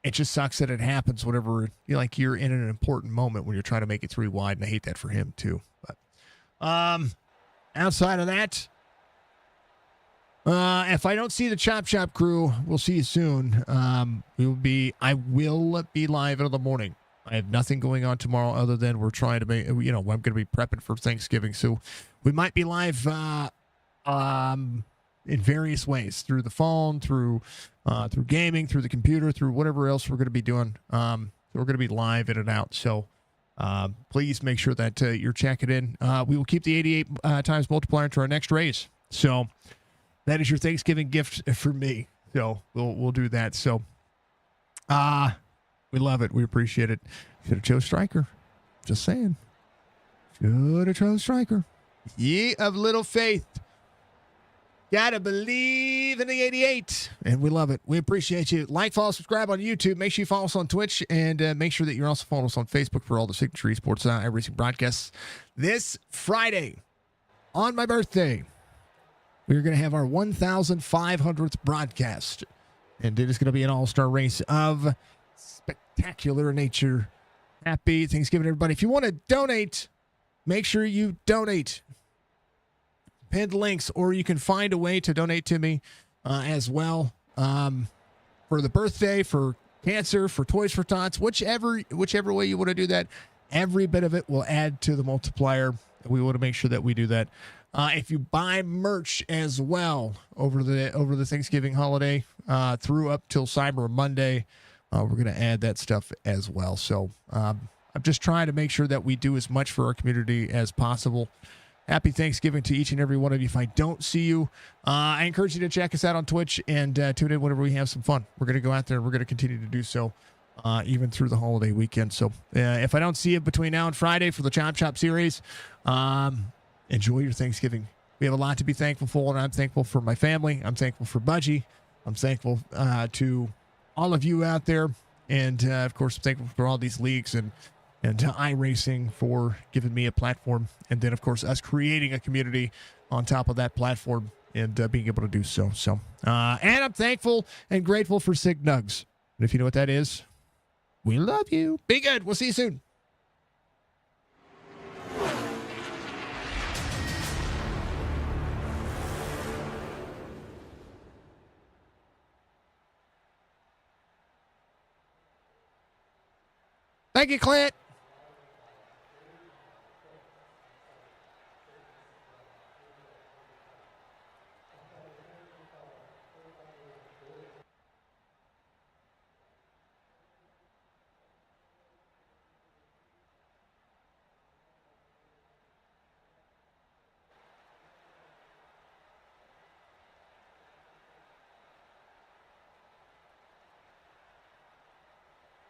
It just sucks that it happens whenever you're in an important moment when you're trying to make it 3 wide, and I hate that for him too. But outside of that, if I don't see the Chop Chop crew, we'll see you soon. I will be live in the morning. I have nothing going on tomorrow other than we're trying to make, I'm going to be prepping for Thanksgiving. So we might be live in various ways, through the phone, through gaming, through the computer, through whatever else we're going to be doing. We're going to be live in and out. So please make sure that you're checking in. We will keep the 88 times multiplier to our next race. So that is your Thanksgiving gift for me. So we'll do that. So we love it. We appreciate it. Should have chose Striker. Just saying. Should have chose Striker. Ye of little faith. Gotta believe in the 88. And we love it. We appreciate you. Like, follow, subscribe on YouTube. Make sure you follow us on Twitch. And make sure that you're also following us on Facebook for all the Signature Esports iRacing broadcasts. This Friday, on my birthday, we're going to have our 1,500th broadcast. And it is going to be an all-star race of spectacular nature. Happy Thanksgiving, everybody. If you want to donate, make sure you donate. Pinned links, or you can find a way to donate to me as well for the birthday, for cancer, for Toys for Tots, whichever way you want to do that. Every bit of it will add to the multiplier. We want to make sure that we do that. If you buy merch as well over the Thanksgiving holiday through up till Cyber Monday, we're going to add that stuff as well. So I'm just trying to make sure that we do as much for our community as possible. Happy Thanksgiving to each and every one of you. If I don't see you, I encourage you to check us out on Twitch and tune in whenever we have some fun. We're going to go out there and we're going to continue to do so even through the holiday weekend. So if I don't see you between now and Friday for the Chop Chop series, enjoy your Thanksgiving. We have a lot to be thankful for, and I'm thankful for my family. I'm thankful for Budgie. I'm thankful to all of you out there. And, of course, I'm thankful for all these leagues and iRacing for giving me a platform. And then, of course, us creating a community on top of that platform and being able to do so. And I'm thankful and grateful for Sig Nugs. And if you know what that is, we love you. Be good. We'll see you soon. Thank you, Clint.